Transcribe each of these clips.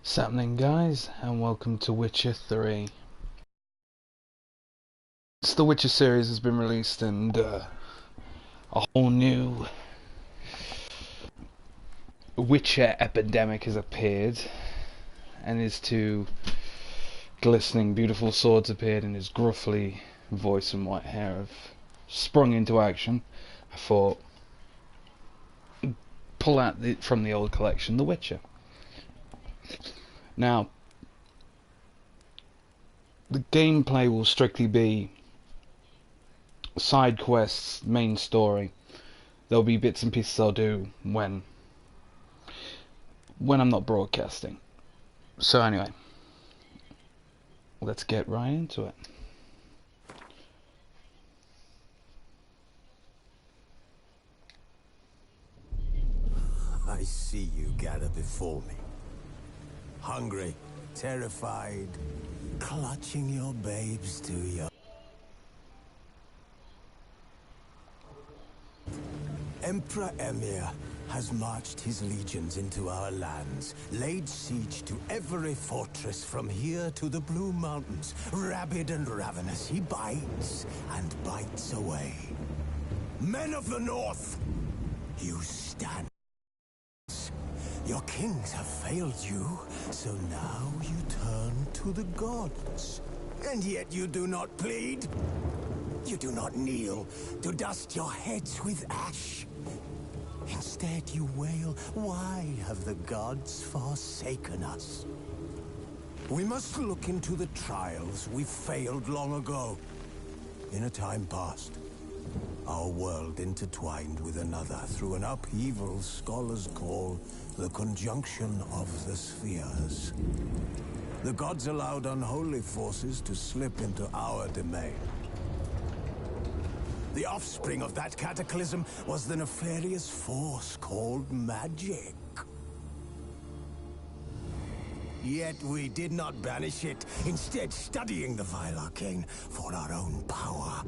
What's happening, guys, and welcome to Witcher 3. The Witcher series has been released, and a whole new Witcher epidemic has appeared, and his two glistening, beautiful swords appeared, and his gruffly voice and white hair have sprung into action. I thought, pull out from the old collection, The Witcher. Now, the gameplay will strictly be side quests, main story. There'll be bits and pieces I'll do when I'm not broadcasting. So anyway, let's get right into it. I see you gather before me. Hungry, terrified, clutching your babes to your... Emperor Emhyr has marched his legions into our lands, laid siege to every fortress from here to the Blue Mountains. Rabid and ravenous, he bites and bites away. Men of the North, you stand. Your kings have failed you, so now you turn to the gods. And yet you do not plead. You do not kneel to dust your heads with ash. Instead you wail, why have the gods forsaken us? We must look into the trials we failed long ago. In a time past, our world intertwined with another through an upheaval scholars call the conjunction of the spheres. The gods allowed unholy forces to slip into our domain. The offspring of that cataclysm was the nefarious force called magic. Yet we did not banish it, instead studying the vile arcane for our own power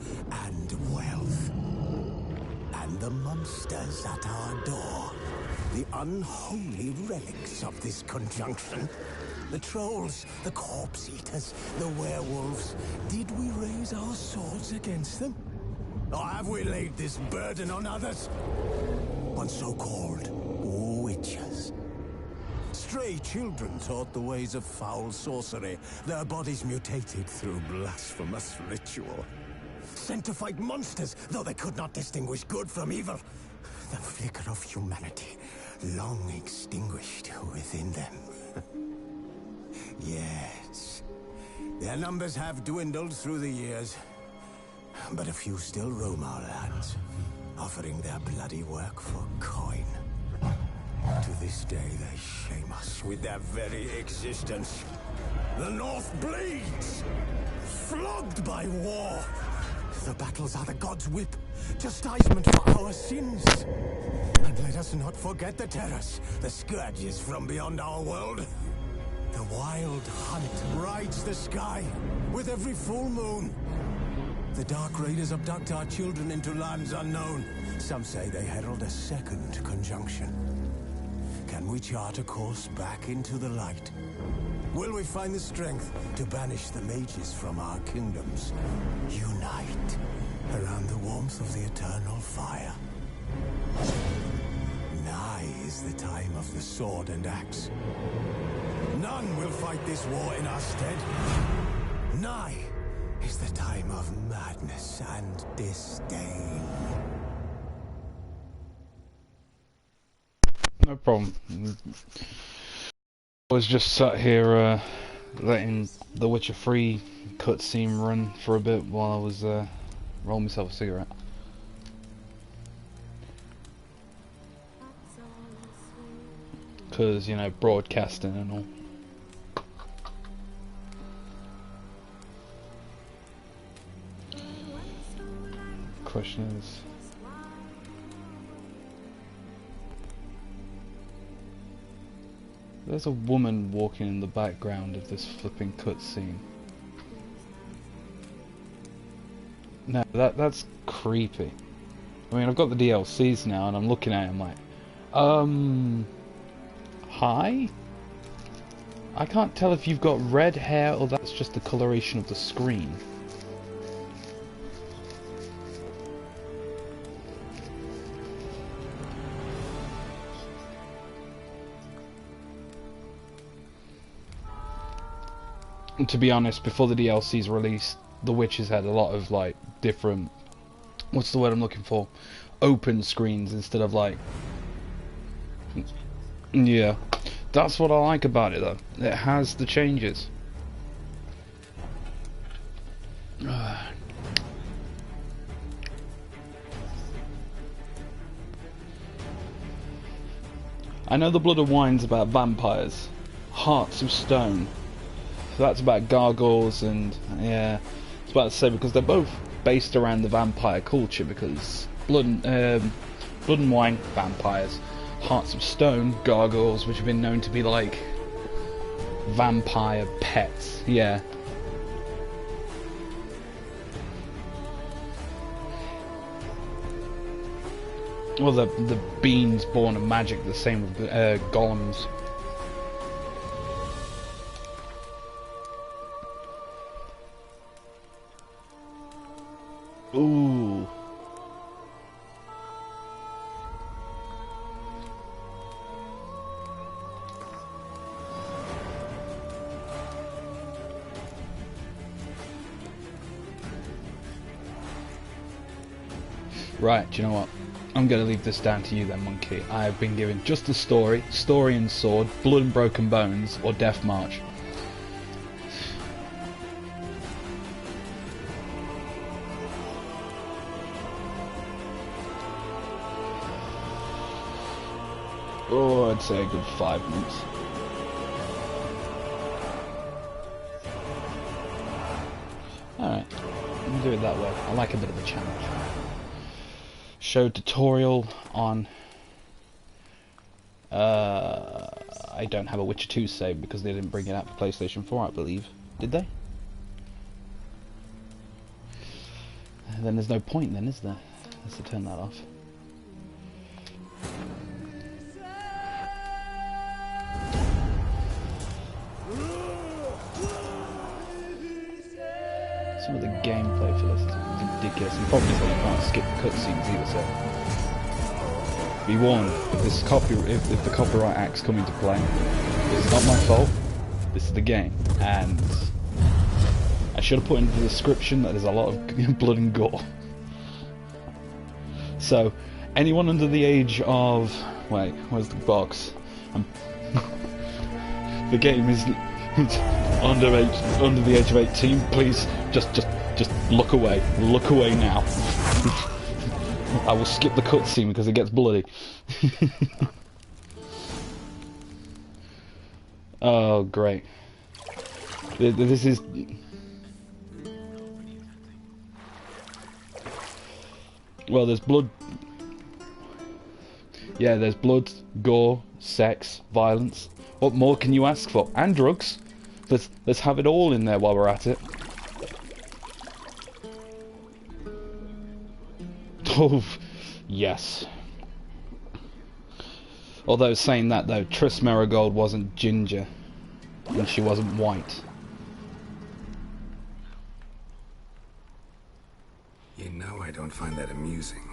and wealth. And the monsters at our door, the unholy relics of this conjunction. The trolls, the corpse eaters, the werewolves. Did we raise our swords against them? Or have we laid this burden on others? On so-called witches. Stray children taught the ways of foul sorcery, their bodies mutated through blasphemous ritual. Sent to fight monsters, though they could not distinguish good from evil. The flicker of humanity, long extinguished within them. Yes, their numbers have dwindled through the years, but a few still roam our lands, offering their bloody work for coin. To this day, they shame us with their very existence. The North bleeds, flogged by war. The battles are the gods' whip, chastisement for our sins. And let us not forget the terrors, the scourges from beyond our world. The wild hunt rides the sky with every full moon. The Dark Raiders abduct our children into lands unknown. Some say they herald a second conjunction. Can we chart a course back into the light? Will we find the strength to banish the mages from our kingdoms? Unite around the warmth of the eternal fire. Nigh is the time of the sword and axe. None will fight this war in our stead. Nigh is the time of madness and disdain. No problem. I was just sat here letting the Witcher 3 cutscene run for a bit while I was rolling myself a cigarette. Because, you know, broadcasting and all. Question is... There's a woman walking in the background of this flipping cutscene. No, that's creepy. I mean, I've got the DLCs now, and I'm looking at it, I'm like, hi? I can't tell if you've got red hair or that's just the coloration of the screen. And to be honest, before the DLC's released, The Witcher's had a lot of like different, what's the word I'm looking for? Open screens instead of like, yeah. That's what I like about it though. It has the changes. I know the Blood and Wine's about vampires. Hearts of Stone. So that's about gargoyles and yeah. It's about to say because they're both based around the vampire culture because Blood and Wine, vampires. Hearts of Stone, gargoyles, which have been known to be like vampire pets, yeah. Well, the beings born of magic, the same with golems. Ooh. Right, do you know what? I'm going to leave this down to you then, Monkey. I have been given just a story and sword, blood and broken bones, or Death March. Oh, I'd say a good 5 minutes. Alright, we'll do it that way. I like a bit of a challenge. Show tutorial on I don't have a Witcher 2 save because they didn't bring it out for PlayStation 4, I believe. Did they? Then there's no point then, is there? Let's turn that off. Some of the gameplay for this is ridiculous. And probably so you can't skip cutscenes either, so be warned, if the copyright acts come into play, it's not my fault, this is the game, and I should have put in the description that there's a lot of blood and gore. So, anyone under the age of, wait, where's the box? The game is under the age of 18, please, just look away now. I will skip the cutscene because it gets bloody. Oh, great. This is... Well, there's blood... Yeah, there's blood, gore, sex, violence. What more can you ask for? And drugs. Let's have it all in there while we're at it. Oh, yes. Although saying that though, Triss Merigold wasn't ginger, and she wasn't white. You know I don't find that amusing.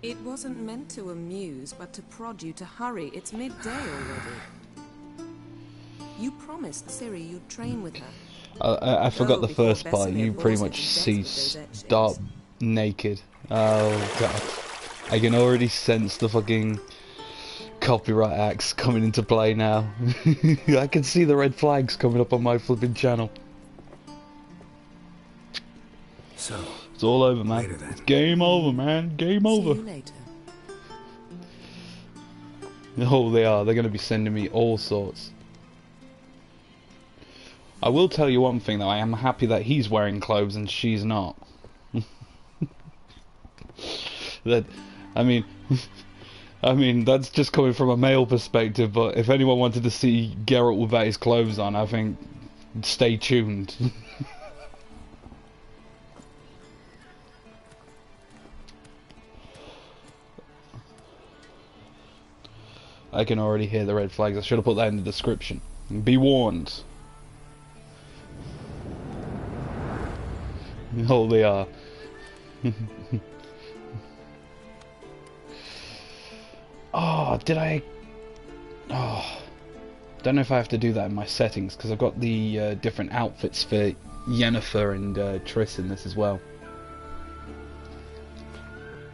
It wasn't meant to amuse, but to prod you to hurry. It's midday already. You promised Ciri you'd train with her. I forgot the first part. You pretty much see Start naked. Oh god. I can already sense the fucking copyright acts coming into play now. I can see the red flags coming up on my flipping channel. So, it's all over, man. It's game over, man. Game over. See you later. Oh, they are. They're going to be sending me all sorts. I will tell you one thing, though. I am happy that he's wearing clothes and she's not. That, I mean, I mean, that's just coming from a male perspective, but if anyone wanted to see Geralt without his clothes on, I think stay tuned. I can already hear the red flags. I should have put that in the description. Be warned. Oh, they are. Oh, did I... Oh, don't know if I have to do that in my settings, because I've got the different outfits for Yennefer and Triss in this as well.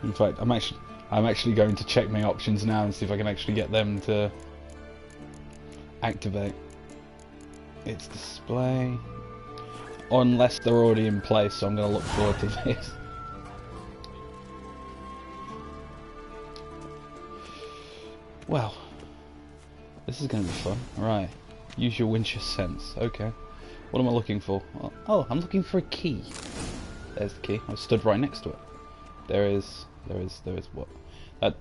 In fact, I'm actually going to check my options now and see if I can actually get them to activate. It's display, unless they're already in place, so I'm going to look forward to this. Well, this is going to be fun. Right, use your Winchester sense. Okay, what am I looking for? Oh, I'm looking for a key. There's the key. I stood right next to it. There is what? That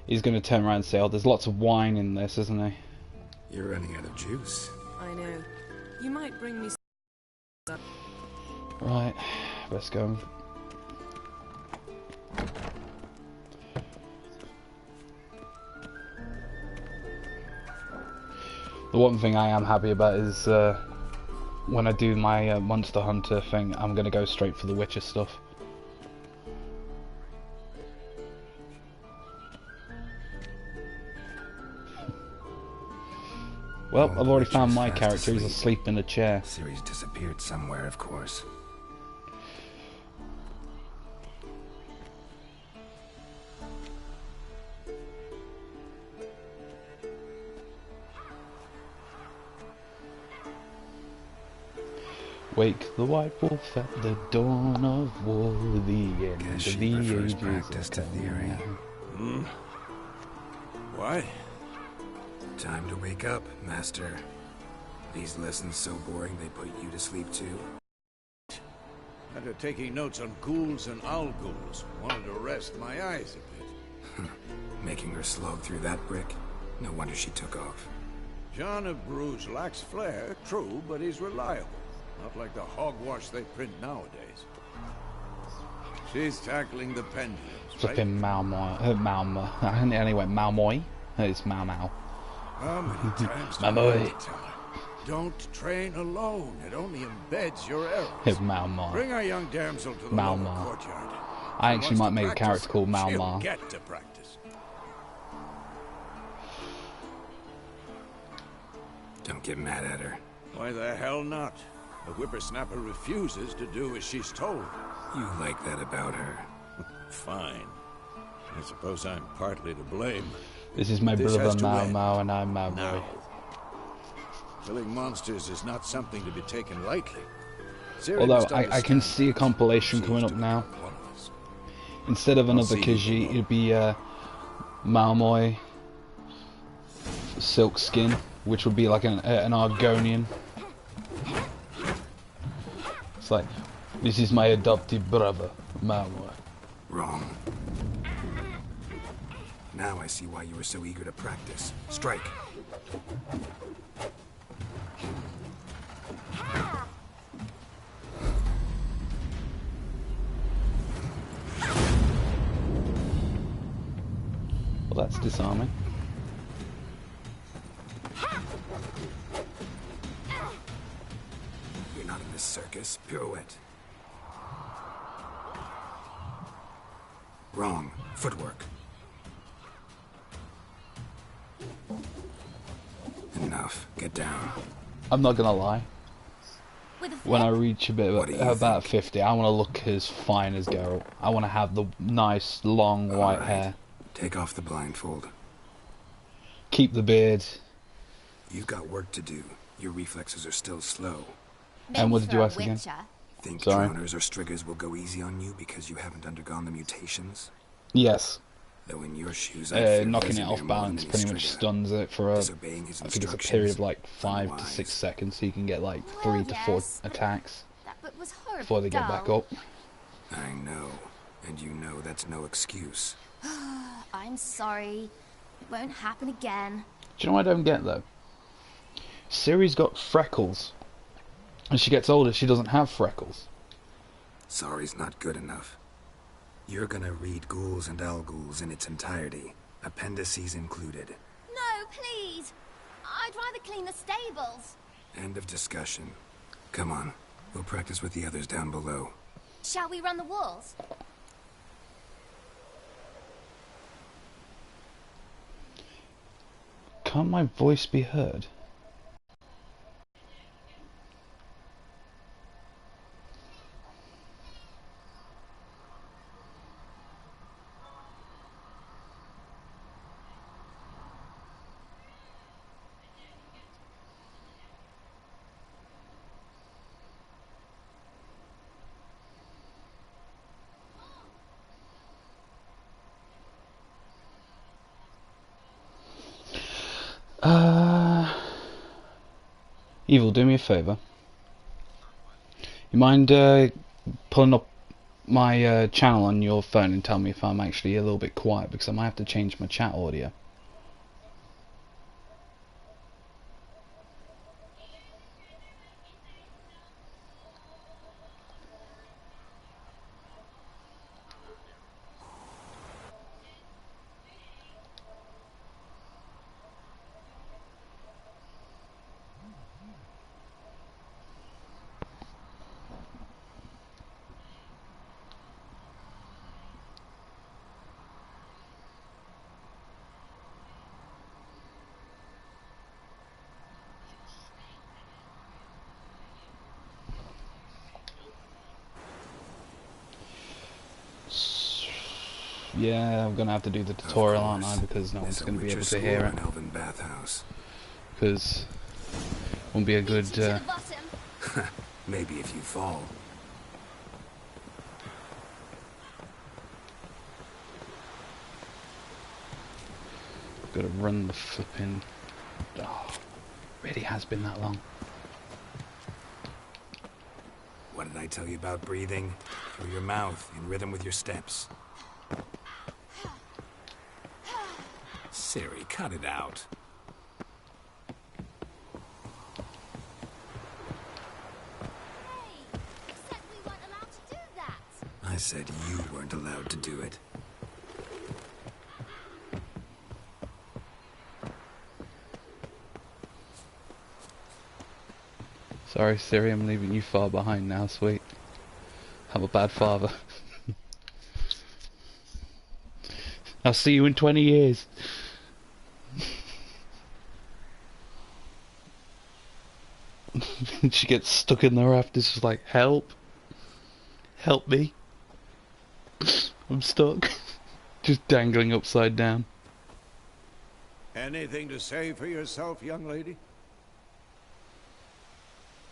he's going to turn around and say, "Oh, there's lots of wine in this, isn't he?" You're running out of juice. I know. You might bring me some. Right, let's go. The one thing I am happy about is when I do my Monster Hunter thing, I'm going to go straight for the Witcher stuff. Well, I've already found my character. He's asleep in a chair. Ciri's disappeared somewhere, of course. Wake the white wolf at the dawn of war, the end Guess of she the prefers ages. practice to theory. What? Time to wake up, Master. These lessons so boring they put you to sleep too? After taking notes on ghouls and owl ghouls, wanted to rest my eyes a bit. Making her slog through that brick? No wonder she took off. John of Bruges lacks flair, true, but he's reliable. Not like the hogwash they print nowadays. She's tackling the pendulums, right? Flipping Malmoy. Anyway, Malmoy. It's Mau Mau. How many times do Malmoy. I have to tell her? Don't train alone. It only embeds your errors. It's Malmoy. Bring our young damsel to the Malma. lower courtyard. I She actually wants might to make a practice, character called Malma. she'll get to practice. Don't get mad at her. Why the hell not? The whippersnapper refuses to do as she's told. You like that about her. Fine. I suppose I'm partly to blame. This is my This has brother to Mau end. Mau and I'm Malmoy. Now. Killing monsters is not something to be taken lightly. Ciri Although must I can understand see a compilation she's coming up to now. one of us. Instead of another see you Khajiit, below. it'd be Malmoy Silk Skin, which would be like an Argonian. It's like, this is my adopted brother, Malmoy. Wrong. Now I see why you were so eager to practice. Strike. Well, that's disarming. You're not in this circus. Pirouette. Wrong. Footwork. Enough. Get down. I'm not gonna lie. When I reach a bit What do you about think? 50, I want to look as fine as Geralt. I want to have the nice, long, white All right. hair. Take off the blindfold. Keep the beard. You've got work to do. Your reflexes are still slow. And what did you ask again? Think Sorry. drowners or striggers will go easy on you because you haven't undergone the mutations? Yes. Though in your shoes, I'd fear Knocking it Vesemir off more balance than any pretty much strigger. stuns it for a, Disobeying his I think it's a instructions, period of like 5 to unwise. 6 seconds, so you can get like 3 to 4 yes, but attacks That book was horribly before they get back dull. up. I know. And you know that's no excuse. I'm sorry. Won't happen again. Do you know what I don't get though? Ciri's got freckles. As she gets older, she doesn't have freckles. Sorry's not good enough. You're gonna read Ghouls and Al-Ghouls in its entirety, appendices included. No, please. I'd rather clean the stables. End of discussion. Come on, we'll practice with the others down below. Shall we run the walls? Can't my voice be heard? Evil, do me a favour. You mind pulling up my channel on your phone and tell me if I'm actually a little bit quiet, because I might have to change my chat audio. Yeah, I'm gonna have to do the tutorial, aren't I? Because no one's gonna be able to hear it. Elven bathhouse. Because won't be a good. To the bottom. Maybe if you fall. Gotta run the flipping. Oh, really has been that long. What did I tell you about breathing? Through your mouth, in rhythm with your steps. Ciri, cut it out. Hey, you said we weren't allowed to do that. I said you weren't allowed to do it. Sorry, Ciri, I'm leaving you far behind now, sweet. I'm a bad father. I'll see you in 20 years. She gets stuck in the rafters, just like, help. Help me. I'm stuck. Just dangling upside down. Anything to say for yourself, young lady?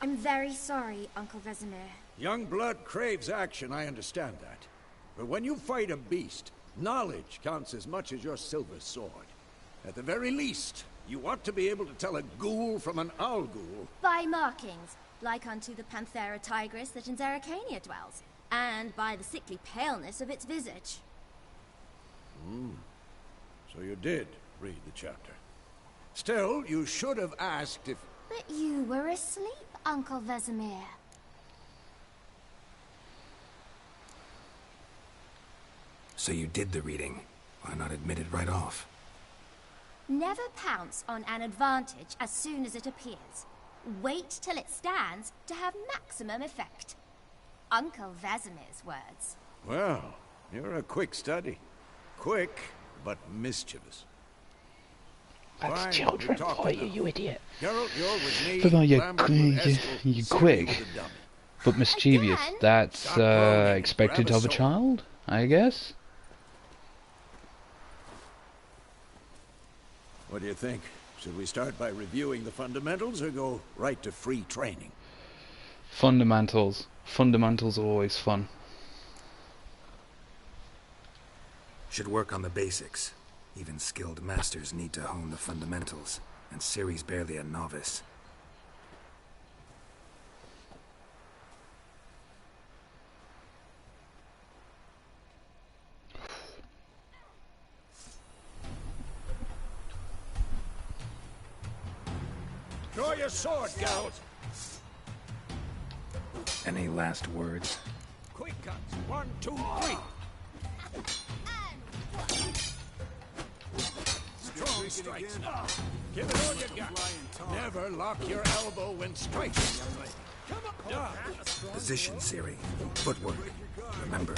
I'm very sorry, Uncle Vesemir. Young blood craves action, I understand that. But when you fight a beast, knowledge counts as much as your silver sword. At the very least, you ought to be able to tell a ghoul from an Al-Ghul. By markings, like unto the Panthera tigris that in Zerrikania dwells, and by the sickly paleness of its visage. So you did read the chapter. Still, you should have asked if... But you were asleep, Uncle Vesemir. So you did the reading. Why not admit it right off? Never pounce on an advantage as soon as it appears. Wait till it stands to have maximum effect. Uncle Vesemir's words. Well, you're a quick study. Quick, but mischievous. That's Fine, children we'll talk for enough. you idiot. Geralt, you're with me. But you're, Lambert with Eskel, you're Ciri quick, with the dummy. but mischievous. Again? That's Stop groaning, expected grab a of a sword. child, I guess. What do you think? Should we start by reviewing the fundamentals or go right to free training? Fundamentals. Fundamentals are always fun. Should work on the basics. Even skilled masters need to hone the fundamentals, and Ciri's barely a novice. your sword, Geralt. Any last words? Quick cuts. 1, 2, 3. Strong strikes. Give it all you got. Never lock your elbow when striking. Come on. Position, Ciri. Footwork. Remember.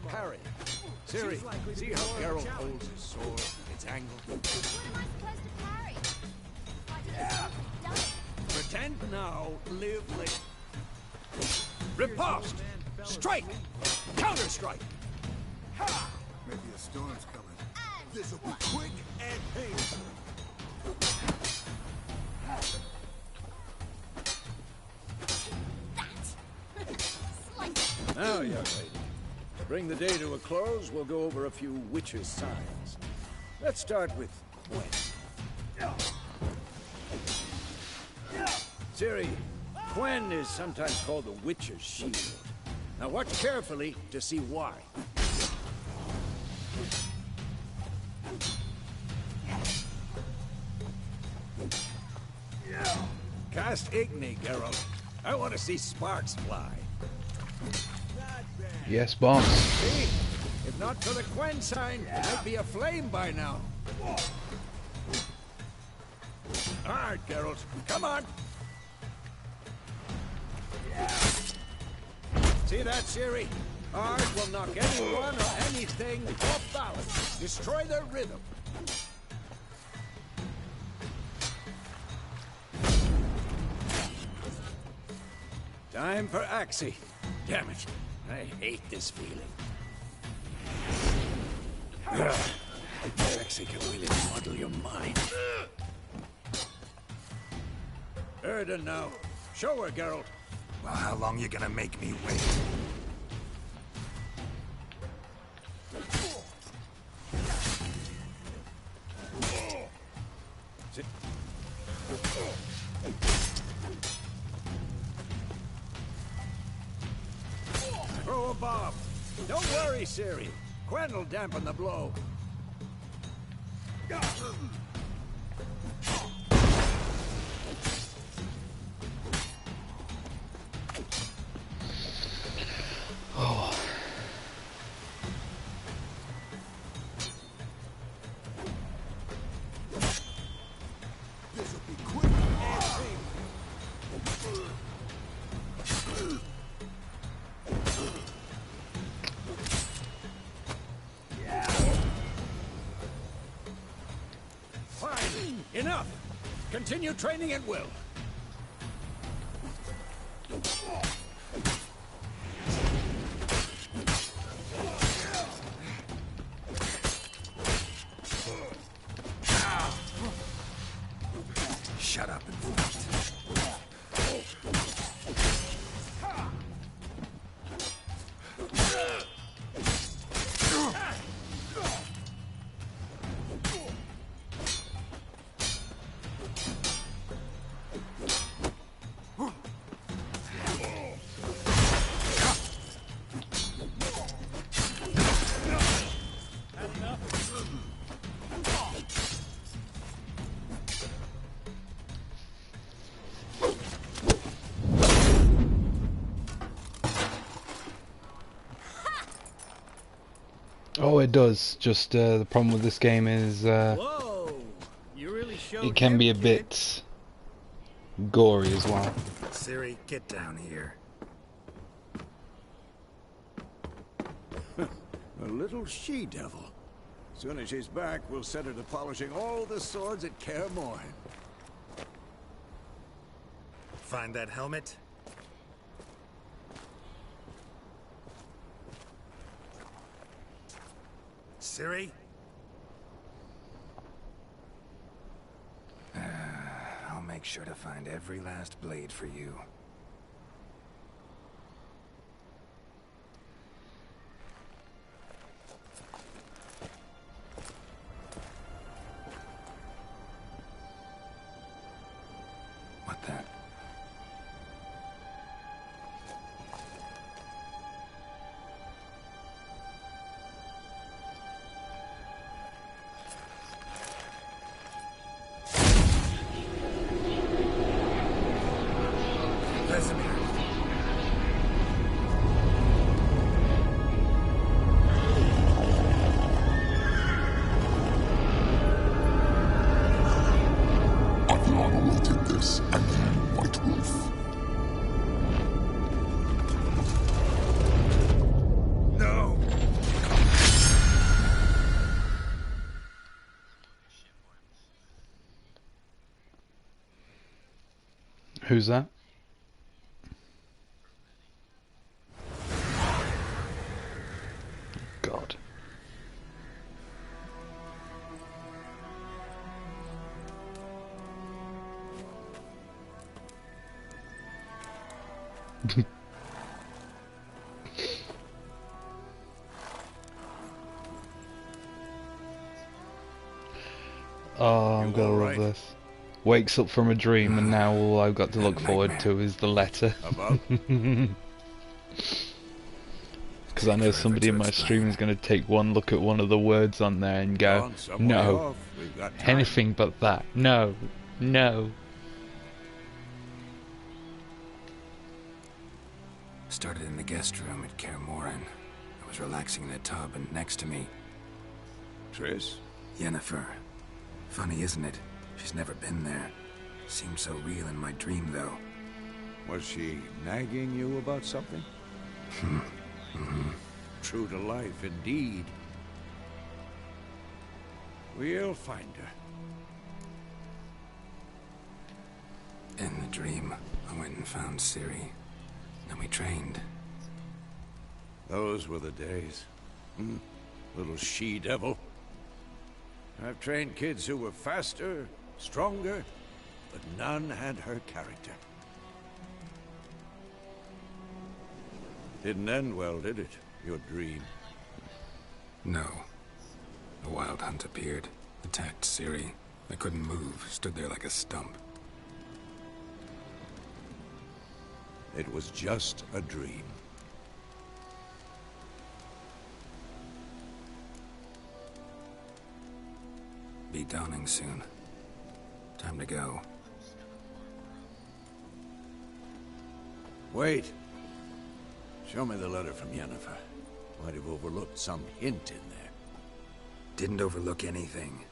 Parry. Ciri, see how Geralt holds his sword, its angle? What am I supposed to parry? I just Pretend now, live late. Riposte! Strike! Counter-strike! Ha! Maybe a storm's coming. This'll be quick and painful. Now, young lady, to bring the day to a close, we'll go over a few witches' signs. Let's start with Quen. Ciri, Quen is sometimes called the witch's shield. Now watch carefully to see why. Cast Igni, Geralt. I want to see sparks fly. Yes, boss. See? If not for the Quen sign, it might be aflame by now. All right, Geralt. Come on. See that, Ciri? Art will knock anyone or anything off balance. Destroy their rhythm. Time for Axii. Damn it. I hate this feeling. Axii can really muddle your mind. Erden now. Show her, Geralt. Well, how long you gonna make me wait? Sit. Throw a bomb. Don't worry, Ciri. Quen will dampen the blow. Oh. This'll be quick and painful. Fine. Enough. Continue training at will. Shut up and fight. Oh, it does. Just the problem with this game is Whoa! You really showed it can be a him, kid. bit gory as well. Ciri, get down here. A little she-devil. Soon as she's back, we'll set her to polishing all the swords at Kaer Morhen. Find that helmet? Ciri? I'll make sure to find every last blade for you. Princess and White Wolf. No! Who's that? God. Oh, I'm gonna love this. Wakes up from a dream and now all I've got to look forward to is the letter. About? Because I know somebody in my stream is going to take one look at one of the words on there and go, no, anything but that, no, no. Started in the guest room at Kaer Morhen. I was relaxing in the tub, and next to me, Triss? Yennefer. Funny, isn't it? She's never been there. Seemed so real in my dream, though. Was she nagging you about something? True to life, indeed. We'll find her. In the dream, I went and found Ciri. Then we trained. Those were the days. Little she-devil. I've trained kids who were faster, stronger, but none had her character. Didn't end well, did it? Your dream? No. The Wild Hunt appeared, attacked Ciri. I couldn't move, stood there like a stump. It was just a dream. Be dawning soon. Time to go. Wait. Show me the letter from Yennefer. Might have overlooked some hint in there. Didn't overlook anything.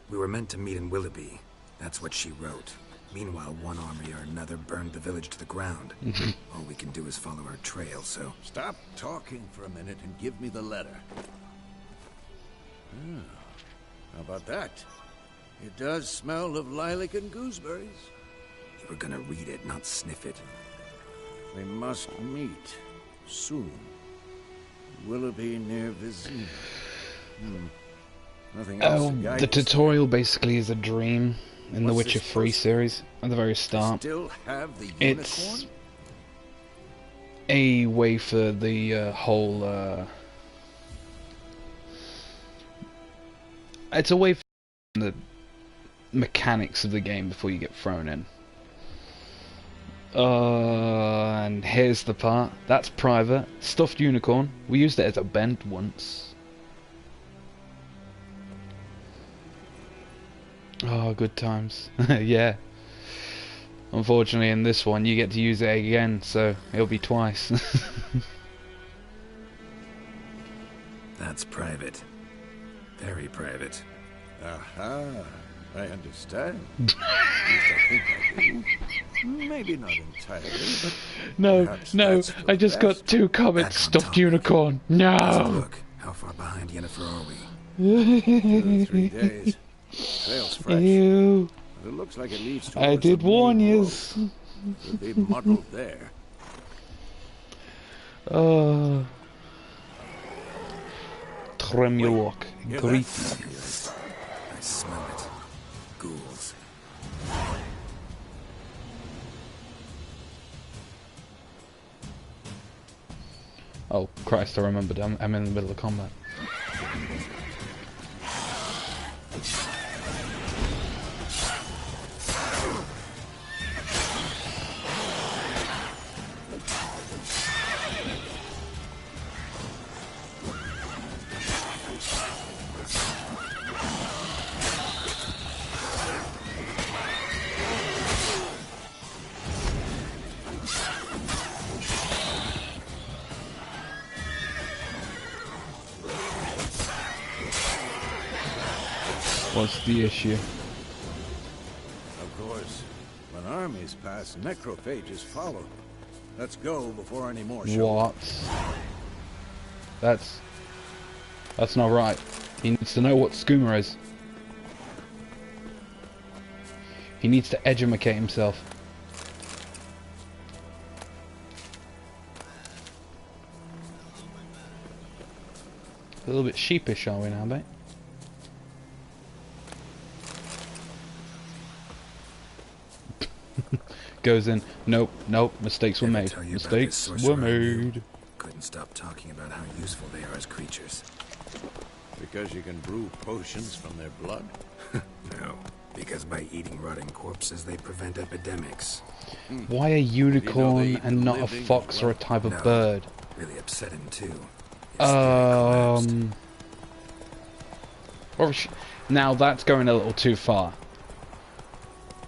We were meant to meet in Willoughby. That's what she wrote. Meanwhile, one army or another burned the village to the ground. All we can do is follow our trail, so... Stop talking for a minute and give me the letter. How about that? It does smell of lilac and gooseberries. You were gonna read it, not sniff it. We must meet soon. Willoughby near Vizima. Nothing else to guide the us. tutorial basically is a dream in the What's Witcher this 3 supposed- series at the very start. Still have the It's unicorn? a way for the whole... It's a way for the mechanics of the game before you get thrown in. And here's the part. That's private. Stuffed unicorn. We used it as a bent once. Oh, good times. Yeah. Unfortunately, in this one, you get to use it again, so it'll be twice. That's private. Very private. Aha, I understand. At least I think I do. Maybe not entirely, but No, perhaps no, that's for I just best. got 2 comments. Back on Stuffed topic. unicorn. Let's No! look. How far behind Yennefer are we? 3 days. Trail's fresh. Ew. But it looks like it leads I towards did the main warn road. yous. Could be muddled there. Oh. Tremulok. Hear Greet. that? I smell it. Ghouls. Oh, Christ, I remembered. I'm in the middle of combat. What's the issue? Of course, When armies pass, necrophages follow. Let's go before any more show. What? That's not right. He needs to know what skooma is. He needs to educate himself. A little bit sheepish, are we now, mate? Goes in. Nope, mistakes were made. Mistakes were made. Couldn't stop talking about how useful they are as creatures. Because you can brew potions from their blood? No, because by eating rotting corpses, they prevent epidemics. Why a unicorn and not a fox or a type of bird? Really upset him too. Now that's going a little too far.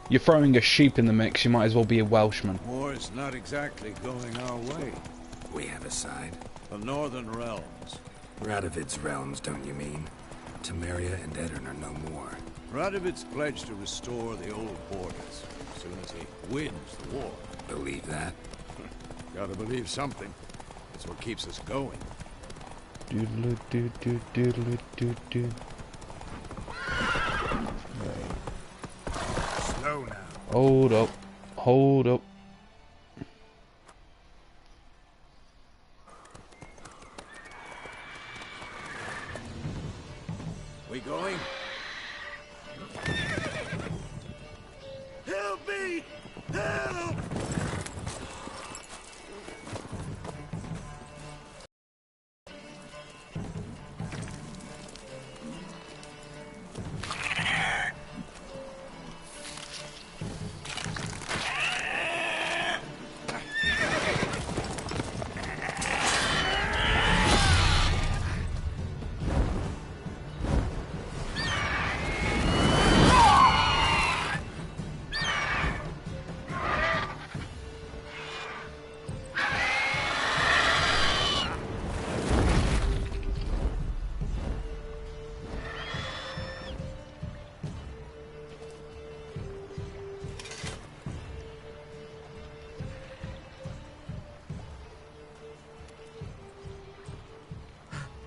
You're throwing a sheep in the mix, you might as well be a Welshman. War's not exactly going our way. We have a side. The Northern Realms. Radovid's realms, don't you mean? Temeria and Edirn are no more. Radovid's pledged to restore the old borders as soon as he wins the war. Believe that? Gotta believe something. It's what keeps us going. Doodle doo doo doodle doo doo. Slow now. Hold up. Hold up. We going? Help me! Help!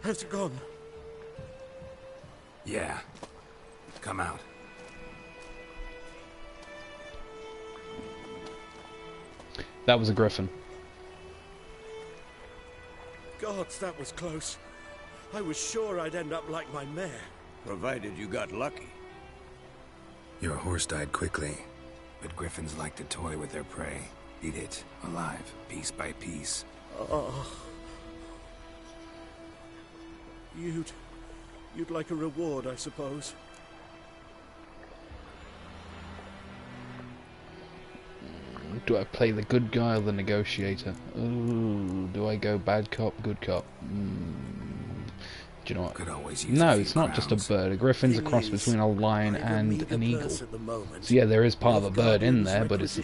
Has it gone? Yeah. Come out. That was a griffin. Gods, that was close. I was sure I'd end up like my mare. Provided you got lucky. Your horse died quickly, but griffins like to toy with their prey. Eat it, alive, piece by piece. Oh. You'd like a reward, I suppose. Do I play the good guy or the negotiator? Ooh, do I go bad cop, good cop? Do you know what? Could always use No, a few it's not just a crowns. bird. A griffin's a cross between a lion and an eagle. So yeah, there is part of a bird in there, but it's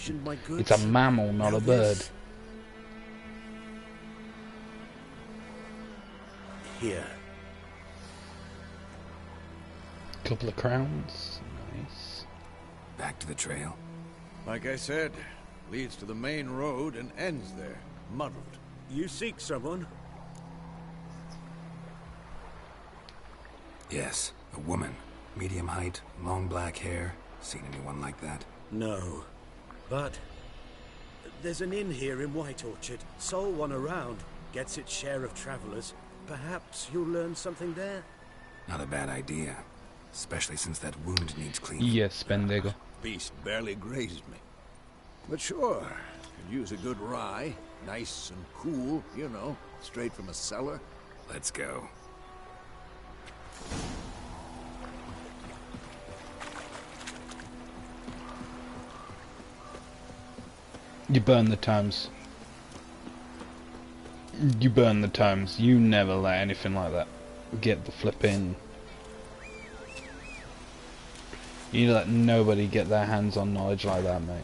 a mammal, not a bird. Here. Couple of crowns. Nice. Back to the trail. Like I said, leads to the main road and ends there. Muddled. You seek someone? Yes, a woman. Medium height, long black hair. Seen anyone like that? No. But there's an inn here in White Orchard. Sole one around. Gets its share of travelers. Perhaps you'll learn something there? Not a bad idea. Especially since that wound needs cleaning. Yes, Bendigo. Beast barely grazed me. But sure, could use a good rye. Nice and cool, you know, straight from a cellar. Let's go. You burn the tomes. You burn the tomes. You never let anything like that get the flipping. You let nobody get their hands on knowledge like that, mate.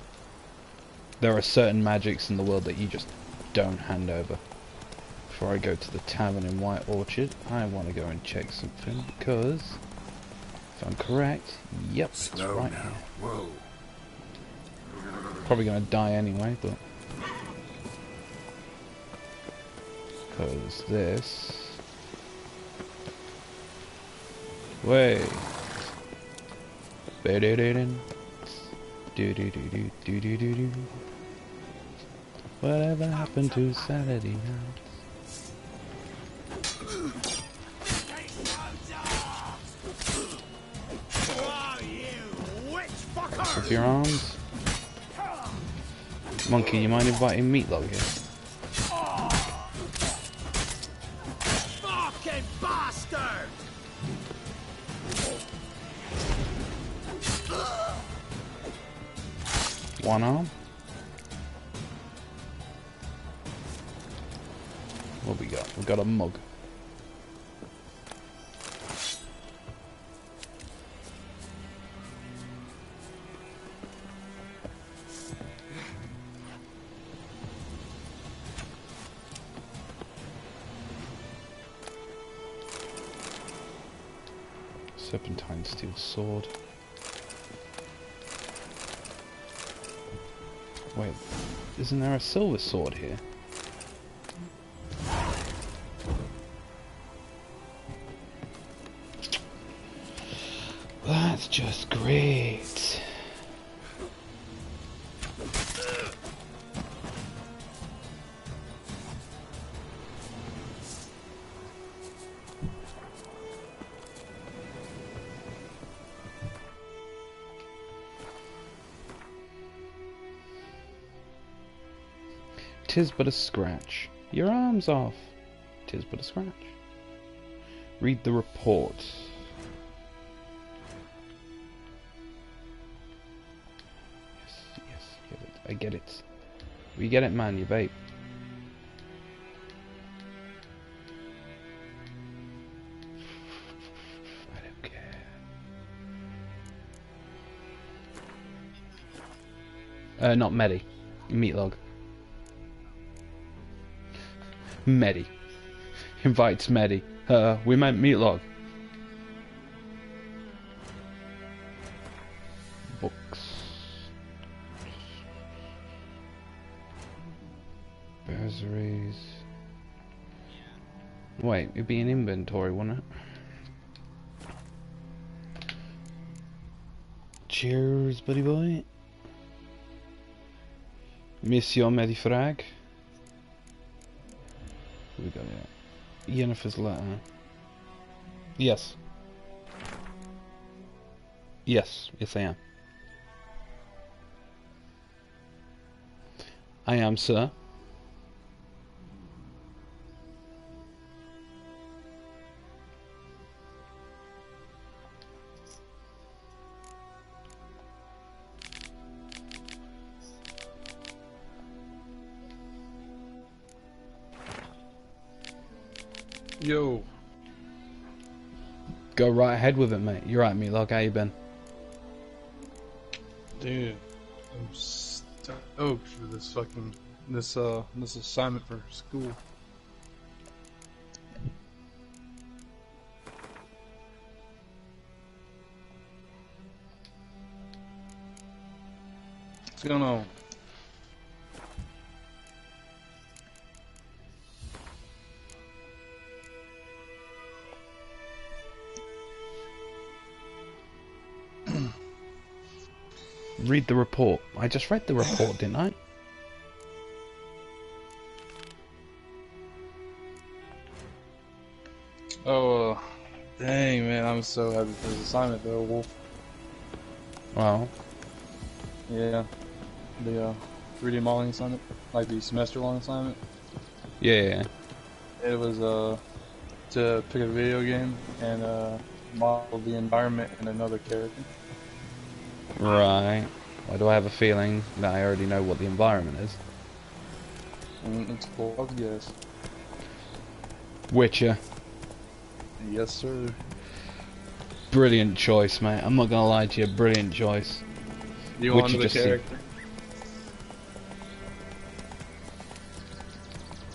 There are certain magics in the world that you just don't hand over. Before I go to the tavern in White Orchard, I want to go and check something, because if I'm correct, yep, it's Slow right now. here. Whoa. Probably gonna die anyway, but... Because this... Wait. Whatever happened to Saturday night? With your arms. Monkey, you mind inviting Meatloaf here? Fucking bastard! One arm. What we got? We got a mug. Serpentine steel sword. Wait, isn't there a silver sword here? That's just great. Tis but a scratch. Your arm's off. Tis but a scratch. Read the report. Yes, get it. I get it. We get it, man, you vape. I don't care. Not Medi. Meatlog. Medi. Invites Medi. We meant Meatlog. Books. Bursaries. Wait, it'd be an inventory, wouldn't it? Cheers, buddy boy. Monsieur Medifrag. We got it. Yennefer's letter. Yes. Yes, yes I am. I am, sir. Yo. Go right ahead with it, mate. You're right, Meatloaf. How you been? Dude, I'm stoked for this fucking this assignment for school. What's going on? Read the report. I just read the report, didn't I? Oh, dang, man, I'm so happy for this assignment, though, Wolf. Wow. Yeah, the 3D modeling assignment, like the semester-long assignment. Yeah. It was to pick a video game and model the environment and another character. Right. Why do I have a feeling that I already know what the environment is? It's full of yes. Witcher. Yes, sir. Brilliant choice, mate. I'm not gonna lie to you. Brilliant choice. Do you want the character?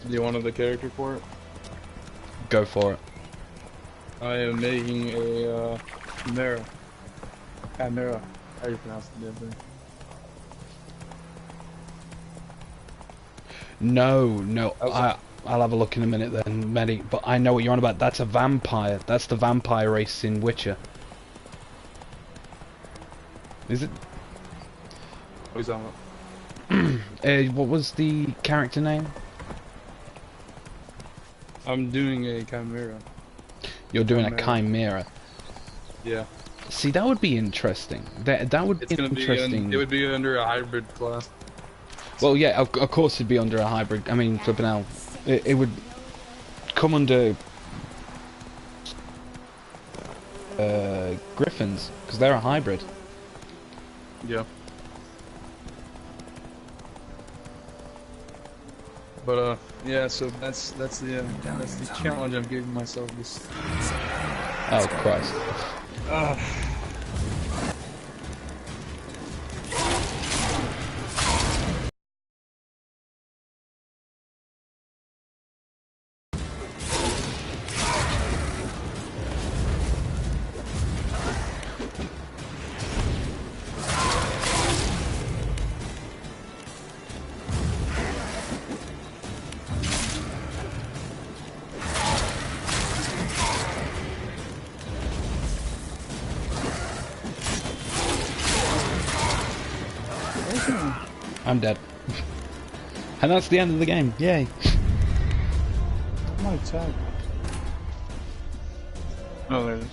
Do you want the character for it? Go for it. I am making a Chimera. Chimera. How do you pronounce the damn thing? No, Outside. I'll have a look in a minute then, Medi. But I know what you're on about. That's a vampire. That's the vampire race in Witcher. Is it? What are you talking about? What was the character name? I'm doing a chimera. You're doing a chimera. Yeah. See, that would be interesting. That would It's be gonna interesting. be. It would be under a hybrid class. Well, yeah, of course it'd be under a hybrid. I mean, flipping out. It would come under Griffins because they're a hybrid. Yeah. But yeah. So that's the challenge I'm giving myself. This. Oh Christ. I'm dead. And that's the end of the game. Yay. My tag. Oh, there it is.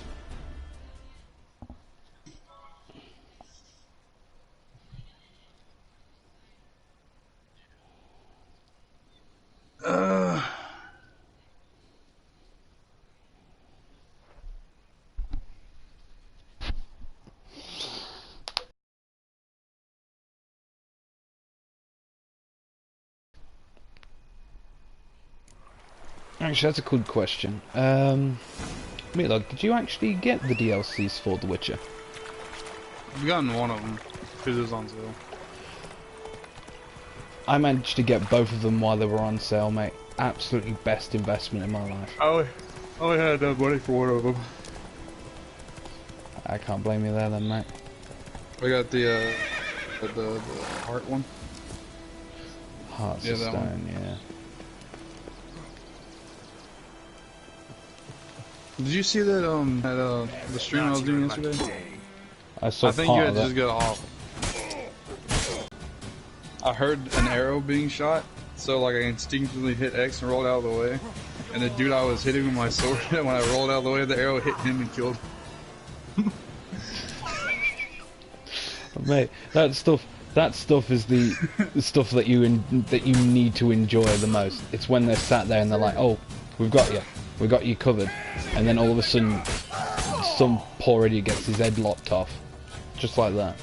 Actually, that's a good question. Milo, did you actually get the DLCs for The Witcher? I've gotten one of them because it was on sale. I managed to get both of them while they were on sale, mate. Absolutely best investment in my life. I only had enough money for one of them. I can't blame you there then, mate. I got the heart one. Hearts Yeah, of that Stone, one. yeah. Did you see that the stream I was doing yesterday? I saw I think part you had of to it. just get off. I heard an arrow being shot, so like I instinctively hit X and rolled out of the way. And the dude I was hitting with my sword, when I rolled out of the way, the arrow hit him and killed him. Mate, that stuff is the stuff that you need to enjoy the most. It's when they're sat there and they're like, "Oh, we've got you covered," and then all of a sudden, some poor idiot gets his head lopped off, just like that.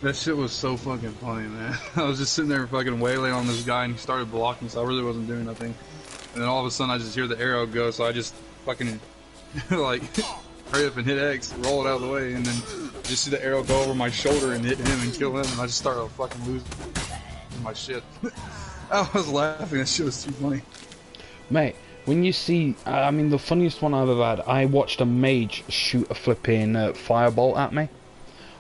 That shit was so fucking funny, man. I was just sitting there fucking wailing on this guy and he started blocking, so I really wasn't doing nothing. And then all of a sudden I just hear the arrow go, so I just fucking like hurry up and hit X, roll it out of the way, and then just see the arrow go over my shoulder and hit him and kill him, and I just started fucking losing my shit. I was laughing, that shit was too funny. Mate, when you see, I mean, the funniest one I've ever had, I watched a mage shoot a flipping firebolt at me.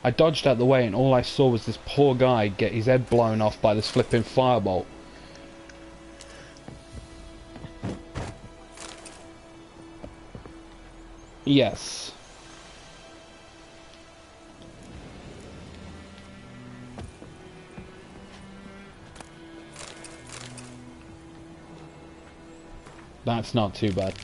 I dodged out the way and all I saw was this poor guy get his head blown off by this flipping firebolt. Yes. That's not too bad.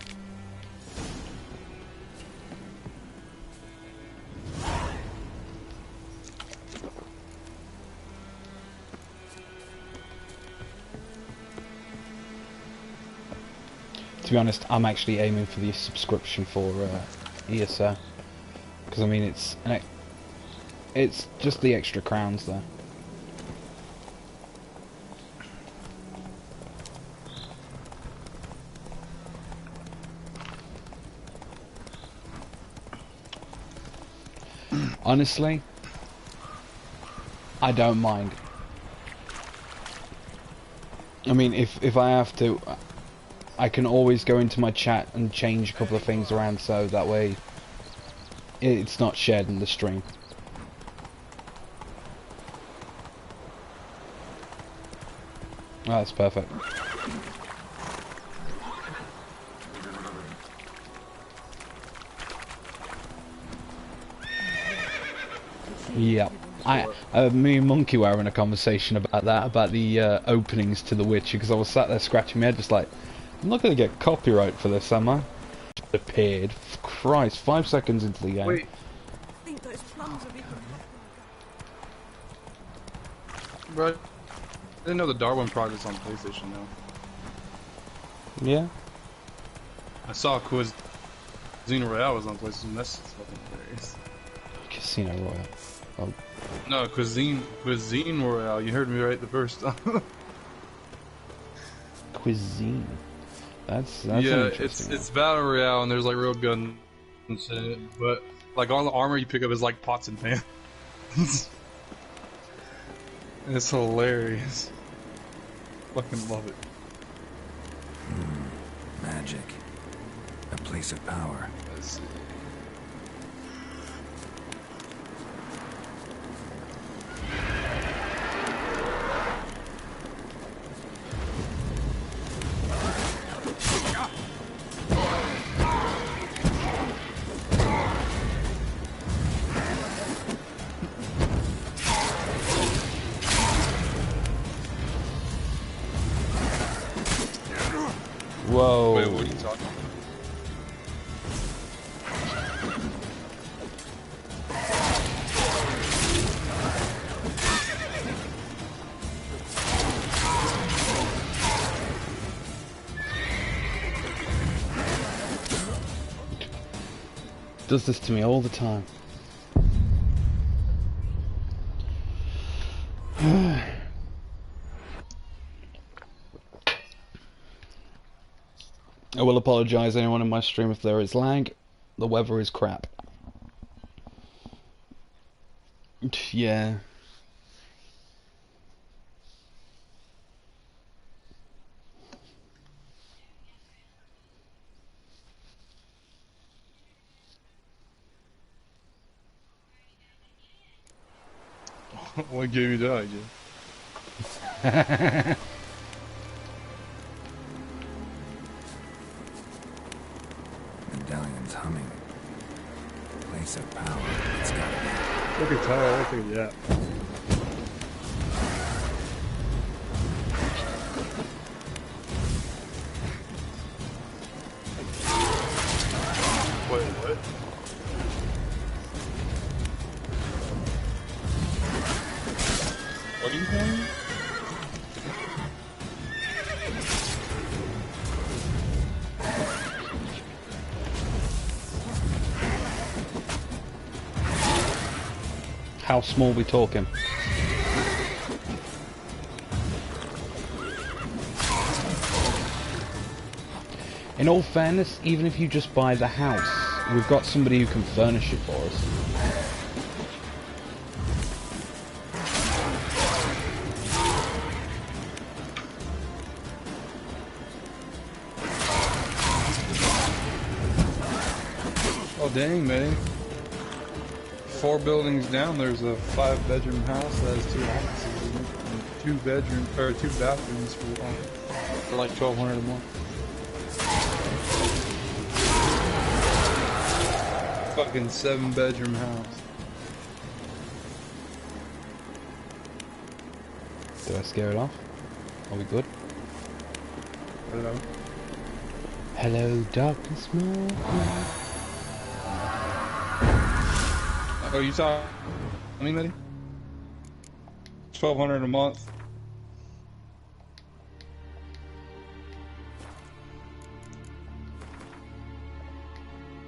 To be honest, I'm actually aiming for the subscription for ESO, because I mean it's just the extra crowns there. Honestly, I don't mind. I mean, if I have to, I can always go into my chat and change a couple of things around so that way it's not shared in the stream. Oh, that's perfect. Yeah. Me and Monkey were having a conversation about that, about the openings to The Witcher, because I was sat there scratching my head just like, I'm not going to get copyright for this, am I? Appeared. Christ, 5 seconds into the game. Wait. I think those plums are even Bro, I didn't know the Darwin Project's on PlayStation now. Yeah? I saw Cuisine Royale was on PlayStation. That's fucking hilarious. Casino Royale. Oh. No, Cuisine Royale. You heard me right the first time. Cuisine. That's yeah, an interesting it's Battle Royale and there's like real guns and shit. But like all the armor you pick up is like pots and pans. It's hilarious. Fucking love it. Magic. A place of power. Let's see. Whoa. Wait, what are you talking about? Does this to me all the time. I will apologise anyone in my stream if there is lag. The weather is crap. Yeah. What gave you that idea? Medallion's humming. Place of power. It's gotta be. Look at Tyler, look at that. Wait, what? What are you doing? How small we talking? In all fairness, even if you just buy the house, we've got somebody who can furnish it for us. Oh dang, man. 4 buildings down, there's a 5-bedroom house that has 2 offices in it, and 2 bedrooms or 2 bathrooms for like $1,200 a month. Fucking 7-bedroom house. Do I scare it off? Are we good? Hello. Hello, darkness, my friend. Oh, you saw me, Mitty? $1,200 a month.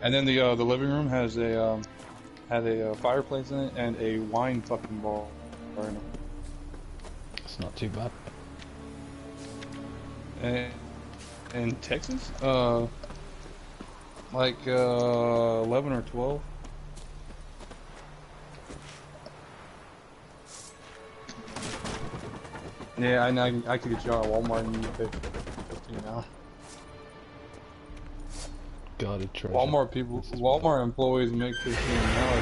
And then the living room has a had a fireplace in it and a wine fucking bar in it. It's not too bad. And in Texas, like 11 or 12. Yeah, I could get you out of Walmart and you pay $15 an hour. God, a treasure. Walmart employees make $15 an hour.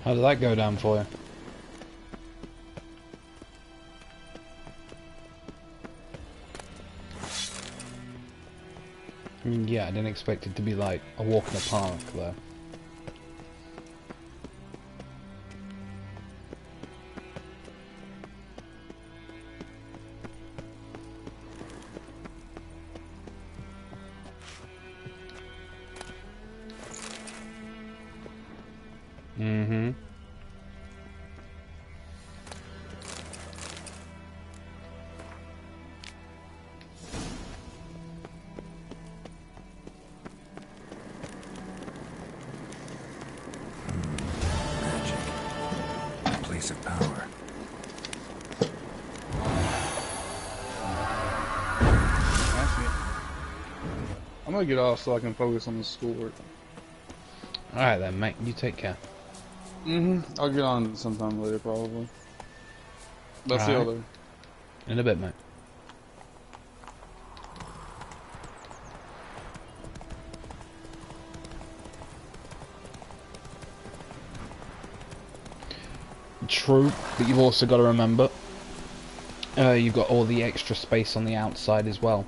How did that go down for you? I mean, yeah, I didn't expect it to be like a walk in the park, though. Mm-hmm. Magic. A place of power. I'm gonna get off so I can focus on the schoolwork. Alright then, mate. You take care. I'll get on sometime later, probably. That's the Alright. other. In a bit, mate. True, but you've also got to remember, you've got all the extra space on the outside as well.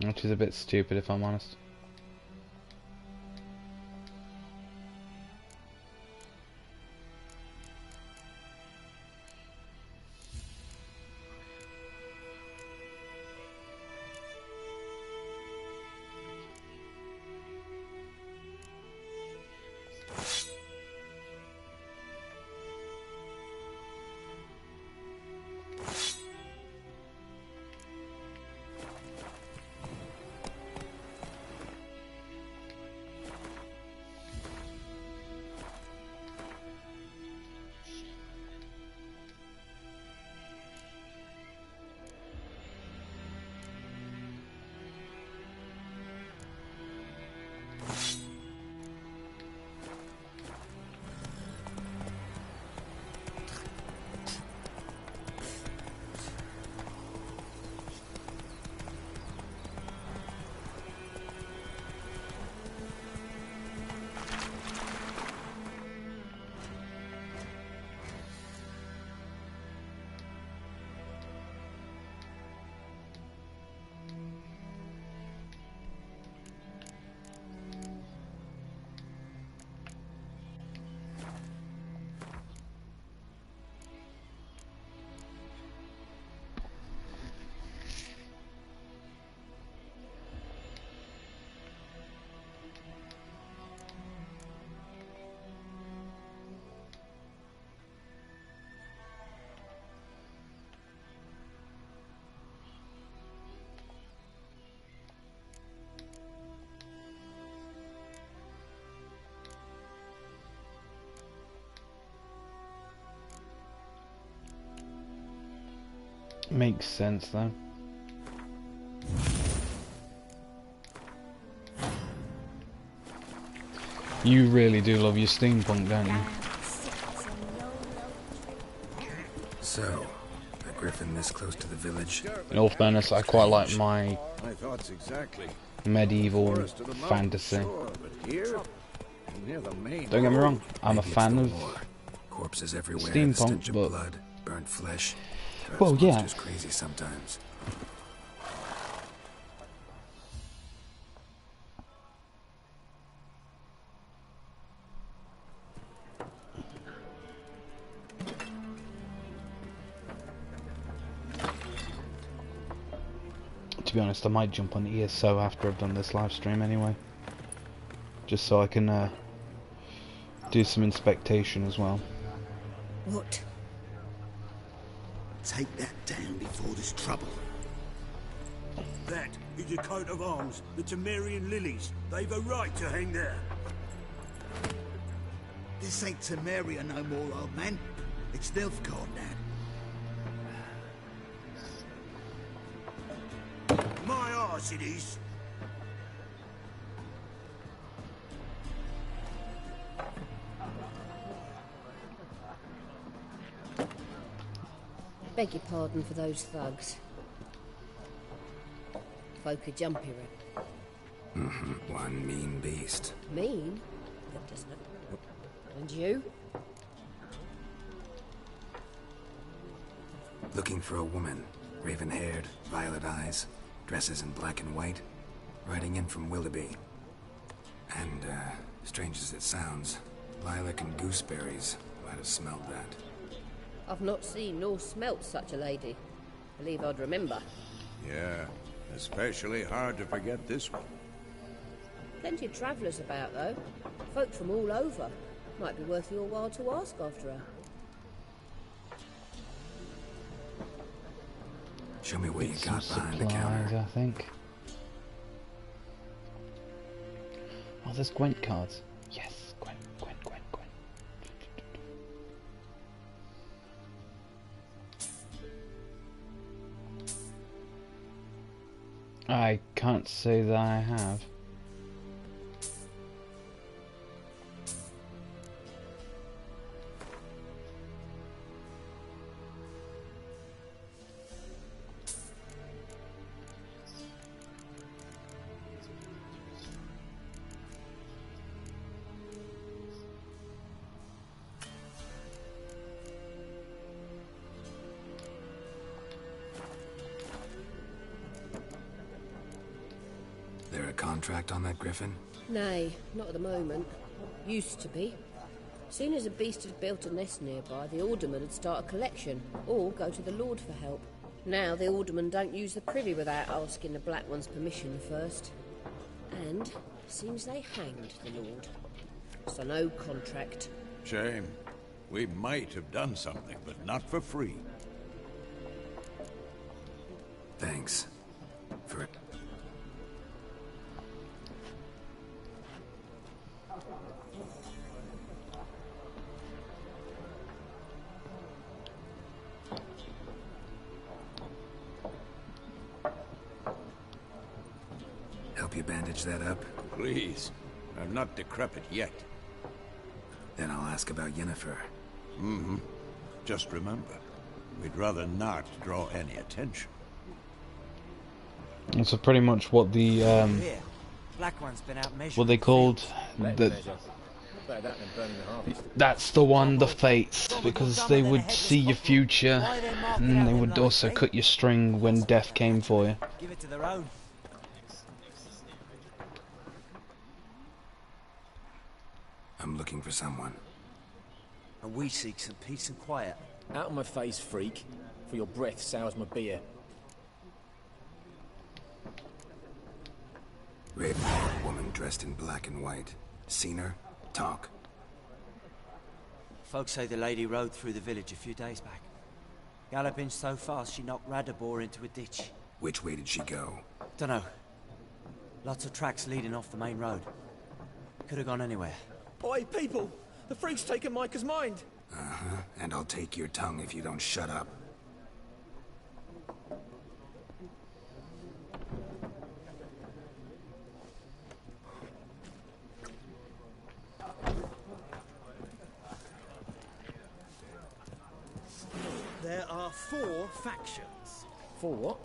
Which is a bit stupid, if I'm honest. Makes sense though. You really do love your steampunk, don't you? So, a griffin this close to the village? In all fairness, I quite like my My thoughts exactly. medieval Forest of the mountains, fantasy. sure, but here, near the main Don't get me wrong, I'm a Maybe it's fan the of war. Corpses everywhere, steampunk, the stench of but- blood, burnt flesh. Drives Well, yeah. monsters crazy sometimes. To be honest, I might jump on ESO after I've done this live stream anyway. Just so I can do some inspectation as well. What? Take that down before there's trouble. That is a coat of arms, the Temerian lilies. They've a right to hang there. This ain't Temeria no more, old man. It's Nilfgaard now. My arse it is. Beg your pardon for those thugs. Folk are jumpy, One mean beast. Mean? That doesn't it? And you? Looking for a woman. Raven-haired, violet eyes, dresses in black and white. Riding in from Willoughby. And, strange as it sounds, lilac and gooseberries might have smelled that. I've not seen nor smelt such a lady. Believe I'd remember. Yeah, especially hard to forget this one. Plenty of travellers about, though. Folk from all over. Might be worth your while to ask after her. Show me what you Some got behind the supplies, counter. I think. Oh, there's Gwent cards. Yes, Gwent. I can't say that I have. There a contract on that griffin? Nay, not at the moment. Used to be. Soon as a beast had built a nest nearby, the alderman would start a collection, or go to the Lord for help. Now the alderman don't use the privy without asking the Black One's permission first. And seems they hanged the Lord. So no contract. Shame. We might have done something, but not for free. Thanks. For it. Help you bandage that up? Please. I'm not decrepit yet. Then I'll ask about Yennefer. Just remember, we'd rather not draw any attention. And so pretty much what the Black One's been out measuring. what they called that's the one, the fates, because they would see your future and they would also cut your string when death came for you. Give it to their own. I'm looking for someone. And we seek some peace and quiet. Out of my face, freak. For your breath sours my beer. Raven-haired woman dressed in black and white. Seen her? Talk. Folks say the lady rode through the village a few days back. Galloping so fast she knocked Radabor into a ditch. Which way did she go? Dunno. Lots of tracks leading off the main road. Could have gone anywhere. Oi, people! The freak's taken Micah's mind! And I'll take your tongue if you don't shut up. There are 4 factions. 4 what?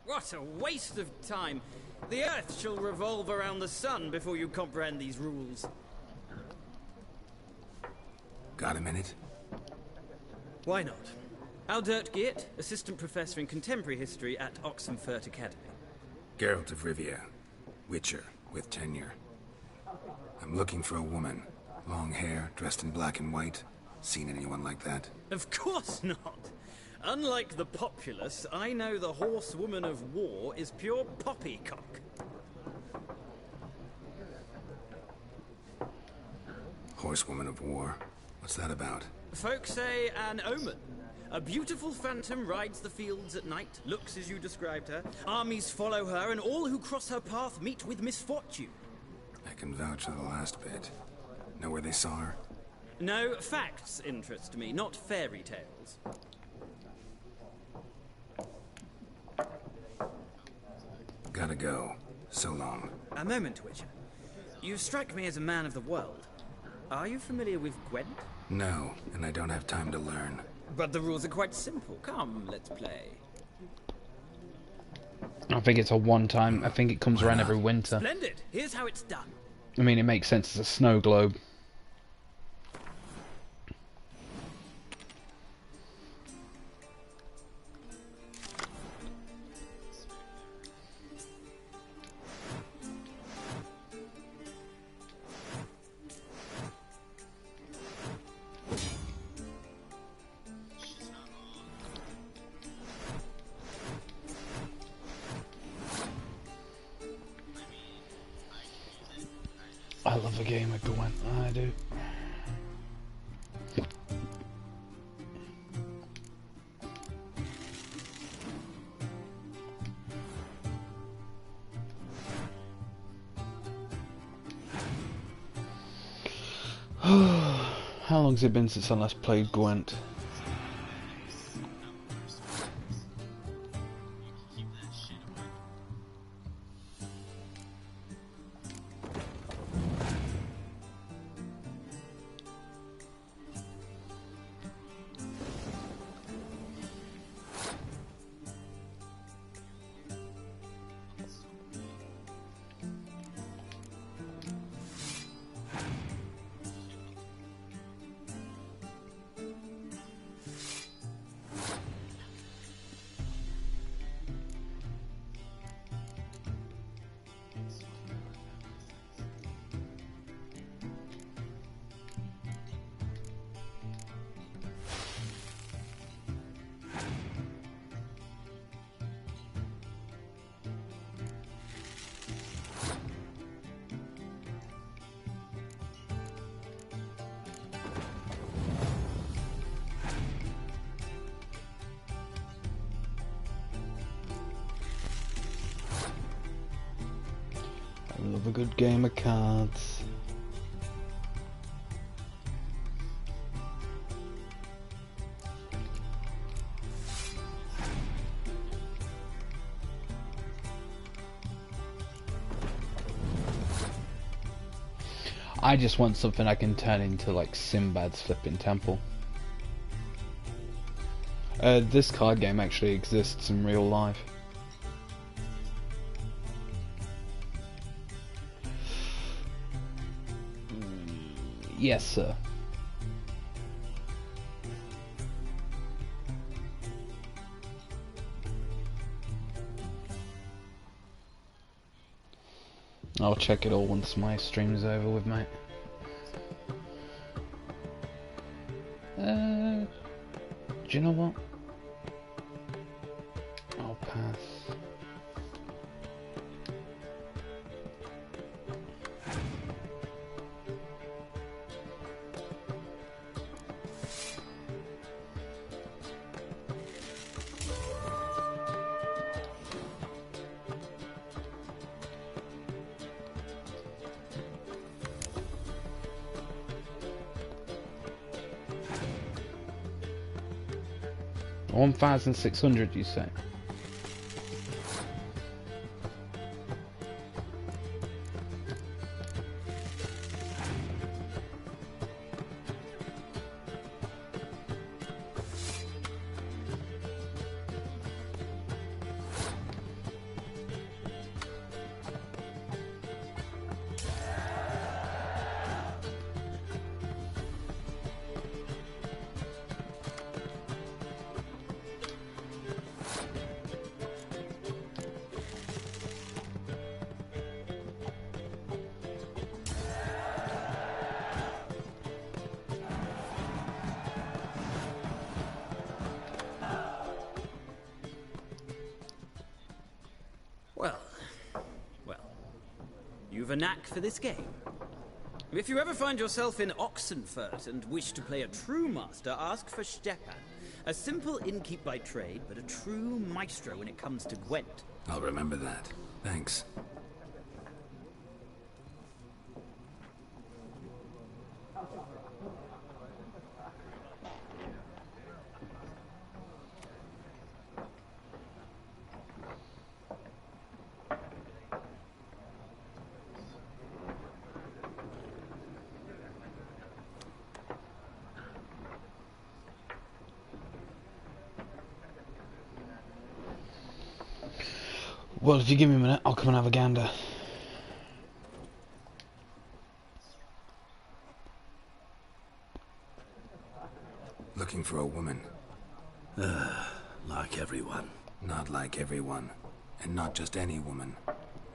What a waste of time! The Earth shall revolve around the sun before you comprehend these rules. Got a minute? Why not? Aldert Geert, Assistant Professor in Contemporary History at Oxenfurt Academy. Geralt of Rivia. Witcher, with tenure. I'm looking for a woman. Long hair, dressed in black and white. Seen anyone like that? Of course not! Unlike the populace, I know the horsewoman of war is pure poppycock. Horsewoman of war? What's that about? Folks say an omen. A beautiful phantom rides the fields at night, looks as you described her. Armies follow her, and all who cross her path meet with misfortune. I can vouch for the last bit. Know where they saw her? No, facts interest me, not fairy tales. Gotta go. So long. A moment, Witcher. You strike me as a man of the world. Are you familiar with Gwent? No, and I don't have time to learn. But the rules are quite simple. Come, let's play. I think it's a one-time. I think it comes around every winter. Splendid. Here's how it's done. I mean, it makes sense. It's a snow globe. I love a game of Gwent, I do. How long's it been since I last played Gwent? I love a good game of cards. I just want something I can turn into like Sinbad's flipping temple. This card game actually exists in real life. Yes, sir. I'll check it all once my stream's over with, mate. Do you know what? I'll pass. $1,600, you say? You've a knack for this game. If you ever find yourself in Oxenfurt and wish to play a true master, ask for Stepan. A simple innkeep by trade, but a true maestro when it comes to Gwent. I'll remember that. Thanks. Well, if you give me a minute, I'll come and have a gander. Looking for a woman. Like everyone. Not like everyone. And not just any woman.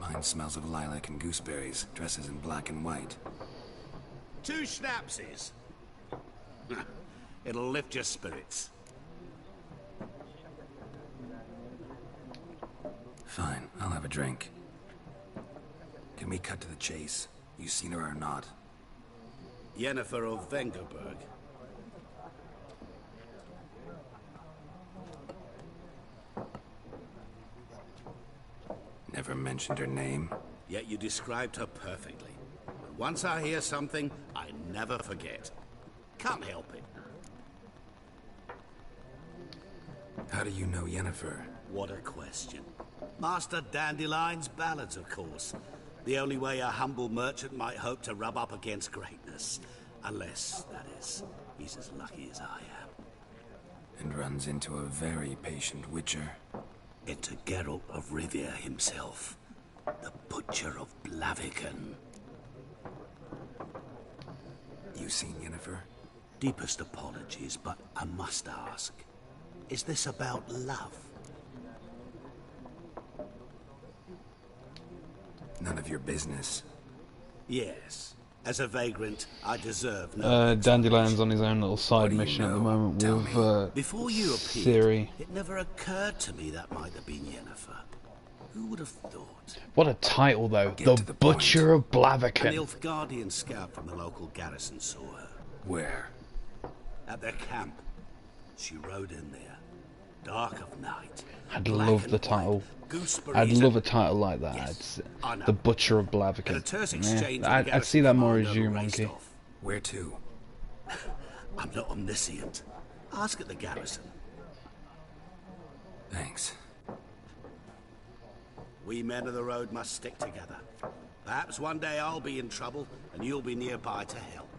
Mine smells of lilac and gooseberries, dresses in black and white. 2 schnapsies. It'll lift your spirits. Fine, I'll have a drink. Can we cut to the chase? You seen her or not? Yennefer of Vengerberg. Never mentioned her name. Yet you described her perfectly. And once I hear something, I never forget. Can't help it. How do you know Yennefer? What a question. Master Dandelion's ballads, of course. The only way a humble merchant might hope to rub up against greatness. Unless, that is, he's as lucky as I am. And runs into a very patient witcher. Into Geralt of Rivia himself. The Butcher of Blaviken. You seen Yennefer? Deepest apologies, but I must ask. Is this about love? None of your business. Yes. As a vagrant, I deserve no Dandelion's on his own little side mission at the moment with Before you appeared, Ciri. it never occurred to me that might have been Yennefer. Who would have thought? What a title, though. The Butcher of An Blaviken. Nilfgaardian scout from the local garrison saw her. Where? At their camp. She rode in there. Dark of night. I'd love the title. I'd love a title like that. It's The Butcher of Blaviken. Yeah, I'd see that more as you, Monkey. Where to? I'm not omniscient. Ask at the garrison. Thanks. We men of the road must stick together. Perhaps one day I'll be in trouble, and you'll be nearby to help.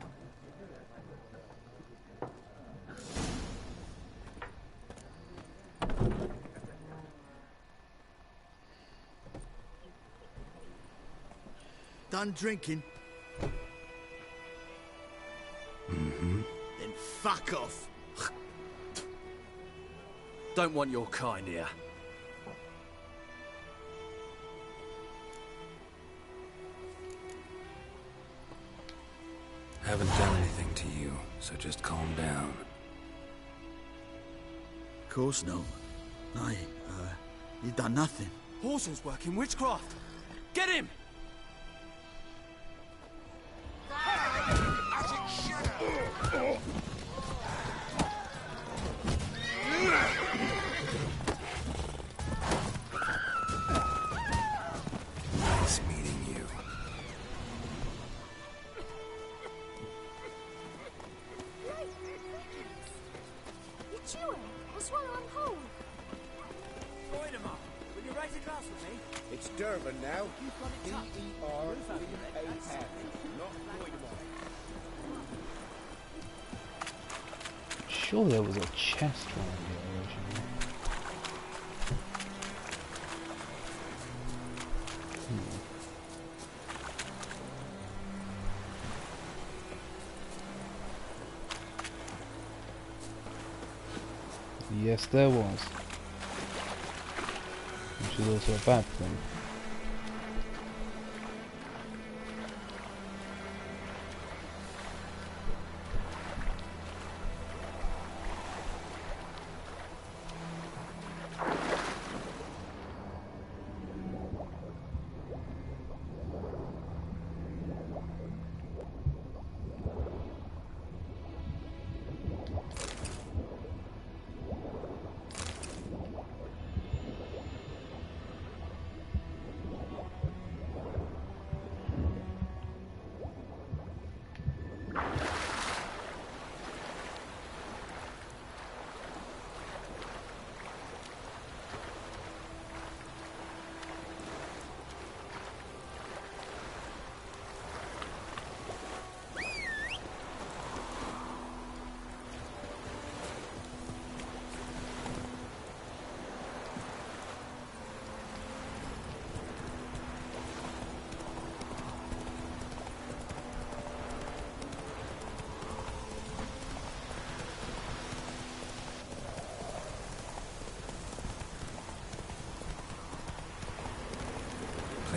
Done drinking? Mm-hmm. Then fuck off. Don't want your kind here. Haven't done anything to you, so just calm down. Of course not. No, you've done nothing. Horses work in witchcraft. Get him! Nice meeting you. You chewing? We'll swallow them whole. Voidemar, will you raise a glass with me? It's Durban now. D-E-R-B-A-N, not Voidemar. Sure, there was a chest around here originally. Yes, there was. Which is also a bad thing.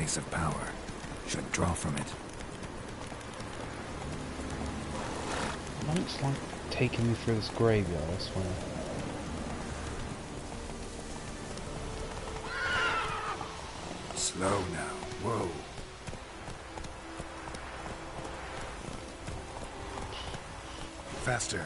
place of power. Should draw from it. Looks like taking me through this graveyard, I swear. Slow now. Whoa. Faster.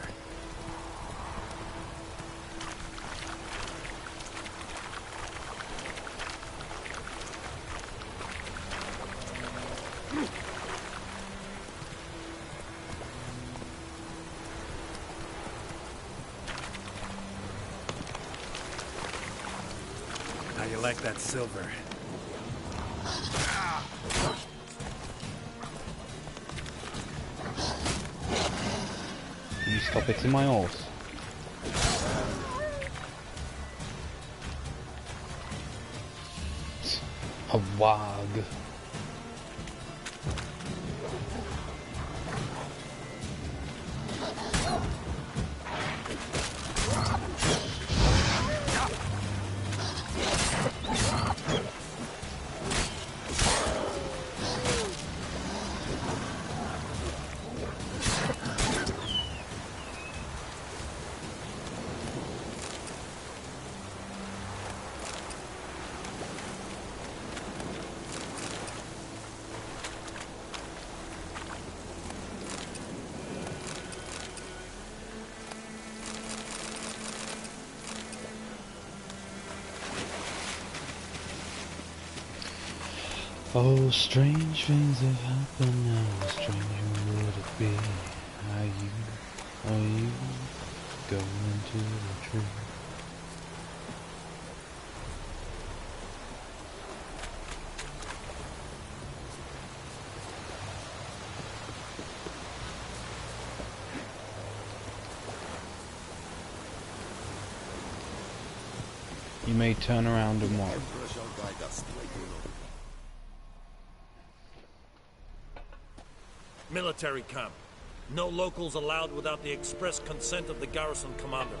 How you like that silver? You stop hitting my horse. A wag. Oh, strange things have happened now. Stranger would it be? Are you going into the tree? You may turn around and walk. Military camp. No locals allowed without the express consent of the garrison commander.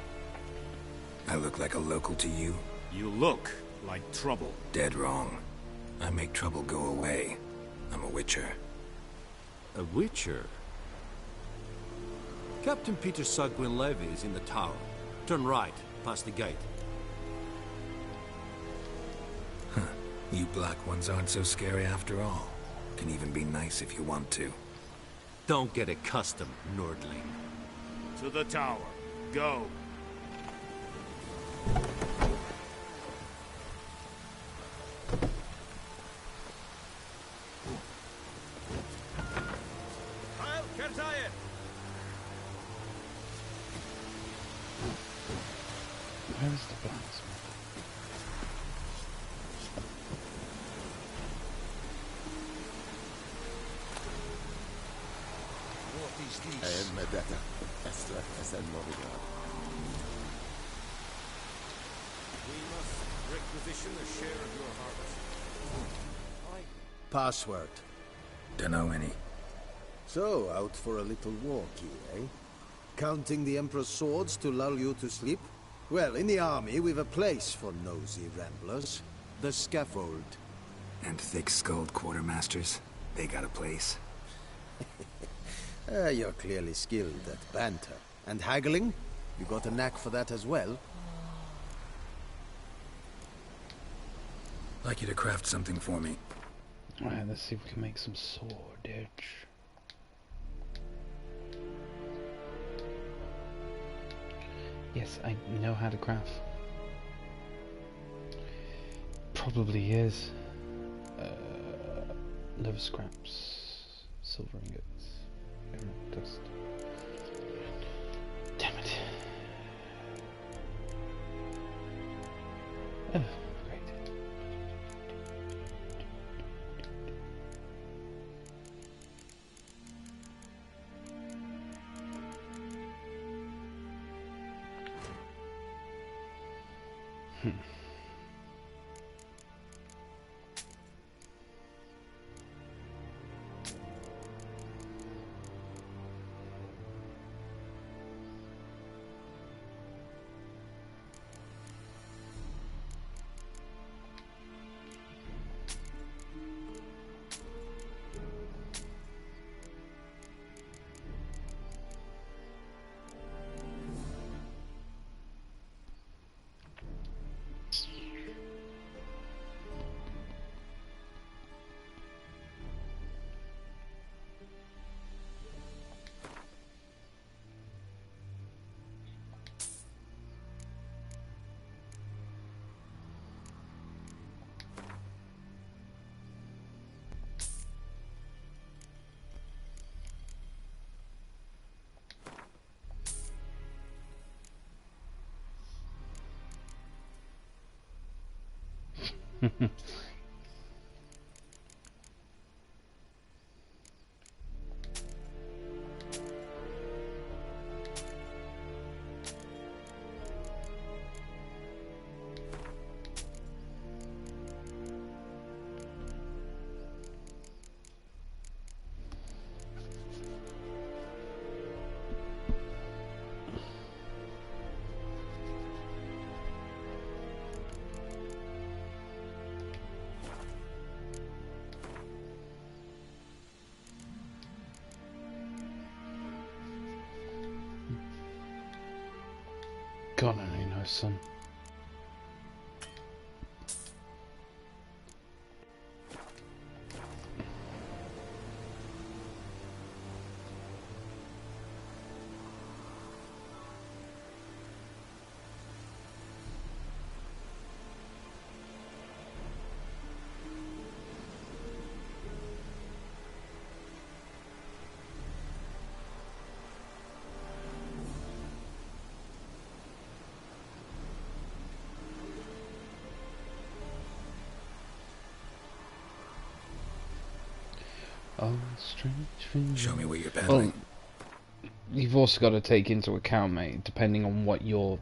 I look like a local to you? You look like trouble. Dead wrong. I make trouble go away. I'm a witcher. A witcher? Captain Peter Sagwin Levy is in the tower. Turn right, past the gate. Huh. You black ones aren't so scary after all. Can even be nice if you want to. Don't get accustomed, Nordling. To the tower. Go. Heil Kerzayen! Where's the blacksmith? We must requisition a share of your harvest. Password. Dunno any. So, out for a little walk here, eh? Counting the Emperor's swords to lull you to sleep? Well, in the army, we've a place for nosy ramblers. The scaffold. And thick-skulled quartermasters? They got a place? You're clearly skilled at banter. And haggling? You got a knack for that as well? Like you to craft something for me. Alright, let's see if we can make some swordage. Yes, I know how to craft. Probably is. Leather scraps, silver ingots, emerald dust. Damn it. Oh, great. God only knows, son. Oh, strange thing. Show me what you're peddling. Well, you've also got to take into account, mate, depending on what you're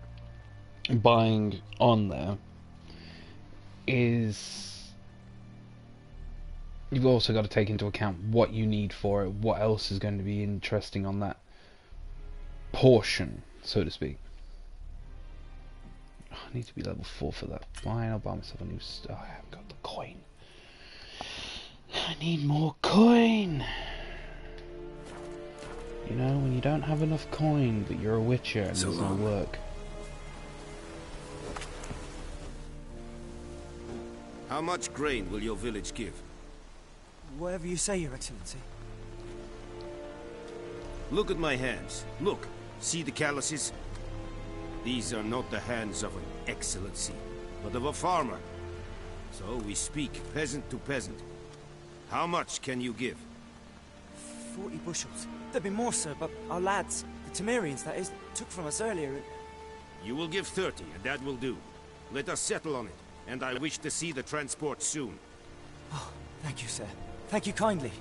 buying on there, is you've also got to take into account what you need for it, what else is going to be interesting on that portion, so to speak. Oh, I need to be level 4 for that. Why not buy myself a new... Oh, I haven't got the coin. I need more coin. You know, when you don't have enough coin, but you're a witcher and there's no work. How much grain will your village give? Whatever you say, Your Excellency. Look at my hands. Look. See the calluses? These are not the hands of an excellency, but of a farmer. So we speak peasant to peasant. How much can you give? 40 bushels. There'd be more, sir, but our lads, the Temerians, that is, took from us earlier. You will give 30, and that will do. Let us settle on it, and I wish to see the transport soon. Oh, thank you, sir. Thank you kindly.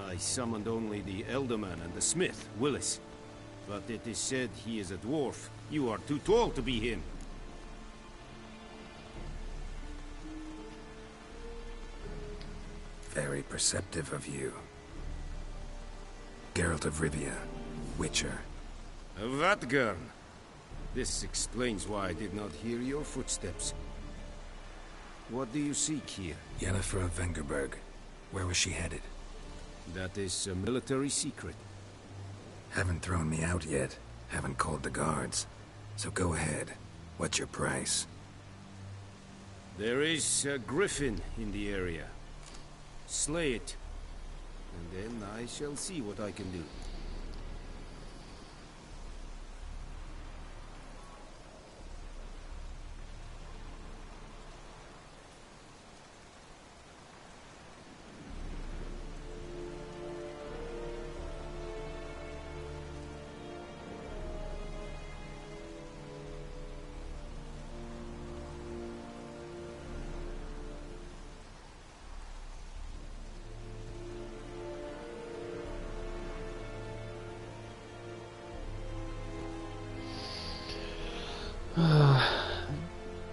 I summoned only the Elderman and the smith, Willis. But it is said he is a dwarf. You are too tall to be him. Very perceptive of you. Geralt of Rivia, Witcher. Vatgern. This explains why I did not hear your footsteps. What do you seek here? Yennefer of Vengerberg. Where was she headed? That is a military secret. Haven't thrown me out yet. Haven't called the guards. So go ahead. What's your price? There is a griffin in the area. Slay it, and then I shall see what I can do.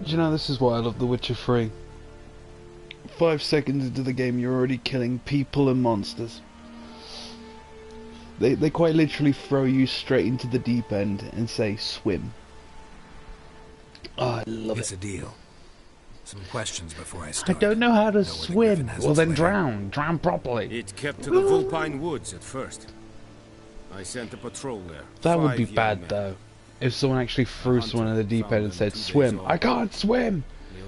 You know, this is why I love The Witcher 3. 5 seconds into the game, you're already killing people and monsters. They quite literally throw you straight into the deep end and say, swim. Oh, I love it. It's a deal. Some questions before I start. I don't know how to swim. Well, then drown. Drown properly. It kept to the Vulpine Woods at first. I sent a patrol there. That would be bad, though. If someone actually threw someone in the deep end and said, swim. I can't swim!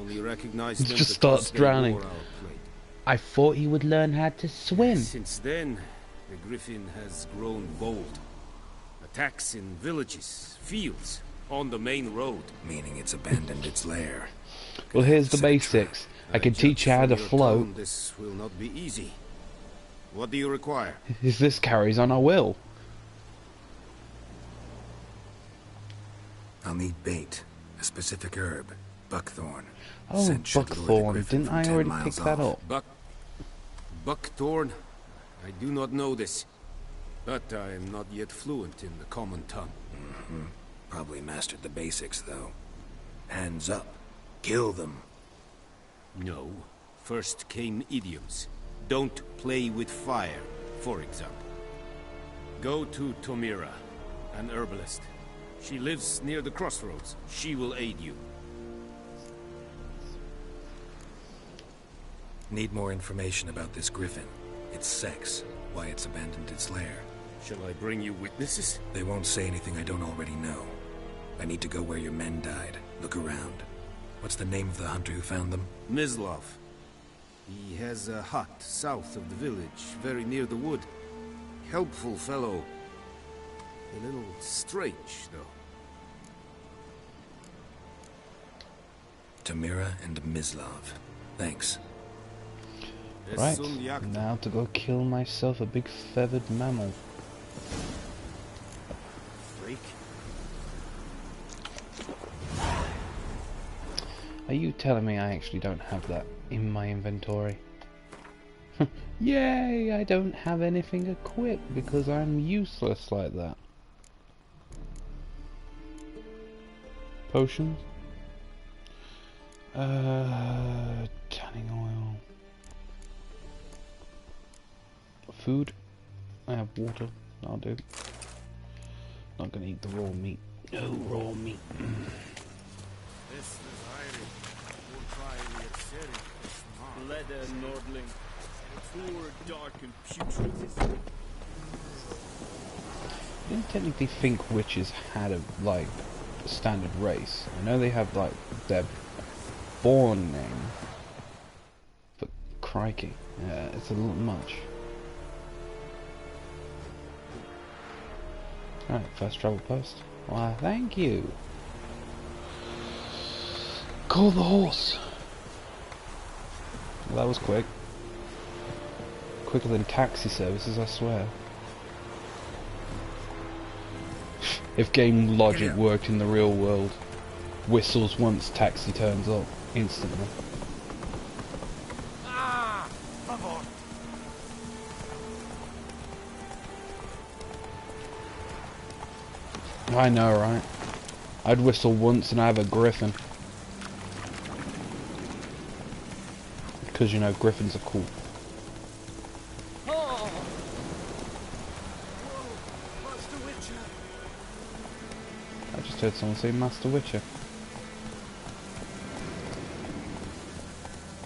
It just starts drowning. I thought he would learn how to swim. Since then, the Griffin has grown bold. Attacks in villages, fields, on the main road. Meaning it's abandoned its lair. Well, here's the basics. I can teach you how to float. This will not be easy. What do you require? If this carries on, I will. I'll need bait, a specific herb, Buckthorn. Oh, Sent Shudlor the Buckthorn. Griffin Didn't from I 10 already miles pick that off. up? Buckthorn? I do not know this. But I am not yet fluent in the common tongue. Probably mastered the basics, though. Hands up. Kill them. No. First came idioms. Don't play with fire, for example. Go to Tomira, an herbalist. She lives near the crossroads. She will aid you. Need more information about this griffin. Its sex, why it's abandoned its lair. Shall I bring you witnesses? They won't say anything I don't already know. I need to go where your men died. Look around. What's the name of the hunter who found them? Mislav. He has a hut south of the village, very near the wood. Helpful fellow. A little strange, though. Tomira and Mislav. Thanks. Right, now to go kill myself a big feathered mammal. Freak. Are you telling me I actually don't have that in my inventory? Yay, I don't have anything equipped because I'm useless like that. Potions? Tanning oil. Food? I have water. I'll do. Not gonna eat the raw meat. No raw meat. Leather Nordling. Poor, dark, and putrid. I didn't technically think witches had a, like, standard race. I know they have, like, their born name. But crikey. Yeah, it's a little much. Alright, first travel post. Why, thank you. Call the horse. Well, that was quick. Quicker than taxi services, I swear. If game logic worked in the real world, whistles once taxi turns up, instantly. I know, right? I'd whistle once and I have a griffin. Because, you know, griffins are cool. Oh. Whoa, Master Witcher. I just heard someone say Master Witcher.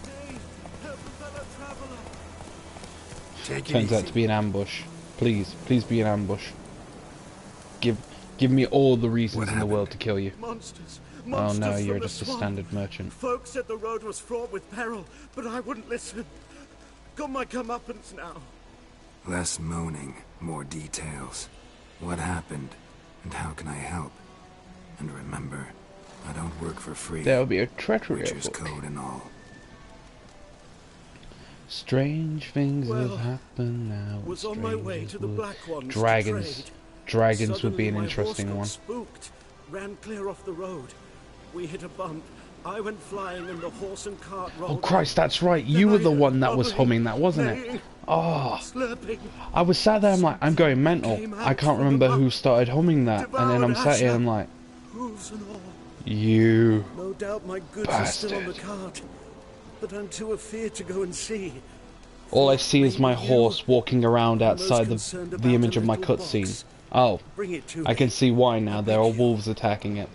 Hey, help a fellow traveler. Turns out to be an ambush. Please, please be an ambush. Give me all the reasons in the world to kill you. Monsters. Oh no, Monsters you're from the just a swamp. standard merchant. Folks said the road was fraught with peril, but I wouldn't listen. Got my comeuppance now. Less moaning, more details. What happened, and how can I help? And remember, I don't work for free. There'll be a treachery Witcher's book. code and all. Strange things Well, have happened now. Was on my way to the Black Ones. Dragons. To trade. Dragons would be Suddenly an my interesting horse got one. Spooked, ran clear off the road. We hit a bump. I went flying, and the horse and cart rolled. Oh Christ, that's right. You were the one that was humming that, wasn't it? Oh. Slurping. I was sat there, I'm like, I'm going mental. I can't remember who started humming that. And then I'm sat here, I'm like, Hooves and all. you No doubt my goods are still on the cart, but I'm too afeard to go and see. all I see is my horse walking around outside the image of my cutscene. Oh, Bring it to I can see why now. There are wolves attacking it.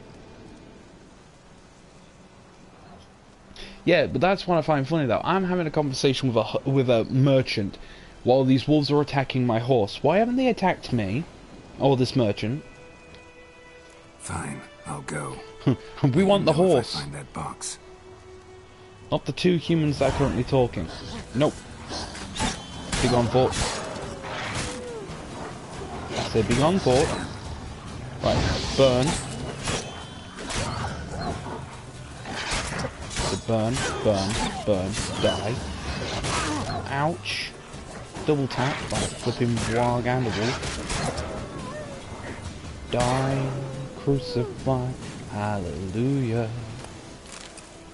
Yeah, but that's what I find funny though. I'm having a conversation with a merchant while these wolves are attacking my horse. Why haven't they attacked me? Or this merchant? Fine, I'll go. We want the horse. Find that box. Not the two humans that are currently talking. Nope. Be gone, Fort. I said be gone, Fort. Right, burn. So burn, burn, burn, die. Ouch. Double tap by flipping Warg and a wolf. Die, crucify, hallelujah.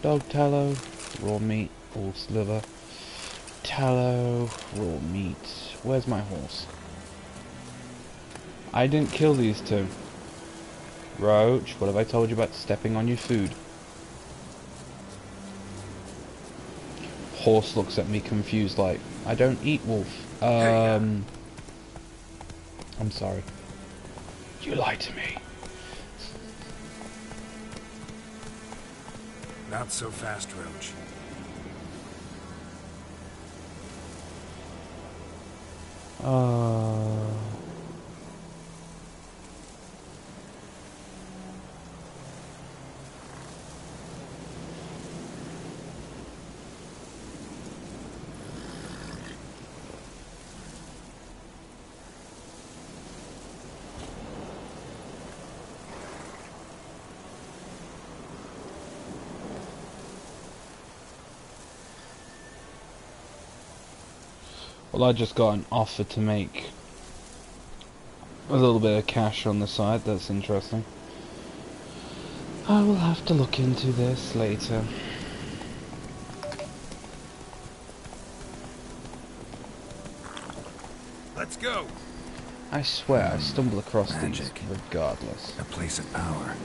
Dog tallow, raw meat, horse liver, tallow, raw meat. Where's my horse? I didn't kill these two. Roach, what have I told you about stepping on your food? Horse looks at me confused like, I don't eat wolf. I'm sorry. You lied to me. Not so fast, Roach. Well, I just got an offer to make a little bit of cash on the side. That's interesting. I will have to look into this later. Let's go. I swear I stumble across Magic. these regardless. A place of power.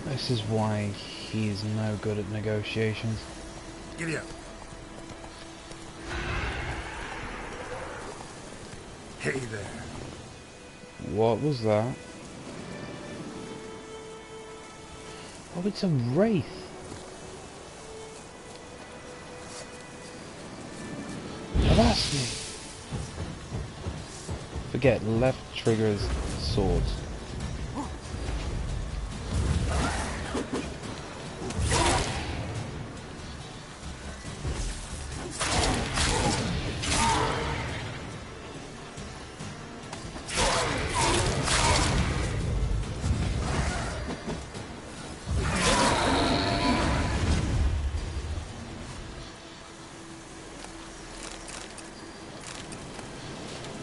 This is why he is no good at negotiations. Giddy up. Hey there. What was that? Oh, it's a wraith. Avast me. Forget, left trigger is swords.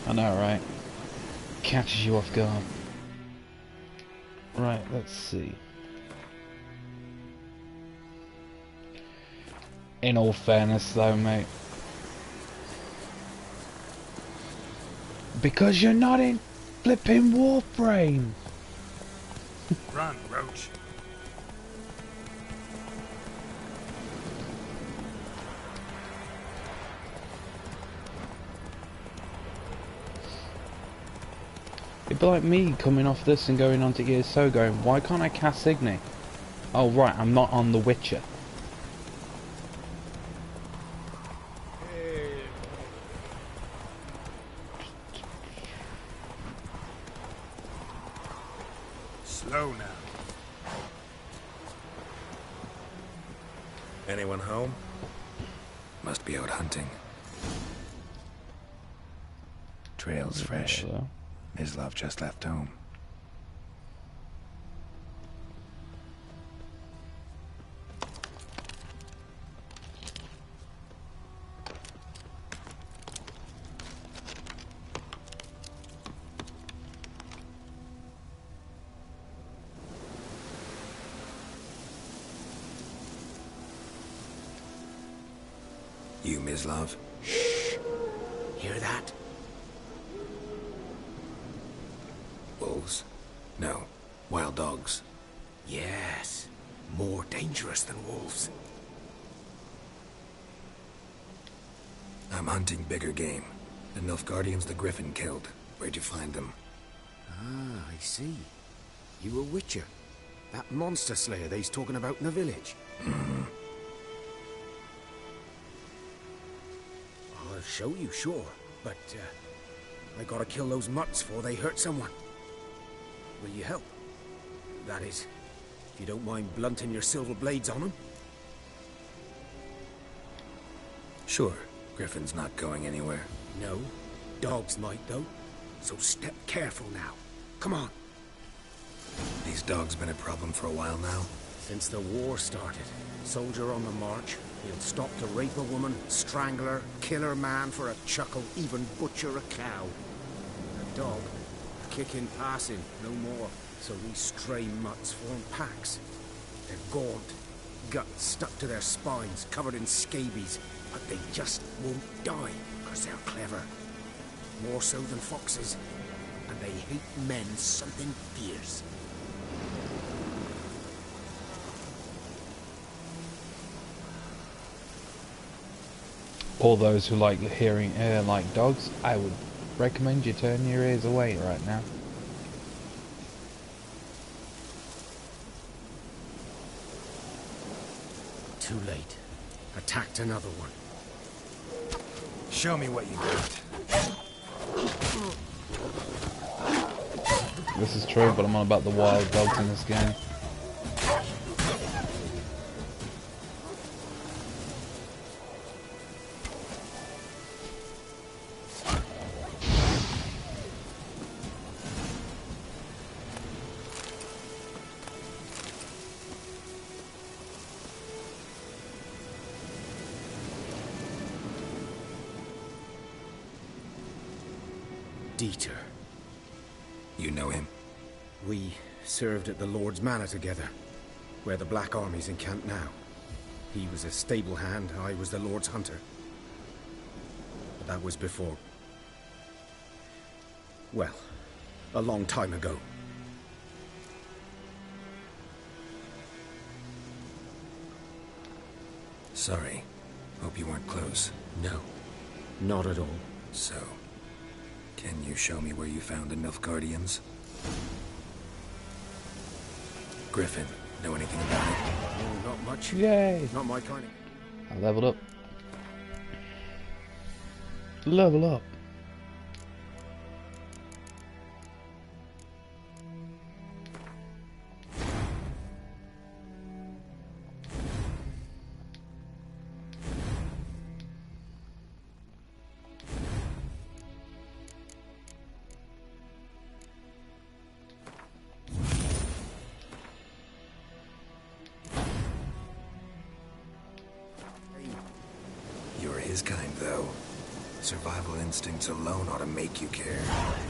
I know, right? Catches you off guard. Right, let's see. In all fairness though, mate. Because you're not in flipping Warframe! Run, Roach. It'd be like me coming off this and going on to ESO going, why can't I cast Signy? Oh right, I'm not on The Witcher. Slow now. Anyone home? Must be out hunting. Trail's fresh. Mislav just left home. You, Mislav? Shh. Hear that? Wolves? No. Wild dogs. Yes. More dangerous than wolves. I'm hunting bigger game. The Nilfgaardians the Griffin killed. Where'd you find them? Ah, I see. You a witcher. That monster slayer they's talking about in the village. I'll show you, sure. But, I gotta kill those mutts before they hurt someone. Will you help? That is, if you don't mind blunting your silver blades on them. Sure. Griffin's not going anywhere. No. Dogs might, though. So step careful now. Come on. These dogs been a problem for a while now? Since the war started. Soldier on the march. He'll stop to rape a woman, strangle her, kill her man for a chuckle, even butcher a cow. A dog, kicking, passing, no more. So these stray mutts form packs. They're gaunt, guts stuck to their spines, covered in scabies, but they just won't die, because they're clever. More so than foxes. And they hate men something fierce. All those who like hearing air like dogs, I would recommend you turn your ears away right now. Too late. Attacked another one. Show me what you got. This is true, but I'm on about the wild dogs in this game. Dieter. You know him? We served at the Lord's Manor together, where the Black Army's encamped now. He was a stable hand, I was the Lord's hunter. But that was before... well, a long time ago. Sorry. Hope you weren't close. No, not at all. So, can you show me where you found the Nilfgaardians? Griffin, know anything about it? Oh, not much. Yay! Not my kind of... I leveled up. Level up. You're his kind, though. Survival instincts alone ought to make you care.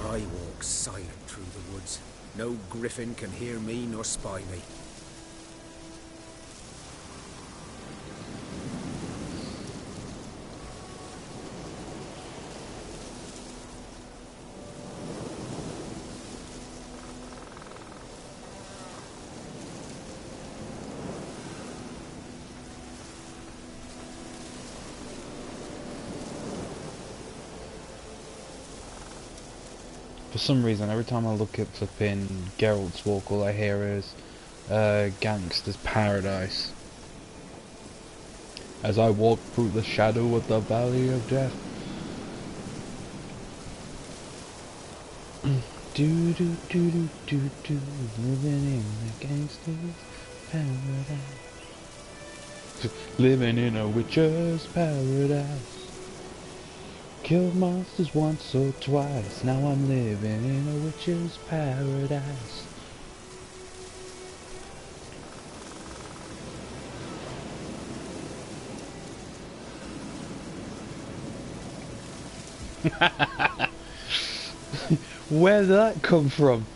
I walk silent through the woods. No griffin can hear me nor spy me. For some reason, every time I look at flipping Geralt's Walk, all I hear is Gangster's Paradise. As I walk through the shadow of the Valley of Death. Do do do do do do, living in a gangster's paradise. Living in a witcher's paradise. Killed monsters once or twice, now I'm living in a witch's paradise. Where did that come from?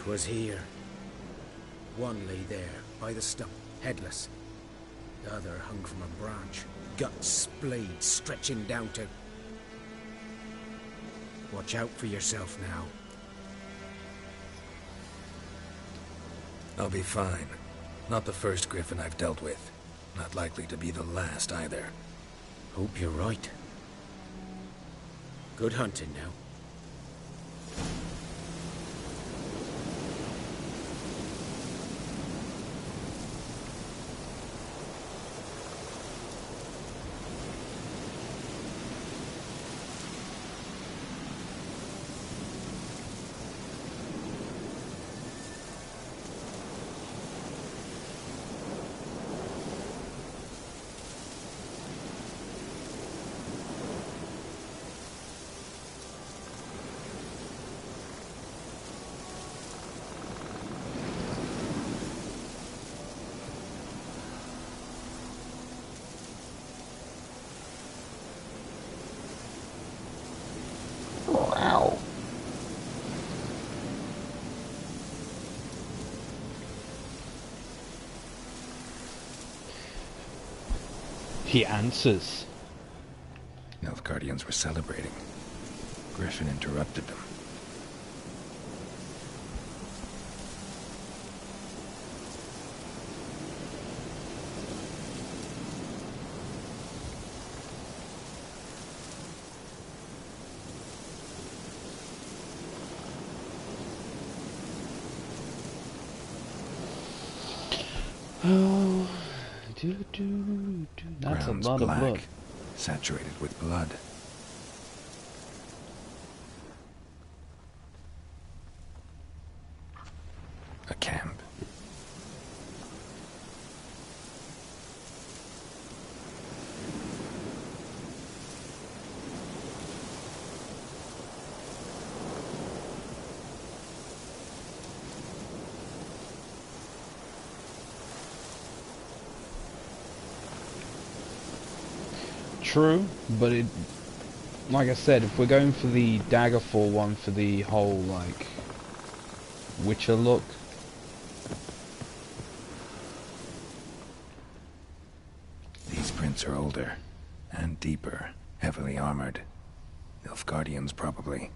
Was here. One lay there, by the stump, headless. The other hung from a branch, guts splayed, stretching down to... Watch out for yourself now. I'll be fine. Not the first Griffin I've dealt with. Not likely to be the last either. Hope you're right. Good hunting now. Wow. He answers. Nilfgaardians were celebrating. Griffin interrupted them. Oh, that's Ground's a lot black, of blood. saturated with blood. A camp. True, but it, like I said, if we're going for the Daggerfall one for the whole, like, Witcher look, These prints are older and deeper, heavily armored. Nilfgaardians, probably.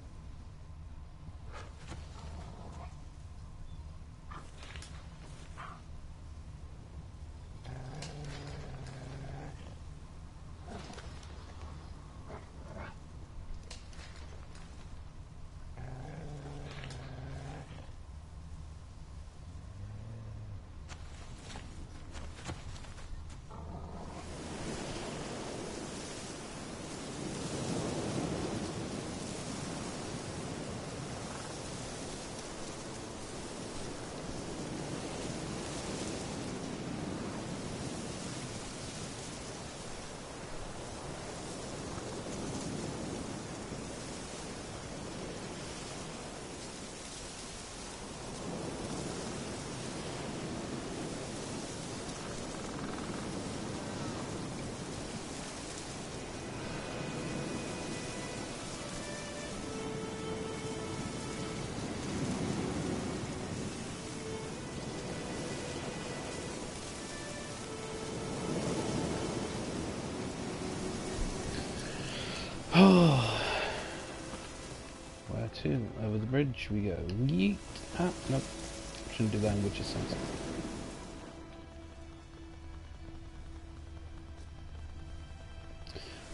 where to? Over the bridge we go. Yeet. Ah, nope. Shouldn't do that in Witcher sense.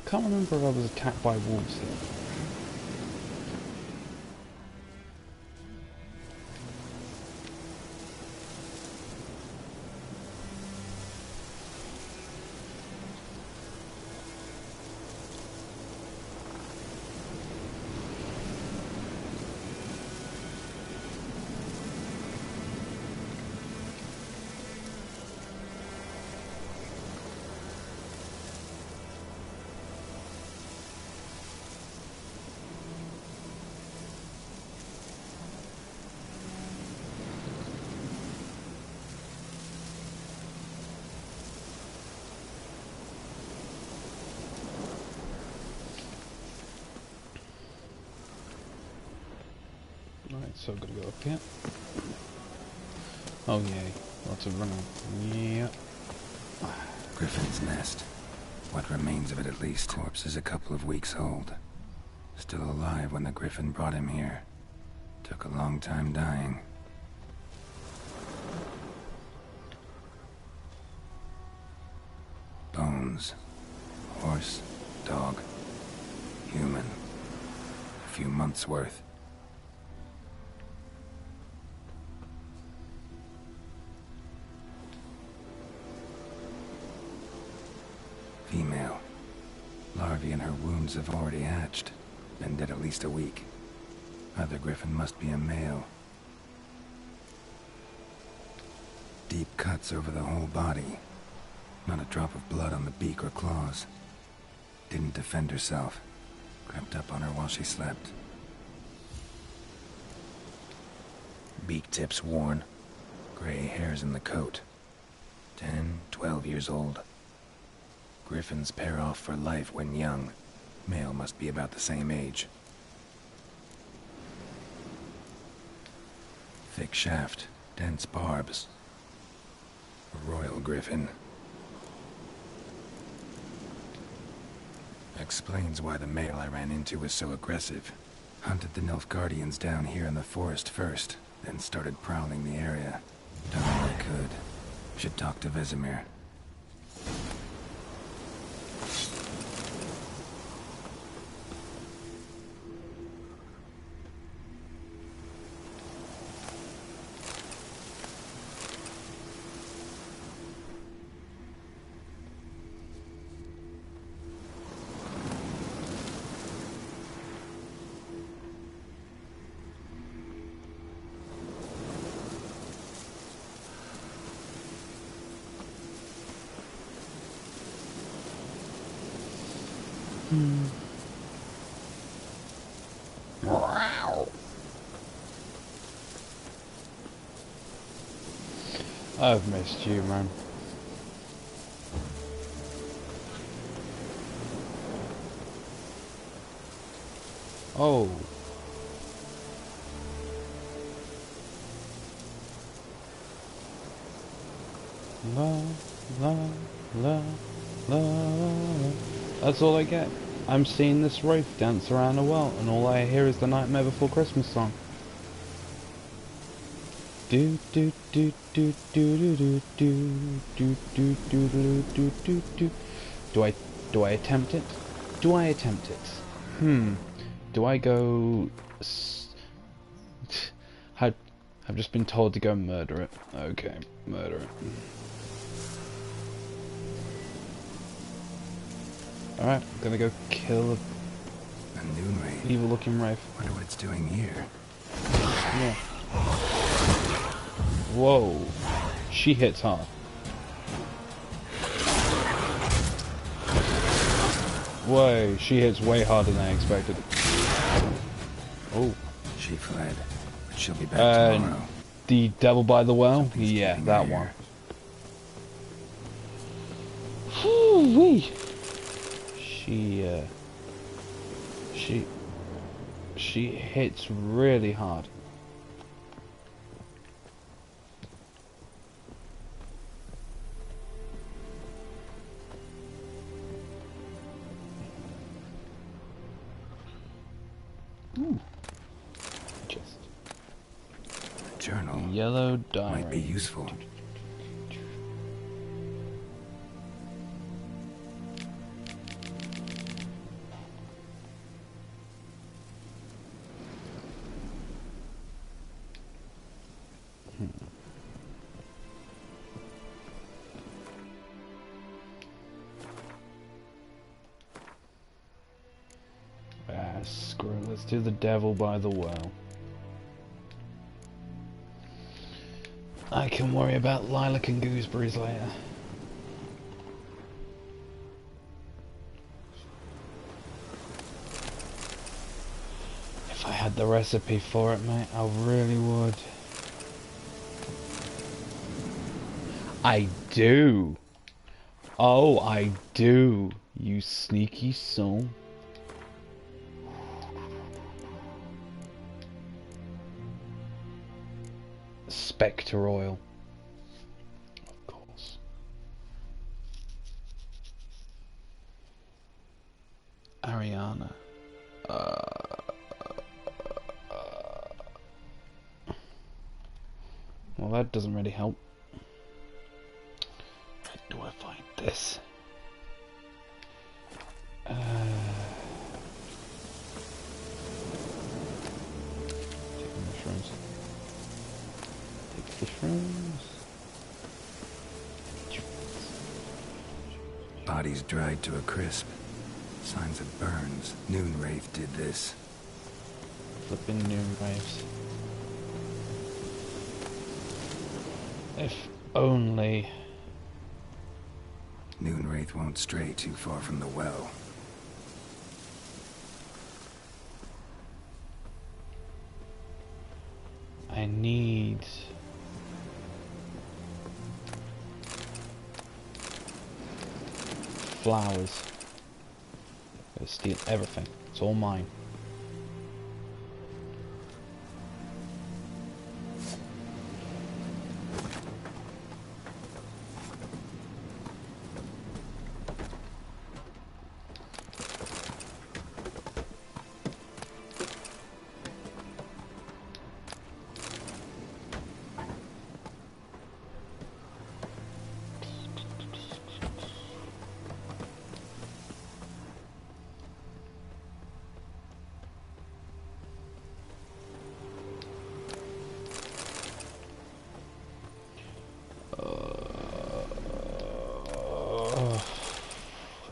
Can't remember if I was attacked by wolves here. Right, so gotta go up here. Oh yay, lots of running. Yeah. Griffin's nest. What remains of it at least. Corpse is a couple of weeks old. Still alive when the Griffin brought him here. Took a long time dying. bones. Horse, dog, human. A few months' worth. Female. Larvae in her wounds have already hatched. Been dead at least a week. Other griffin must be a male. Deep cuts over the whole body. Not a drop of blood on the beak or claws. Didn't defend herself. Crept up on her while she slept. Beak tips worn. Gray hairs in the coat. 10, 12 years old. Griffins pair off for life when young. Male must be about the same age. Thick shaft, dense barbs. A royal griffin. Explains why the male I ran into was so aggressive. Hunted the Nilfgaardians down here in the forest first, then started prowling the area. Done all I could. Should talk to Vesemir. I've missed you, man. Oh. La, la, la, la, la. That's all I get. I'm seeing this wraith dance around a well, and all I hear is the Nightmare Before Christmas song. Do do do do do do do do do do do do do do. Do I attempt it? Do I attempt it? Do I go? I've just been told to go murder it. Okay, murder it. Alright, I'm gonna go kill a noon wraith. Evil-looking wraith. Wonder what it's doing here. Yeah. Whoa, she hits hard. Whoa, she hits way harder than I expected. Oh. She fled, but she'll be back tomorrow. The Devil by the Well? Yeah, that one. Whoo-wee. She hits really hard. Ooh. Just a journal. Yellow diary. Might be useful. Screw it, let's do the Devil by the Well. I can worry about lilac and gooseberries later. If I had the recipe for it, mate, I really would. I do. Oh, I do. You sneaky soul. Spectre oil. Of course. Ariana. Well, that doesn't really help. Where do I find this? Shrooms. Bodies dried to a crisp. Signs of burns. Noonwraith did this. Flipping Noonwraiths. If only. Noonwraith won't stray too far from the well. I need flowers. Gotta steal everything. It's all mine.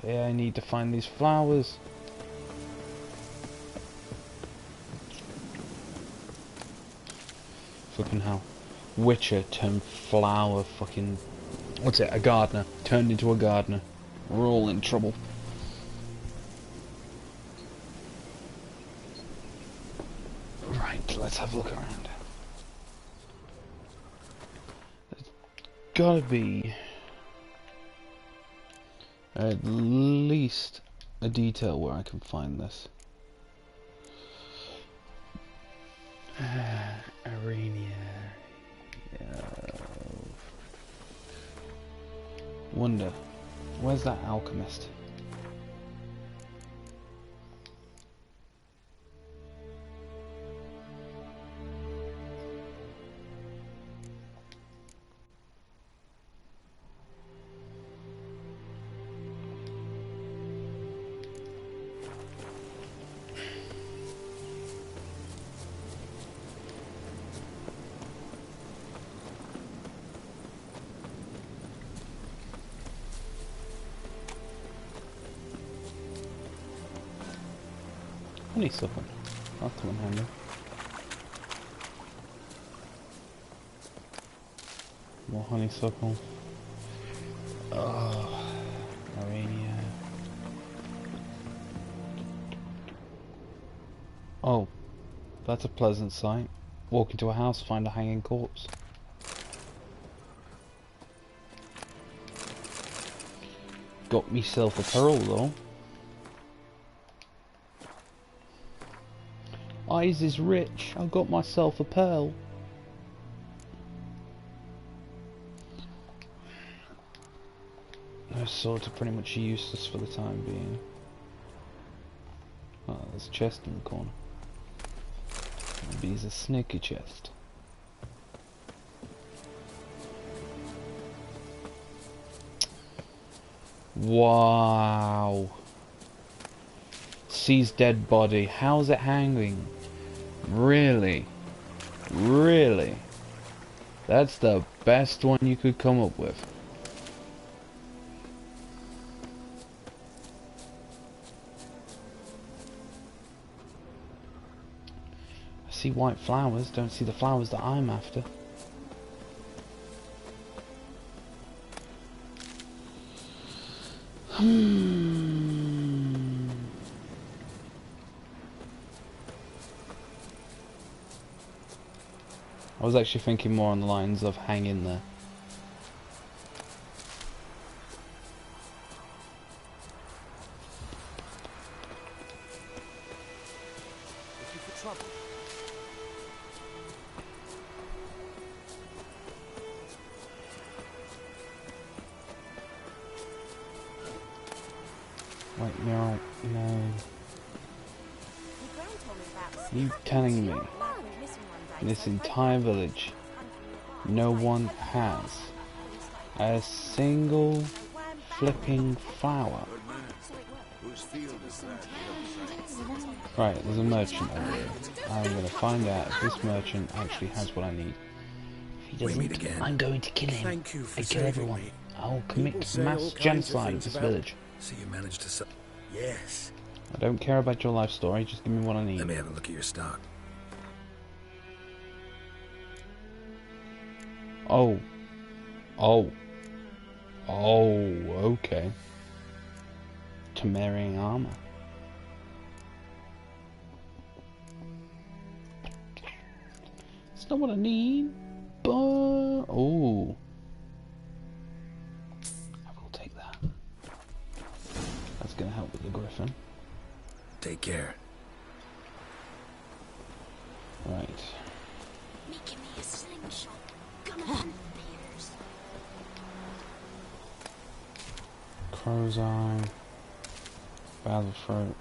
Yeah, I need to find these flowers. Fucking hell. Witcher turned flower fucking... What's it? A gardener. Turned into a gardener. We're all in trouble. Right, let's have a look around. There's gotta be... at least a detail where I can find this. Arania. Wonder, where's that alchemist? Honeysuckle. That's one handy. More honeysuckle. Oh, Arania. Oh, that's a pleasant sight. Walk into a house, find a hanging corpse. Got myself a pearl though. Eyes is rich. I got myself a pearl. Those swords are pretty much useless for the time being. Oh, there's a chest in the corner. Maybe it's a sneaky chest. Wow. Sees dead body. How's it hanging? Really? Really? That's the best one you could come up with. I see white flowers, don't see the flowers that I'm after. I was actually thinking more on the lines of hang in there. Looking for trouble? Wait, no. You telling me this entire village, no one has a single flipping flower? Right, there's a merchant over here. I'm gonna find out if this merchant actually has what I need. He We meet doesn't. again. I'm going to kill him. Thank you for I kill saving everyone. me. I'll People commit say all mass kinds of genocide in things this about- village. So you managed to... Yes. I don't care about your life story. Just give me what I need. Let me have a look at your stock. Oh. Oh. Oh, okay. Temerian armor. It's not what I need, but... Oh. I will take that. That's gonna help with the griffin. Take care. Right. Making me a slingshot. Gonna hunt bears. Crow's eye. Battle throat.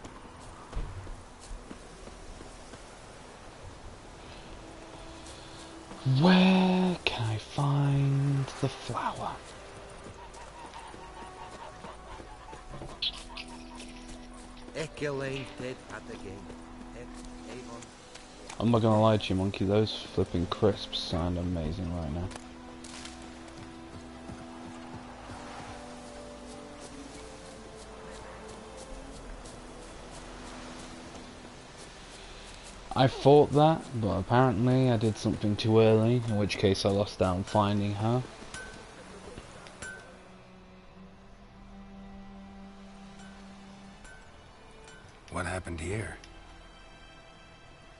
Where can I find the flower? I'm not gonna lie to you, Monkey, those flipping crisps sound amazing right now. I thought that, but apparently I did something too early, in which case I lost out on finding her. What happened here?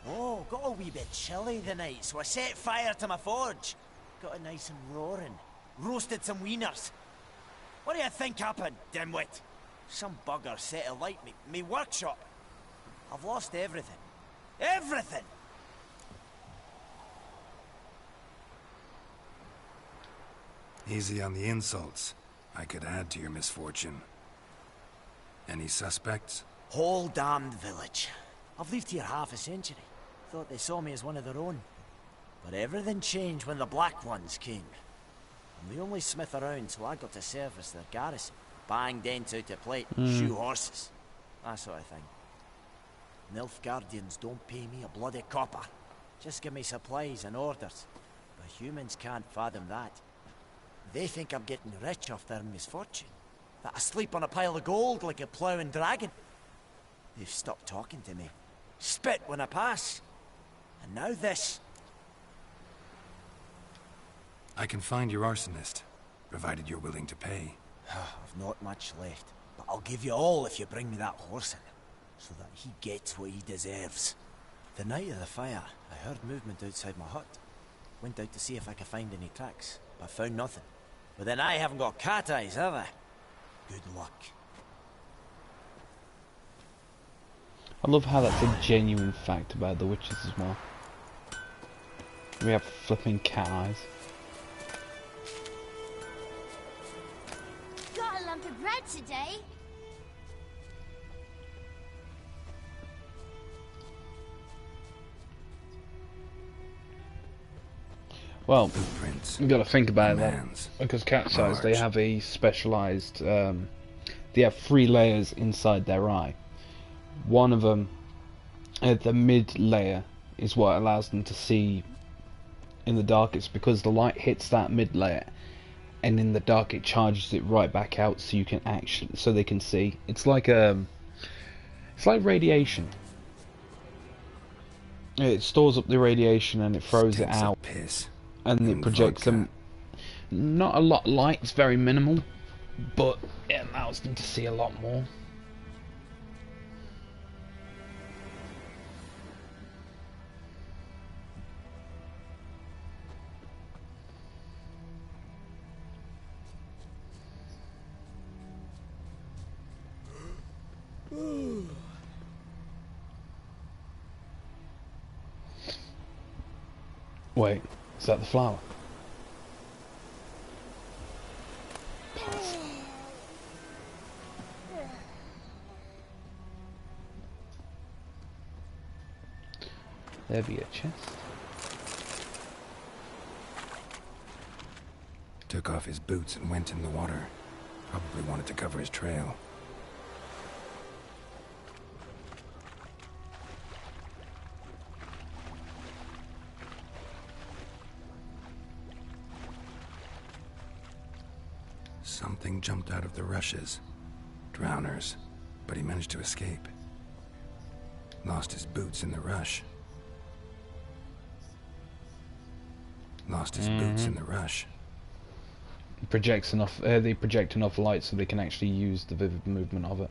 Oh, got a wee bit chilly the night, so I set fire to my forge. Got it nice and roaring. Roasted some wieners. What do you think happened, dimwit? Some bugger set alight me workshop. I've lost everything. Everything! Easy on the insults. I could add to your misfortune. Any suspects? Whole damned village. I've lived here half a century. Thought they saw me as one of their own. But everything changed when the Black Ones came. I'm the only smith around, so I got to service their garrison. Bang dents out of plate, shoe horses. That sort of thing. Nilfgaardians don't pay me a bloody copper. Just give me supplies and orders. But humans can't fathom that. They think I'm getting rich off their misfortune. That I sleep on a pile of gold like a ploughing dragon. They've stopped talking to me. Spit when I pass. And now this. I can find your arsonist, provided you're willing to pay. I've not much left, but I'll give you all if you bring me that horse in, so that he gets what he deserves. The night of the fire, I heard movement outside my hut. Went out to see if I could find any tracks, but found nothing. But then I haven't got cat eyes, have I? Good luck. I love how that's a genuine fact about the witches as well. We have flipping cat eyes. Got a lump of bread today. Well, you got to think about that because cat's eyes, they have a specialized. They have 3 layers inside their eye. One of them, the mid layer, is what allows them to see in the dark. It's because the light hits that mid layer, and in the dark it charges it right back out, so you can actually, so they can see. It's like radiation. It stores up the radiation and it throws it out. And it projects them. Not a lot of light, it's very minimal, but it allows them to see a lot more. Wait, is that the flower? Pass. There be a chest. Took off his boots and went in the water. Probably wanted to cover his trail. Something jumped out of the rushes. Drowners. But he managed to escape. Lost his boots in the rush. Lost his boots in the rush. Projects enough. They project enough light so they can actually use the vivid movement of it.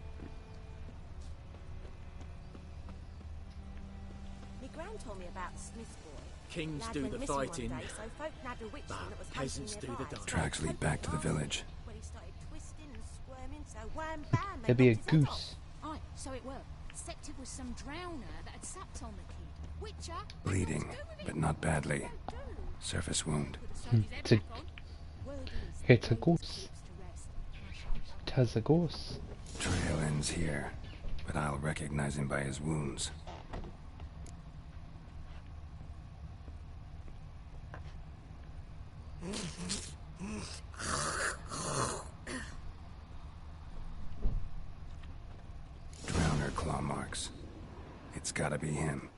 My gran told me about the Smith boy. Kings Lad do went the missing one fighting. day, so folk nabbed a witch thing that was peasants do nearby. the dancing. Tracks lead back to the village. When he started twisting and squirming, so wham bam, There'd be a goose. Aye, so it were. Except it was some drowner that had sapped on the kid. Witcher. Bleeding, but not badly. Surface wound. It's a goose. It has a goose. Trail ends here, but I'll recognize him by his wounds. Drowner claw marks. It's gotta be him.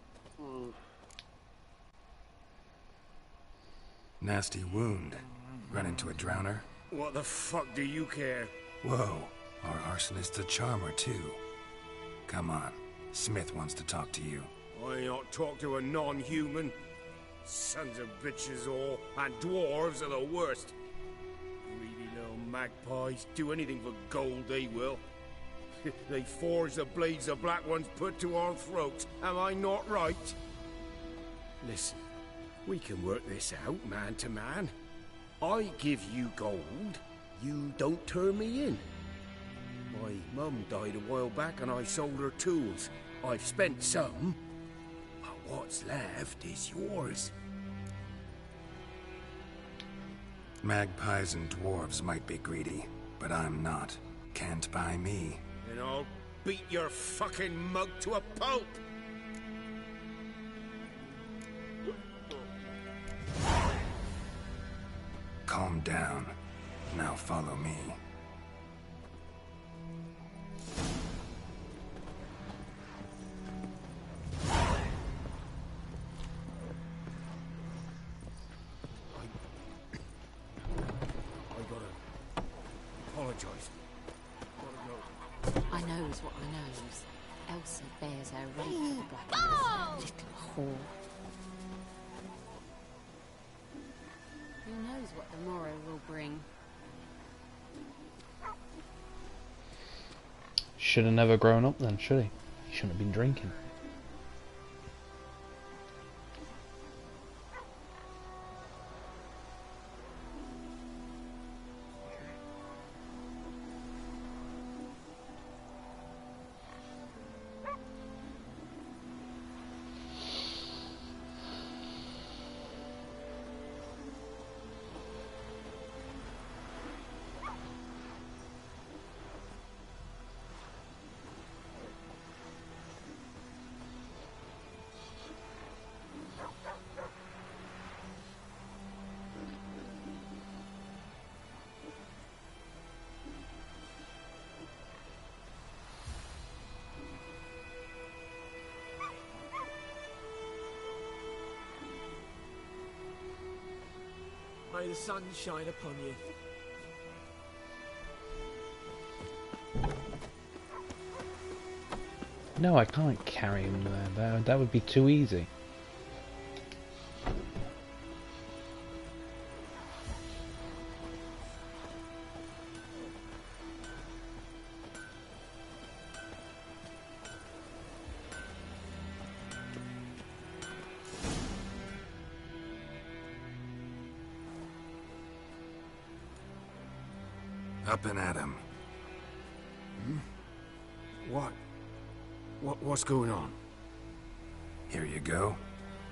Nasty wound. Run into a drowner? What the fuck do you care? Whoa, our arsonist's a charmer too. Come on, Smith wants to talk to you. I ain't not talk to a non-human. Sons of bitches all, and dwarves are the worst. Greedy little magpies, do anything for gold they will. They forge the blades the black ones put to our throats, am I not right? Listen, we can work this out man to man. I give you gold, you don't turn me in. My mum died a while back and I sold her tools. I've spent some, but what's left is yours. Magpies and dwarves might be greedy, but I'm not. Can't buy me. And I'll beat your fucking mug to a pulp! Calm down. Now follow me. Apologize. I knows what I knows. Elsa bears her rate for the black little whore. Who knows what the morrow will bring? Should have never grown up then, should he? He shouldn't have been drinking. May the sun shine upon you. No, I can't carry him there. That would be too easy. Up and at him. What's going on? Here you go.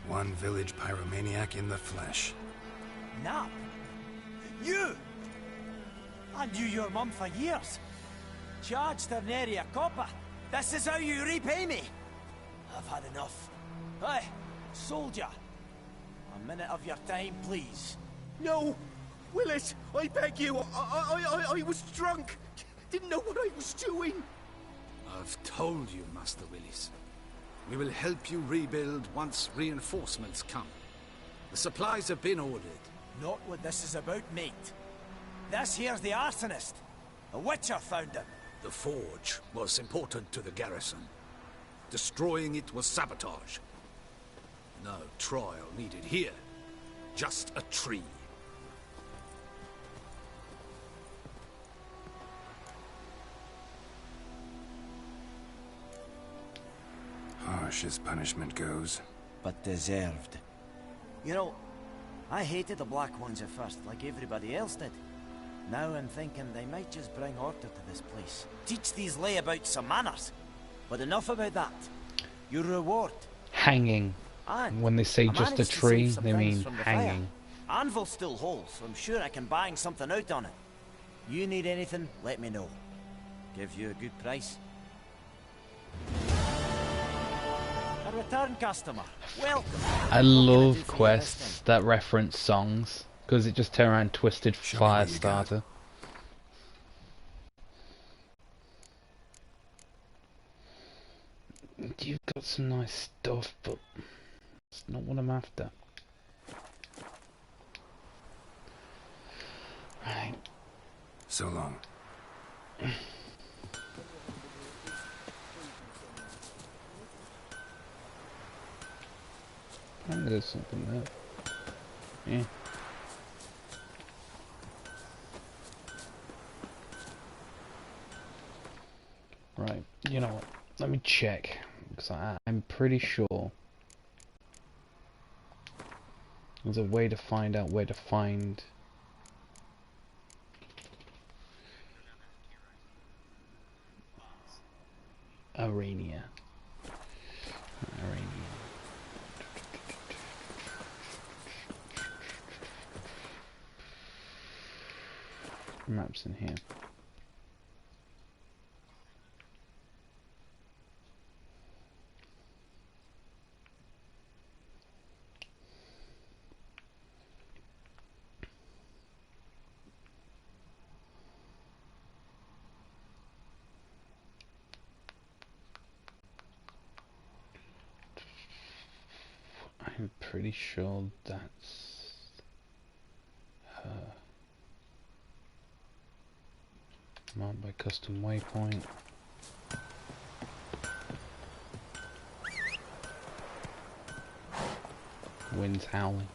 One village pyromaniac in the flesh. Nap? You? I knew your mum for years. Charged her nary a copper. This is how you repay me. I've had enough. Hey, soldier. A minute of your time, please. No! Willis, I beg you, I was drunk. Didn't know what I was doing. I've told you, Master Willis. We will help you rebuild once reinforcements come. The supplies have been ordered. Not what this is about, mate. This here's the arsonist. A witcher found him. The forge was important to the garrison. Destroying it was sabotage. No trial needed here. Just a tree. Harsh as punishment goes. But deserved. You know, I hated the Black Ones at first, like everybody else did. Now I'm thinking they might just bring order to this place. Teach these layabouts some manners. But enough about that. Your reward. Hanging. And when they say I just a managed to tree, save some they things mean from the hanging. fire. Anvil still holds, so I'm sure I can bang something out on it. You need anything, let me know. Give you a good price. A return customer. Welcome. I love quests that reference songs, because it just turn around Twisted Firestarter. You've got some nice stuff, but it's not what I'm after. Right. So long. Apparently there's something there. Yeah. Right, you know what? Let me check, because I'm pretty sure there's a way to find out where to find Arania. Maps in here. I'm pretty sure that's her. Marked by custom waypoint. Wind's howling.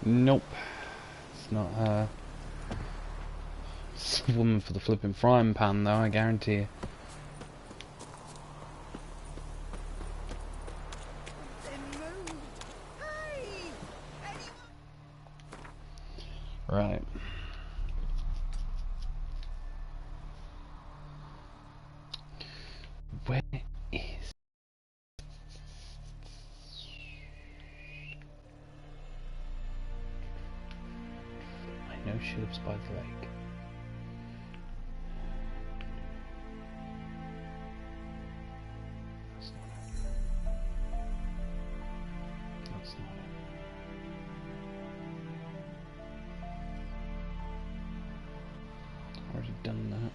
Nope, it's not her. It's a woman for the flipping frying pan, though, I guarantee you. Right. Where is... I know she lives by the lake. That's not it. That's not it. Already done that.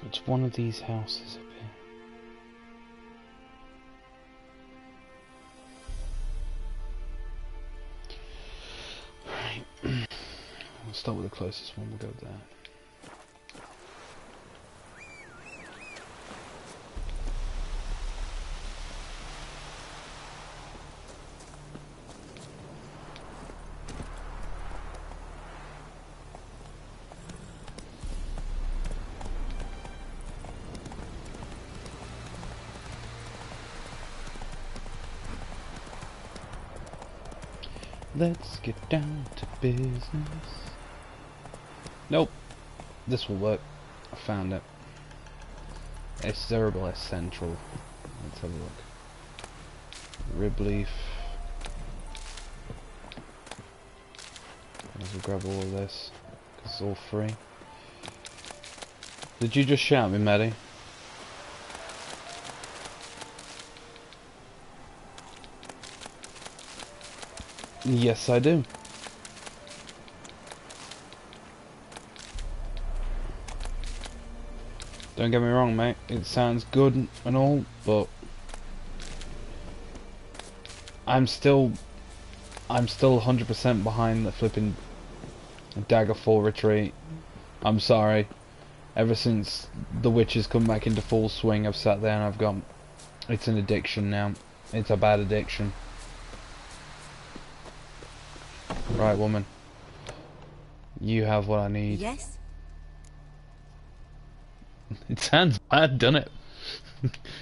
It's one of these houses up here. Right. We'll start with the closest one, we'll go with that. Let's get down to business. Nope. This will work. I found it. S Durable, S Central. Let's have a look. Rib leaf. Let's grab all of this, because it's all free. Did you just shout me, Maddie? Yes, I do. Don't get me wrong, mate. It sounds good and all, but I'm still 100% behind the flipping Daggerfall retreat. I'm sorry. Ever since The Witch has come back into full swing, I've sat there and I've gone, it's an addiction now. It's a bad addiction. Right, woman. You have what I need. Yes? It sounds bad, doesn't it?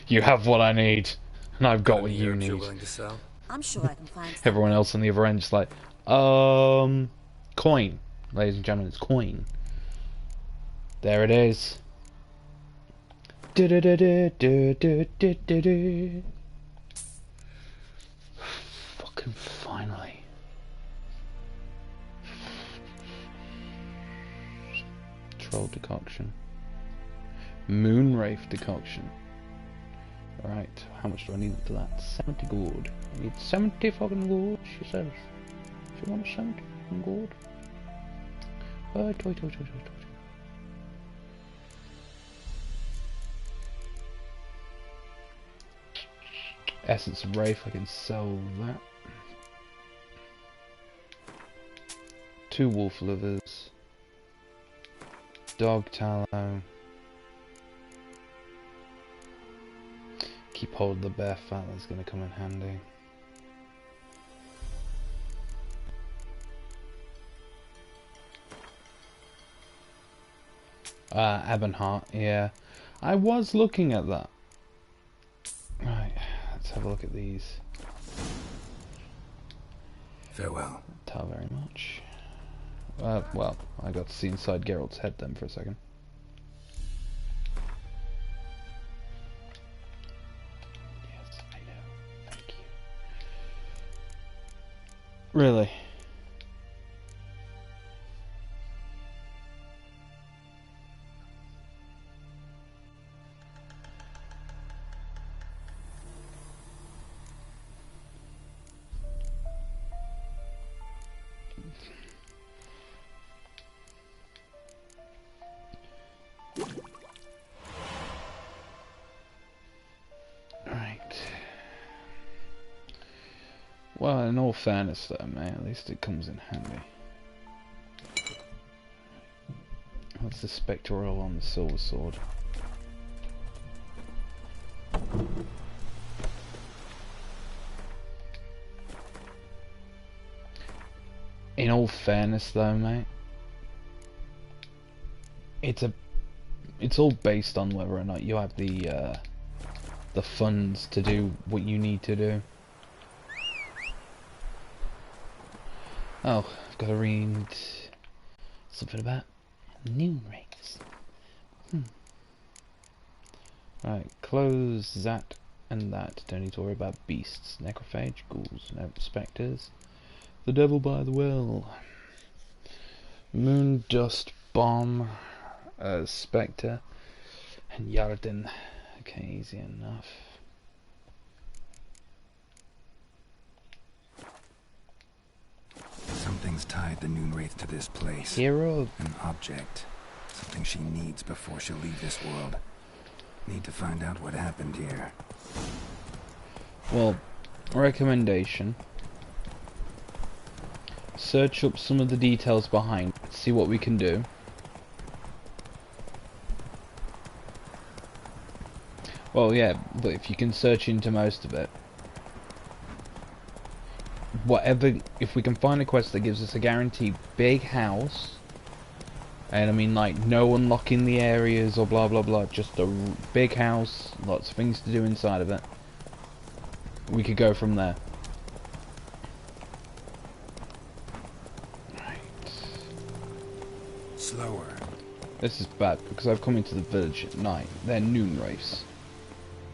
You have what I need, and I've got what you need. You're willing to sell? I'm sure I can find some. Everyone else on the other end just like, coin. Ladies and gentlemen, it's coin. There it is. Fucking finally. Troll decoction. Moonwraith decoction. Right, how much do I need for that? 70 gold. I need 70 fucking gold, she says. She wants 70 fucking gold. Wait. Essence of Wraith, I can sell that. 2 wolf livers. Dog tallow. Keep hold of the bear fat, that's going to come in handy. Ebonheart, yeah. I was looking at that. Right, let's have a look at these. Farewell. Tell very much. Well, I got to see inside Geralt's head then for a second. Yes, I know. Thank you. Really? Well, in all fairness though, man, at least it comes in handy. What's the spectral on the silver sword? In all fairness though, mate, it's all based on whether or not you have the funds to do what you need to do. Oh, I've got to read something about noon rates. Right, close that and that. Don't need to worry about beasts, necrophage, ghouls, spectres. The devil by the well. Moon dust bomb, spectre, and Yarden. Okay, easy enough. Something's tied the Noonwraith to this place. Hero? An object. Something she needs before she'll leave this world. Need to find out what happened here. Well, recommendation. Search up some of the details behind it, see what we can do. Well, yeah, but if you can search into most of it. Whatever, if we can find a quest that gives us a guaranteed big house, and I mean like no unlocking the areas or blah blah blah, just a big house, lots of things to do inside of it, we could go from there. Slower. This is bad because I've come into the village at night. They're noon wraiths.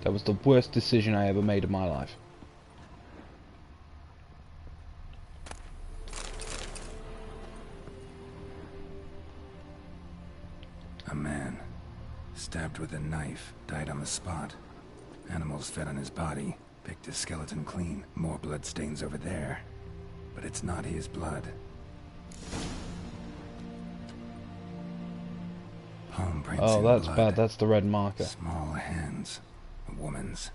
That was the worst decision I ever made in my life. A man, stabbed with a knife, died on the spot. Animals fed on his body, picked his skeleton clean. More bloodstains over there. But it's not his blood. Palm prints Oh, in that's blood. bad. That's the red marker. Small hands. A woman's.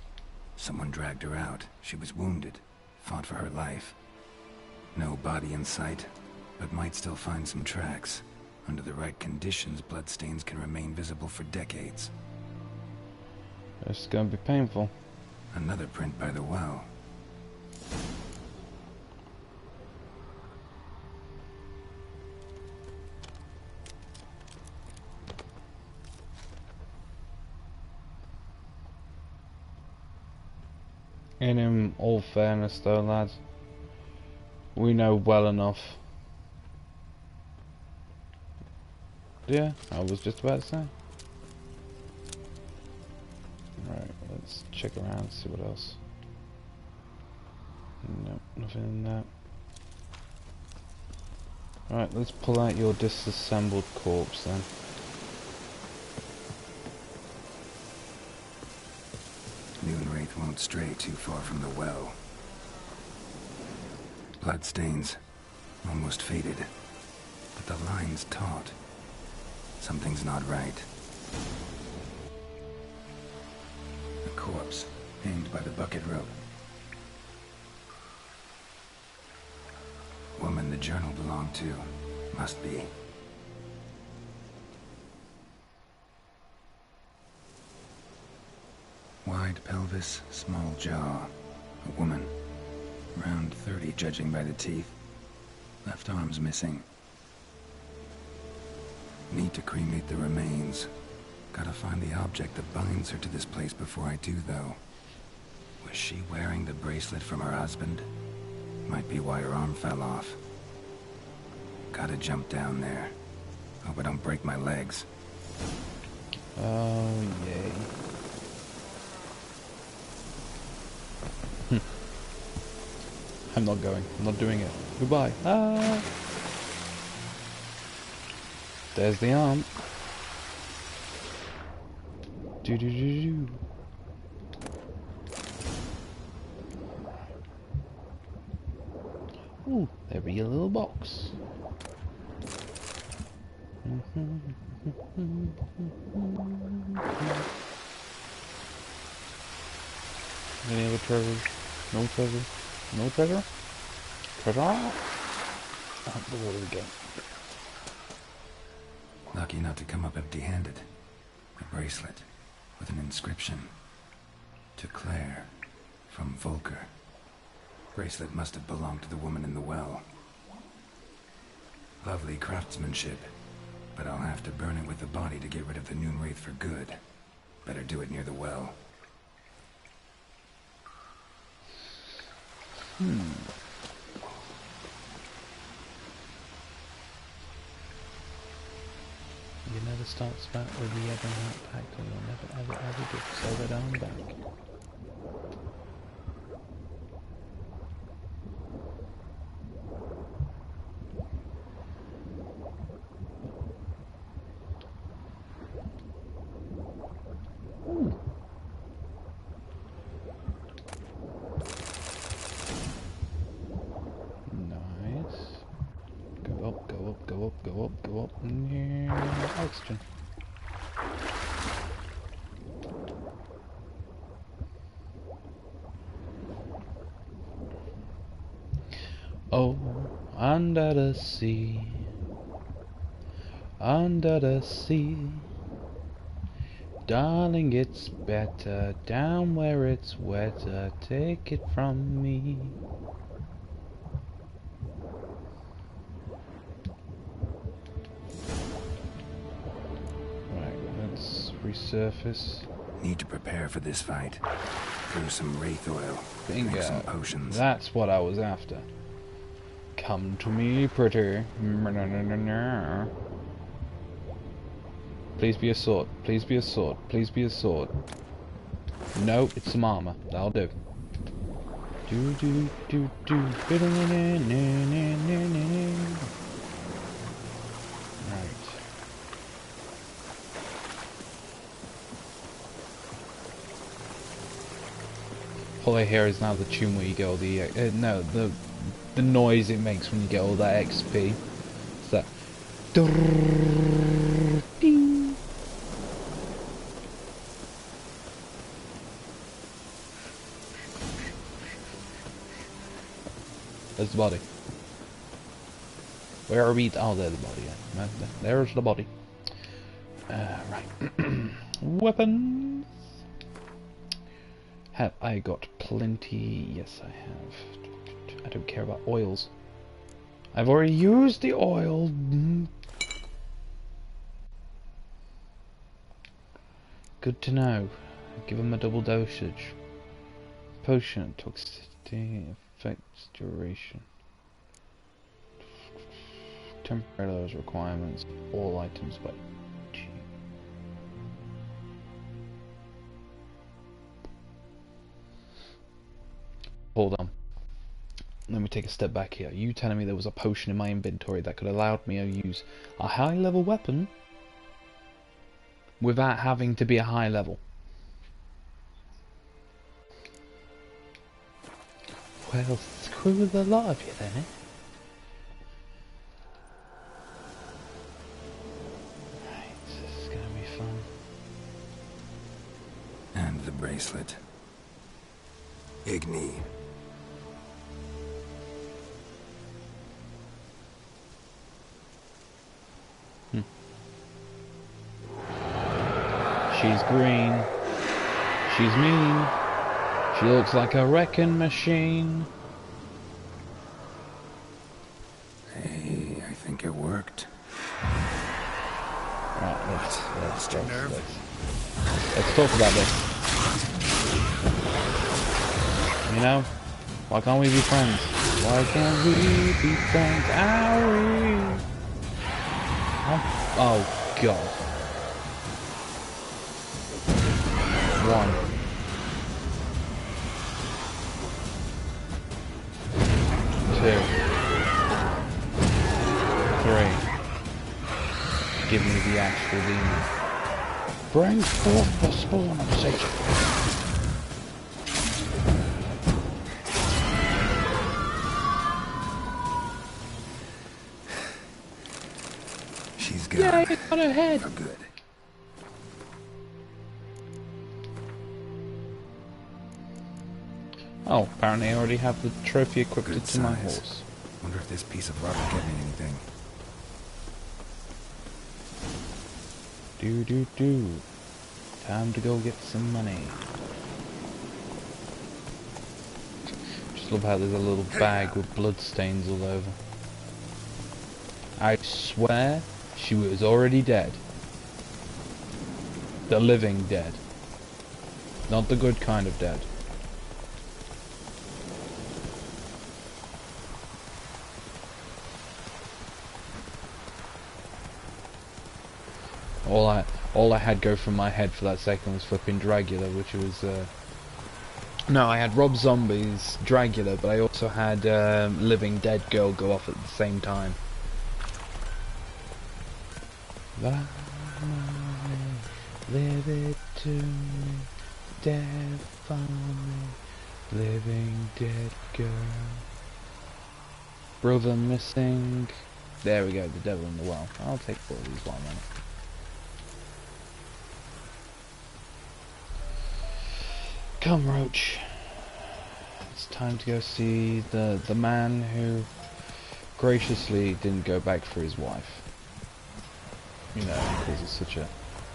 Someone dragged her out. She was wounded. Fought for her life. No body in sight, but might still find some tracks. Under the right conditions, bloodstains can remain visible for decades. It's gonna be painful. Another print by the well. In all fairness though, lads, we know well enough. Yeah, I was just about to say. Right, let's check around, see what else. Nope, nothing in that. Alright, let's pull out your disassembled corpse then. Noonwraith won't stray too far from the well. Bloodstains, almost faded, but the line's taut. Something's not right. A corpse, hanged by the bucket rope. Woman the journal belonged to, must be. Wide pelvis, small jaw. A woman. Around 30, judging by the teeth. Left arm's missing. Need to cremate the remains. Gotta find the object that binds her to this place before I do, though. Was she wearing the bracelet from her husband? Might be why her arm fell off. Gotta jump down there. Hope I don't break my legs. Oh, yay. I'm not going. I'm not doing it. Goodbye. Ah! There's the arm. Do do do do. Ooh, there be a little box. Any other treasures? No treasure? No treasure? Treasure? Out the water again. Lucky not to come up empty-handed. A bracelet with an inscription. To Claire, from Volker. Bracelet must have belonged to the woman in the well. Lovely craftsmanship, but I'll have to burn it with the body to get rid of the Noonwraith for good. Better do it near the well. You never start spat with the Ebonheart Pact, or you'll never ever get Silver Arm back. Nice. Go up, go up, go up, go up, go up. Yeah, oxygen. Oh, under the sea, under the sea, darling, it's better down where it's wetter. Take it from me. Right, let's resurface. Need to prepare for this fight. Brew some wraith oil. Bingo. Make some potions. That's what I was after. Come to me, pretty. Please be a sword. Please be a sword. Please be a sword. No, it's some armor. That'll do. Do do do do. Right. All I hear is now the tune where you get all the no, the noise it makes when you get all that XP. It's that. Ding. There's the body. Where are we? Oh, there's the body. Yeah. There's the body. Right. Weapons. Have I got plenty? Yes, I have. I don't care about oils. I've already used the oil. Good to know. Give him a double dosage. Potion toxicity affects duration. Temporary lowers requirements. All items by G. Hold on. Let me take a step back here. You telling me there was a potion in my inventory that could allow me to use a high level weapon without having to be a high level? Well, screw the lot of you then, eh? Right, this is gonna be fun. And the bracelet. Igni. She's green. She's mean. She looks like a wrecking machine. Hey, I think it worked. Right, let's talk about this. You know, why can't we be friends? Why can't we be friends? Owie! Oh God. 1. 2. 3. Give me the actual demon. Bring forth the spawn of Satan. She's gone. Yeah, it's on her head. For good. Oh, apparently I already have the trophy equipped Good to my size. horse. Wonder if this piece of rubber get me anything. Do. Time to go get some money. Just love how there's a little bag with blood stains all over. I swear she was already dead. The living dead. Not the good kind of dead. All I had go from my head for that second was flipping Dragula, which was no, I had Rob Zombie's Dragula, but I also had Living Dead Girl go off at the same time. Live it to me, death on me, living dead girl. Brother missing. There we go, the devil in the well. I'll take 4 of these while I'm running. Come, Roach. It's time to go see the man who graciously didn't go back for his wife. You know, because he's such a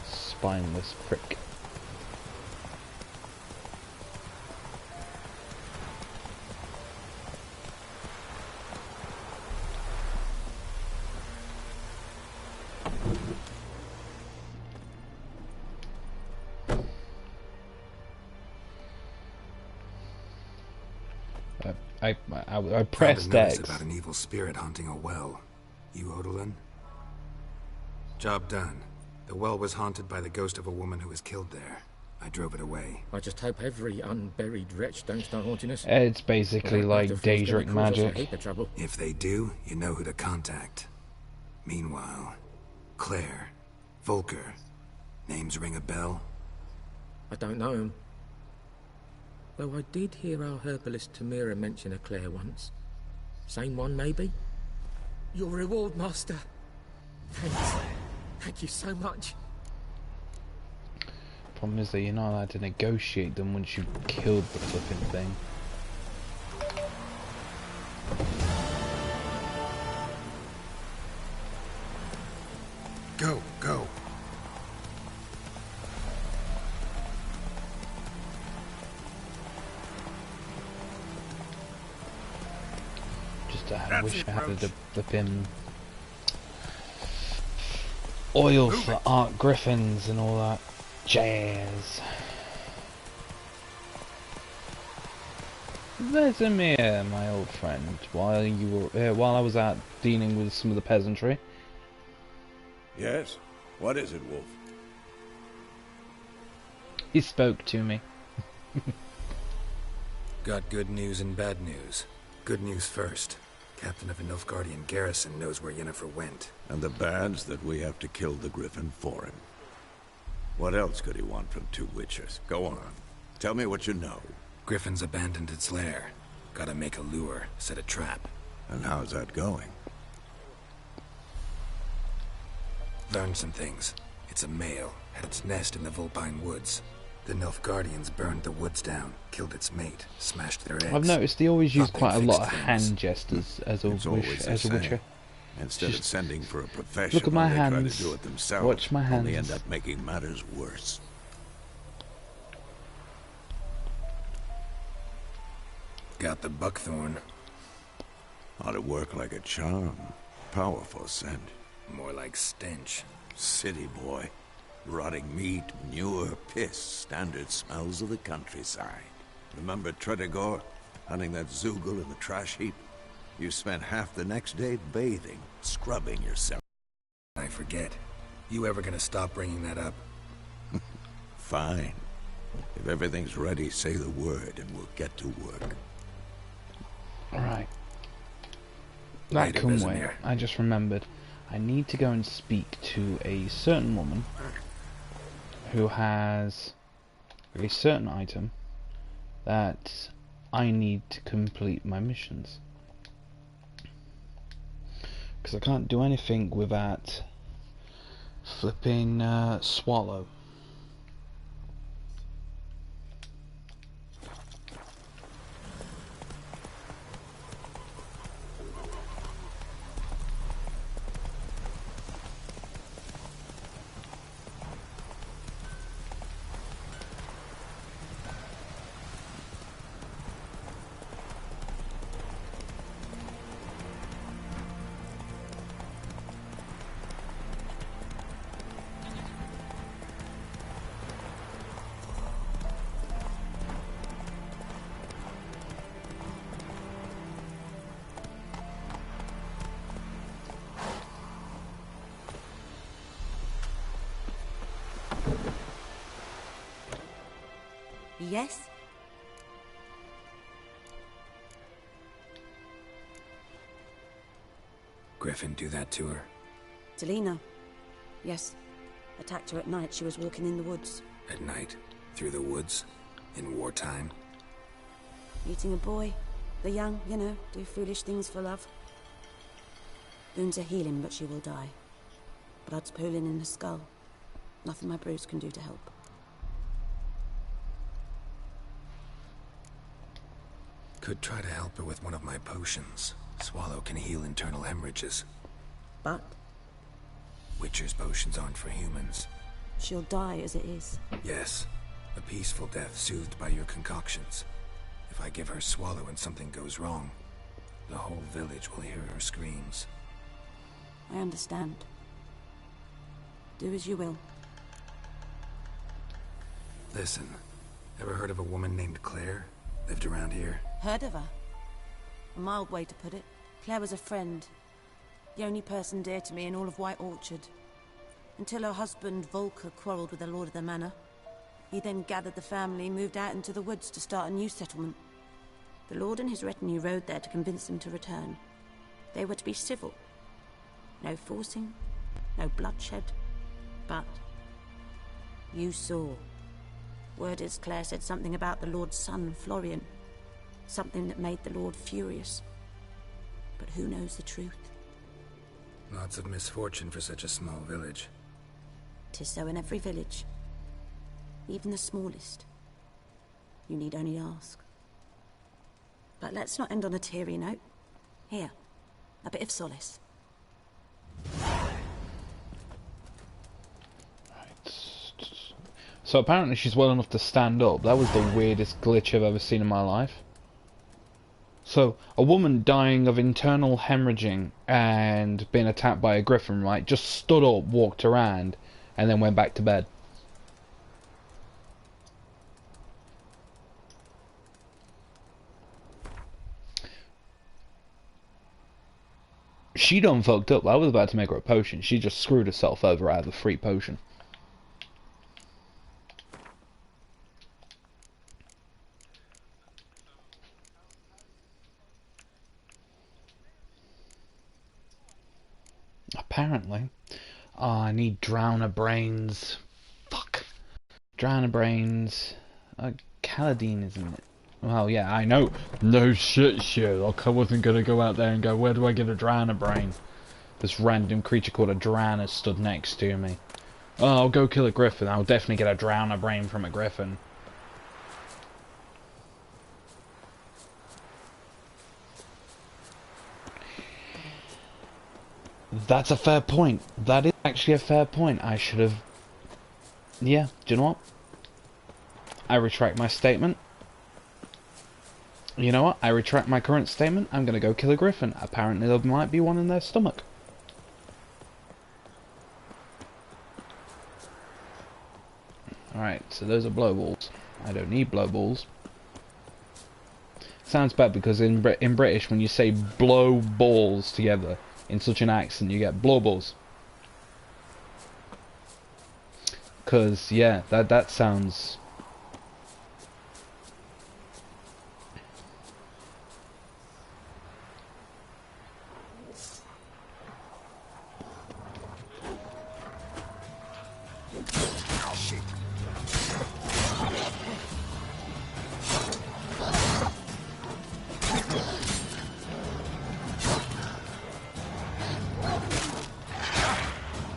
spineless prick. I pressed X. About an evil spirit haunting a well. You, Odolin? Job done. The well was haunted by the ghost of a woman who was killed there. I drove it away. I just hope every unburied wretch don't start haunting us. It's basically like Daedric magic. If they do, you know who to contact. Meanwhile, Claire, Volker, names ring a bell? I don't know him. Though I did hear our herbalist Tamira mention a Claire once. Same one, maybe? Your reward, Master. Thanks. Thank you so much. Problem is that you're not allowed to negotiate them once you've killed the flipping thing. Go, go. Just I wish I had the flipping oil for Art Griffins and all that jazz. Vesemir, my old friend, while I was out dealing with some of the peasantry. Yes? What is it, Wolf? He spoke to me. Got good news and bad news. Good news first. Captain of a Nilfgaardian garrison knows where Yennefer went. And the bad's that we have to kill the Griffin for him. What else could he want from two witchers? Go on. Tell me what you know. Griffin's abandoned its lair. Gotta make a lure, set a trap. And how's that going? Learned some things. It's a male, had its nest in the Vulpine Woods. The Nilfgaardians burned the woods down, killed its mate, smashed their eggs. I've noticed they always use Thought quite a they'd lot fixed of things. hand gestures as a witcher. Instead Just of sending for a professional, look at my they try hands. to do it themselves. Watch my Only hands. end up making matters worse. Got the buckthorn. Ought to work like a charm. Powerful scent. More like stench. City boy. Rotting meat, manure, piss. Standard smells of the countryside. Remember Tredegor? Hunting that Zoogle in the trash heap? You spent half the next day bathing, scrubbing yourself. I forget. You ever gonna stop bringing that up? Fine. If everything's ready, say the word and we'll get to work. Alright. That Later, can wait. Vesemir. I just remembered. I need to go and speak to a certain woman who has a certain item that I need to complete my missions. Because I can't do anything without flipping Swallow. Yes? Griffin do that to her? Delina. Yes. Attacked her at night. She was walking in the woods. At night? Through the woods? In wartime? Meeting a boy. The young, you know, do foolish things for love. Wounds are healing, but she will die. Blood's pooling in her skull. Nothing my brews can do to help. Could try to help her with one of my potions. Swallow can heal internal hemorrhages. But Witcher's potions aren't for humans. she'll die as it is. Yes, a peaceful death soothed by your concoctions. If I give her Swallow and something goes wrong, the whole village will hear her screams. I understand. Do as you will. Listen, ever heard of a woman named Claire? Lived around here? Heard of her? A mild way to put it. Claire was a friend. The only person dear to me in all of White Orchard. until her husband Volker quarreled with the lord of the manor. He then gathered the family, moved out into the woods to start a new settlement. The lord and his retinue rode there to convince them to return. They were to be civil. No forcing, no bloodshed. But you saw. Word is Claire said something about the lord's son, Florian. Something that made the lord furious. But who knows the truth? Lots of misfortune for such a small village. 'Tis so in every village. Even the smallest. You need only ask. But let's not end on a teary note. Here, a bit of solace. So apparently she's well enough to stand up. That was the weirdest glitch I've ever seen in my life. So, a woman dying of internal hemorrhaging and being attacked by a griffin, right, just stood up, walked around, and then went back to bed. She done fucked up. I was about to make her a potion. She just screwed herself over out of the free potion. Apparently. Oh, I need Drowner Brains. Fuck. Drowner Brains. Kaladin, isn't it? Well, yeah, I know. No shit, Sherlock. I wasn't gonna go out there and go, where do I get a Drowner Brain? This random creature called a Drowner stood next to me. Oh, I'll go kill a griffin. I'll definitely get a Drowner Brain from a griffin. That's a fair point. That is actually a fair point. I should have... Yeah, do you know what? I retract my statement. You know what? I retract my current statement. I'm gonna go kill a griffin. Apparently there might be one in their stomach. Alright, so those are blow balls. I don't need blow balls. Sounds bad because in British, when you say blow balls together in such an accent, you get blow balls. Because, yeah, that sounds...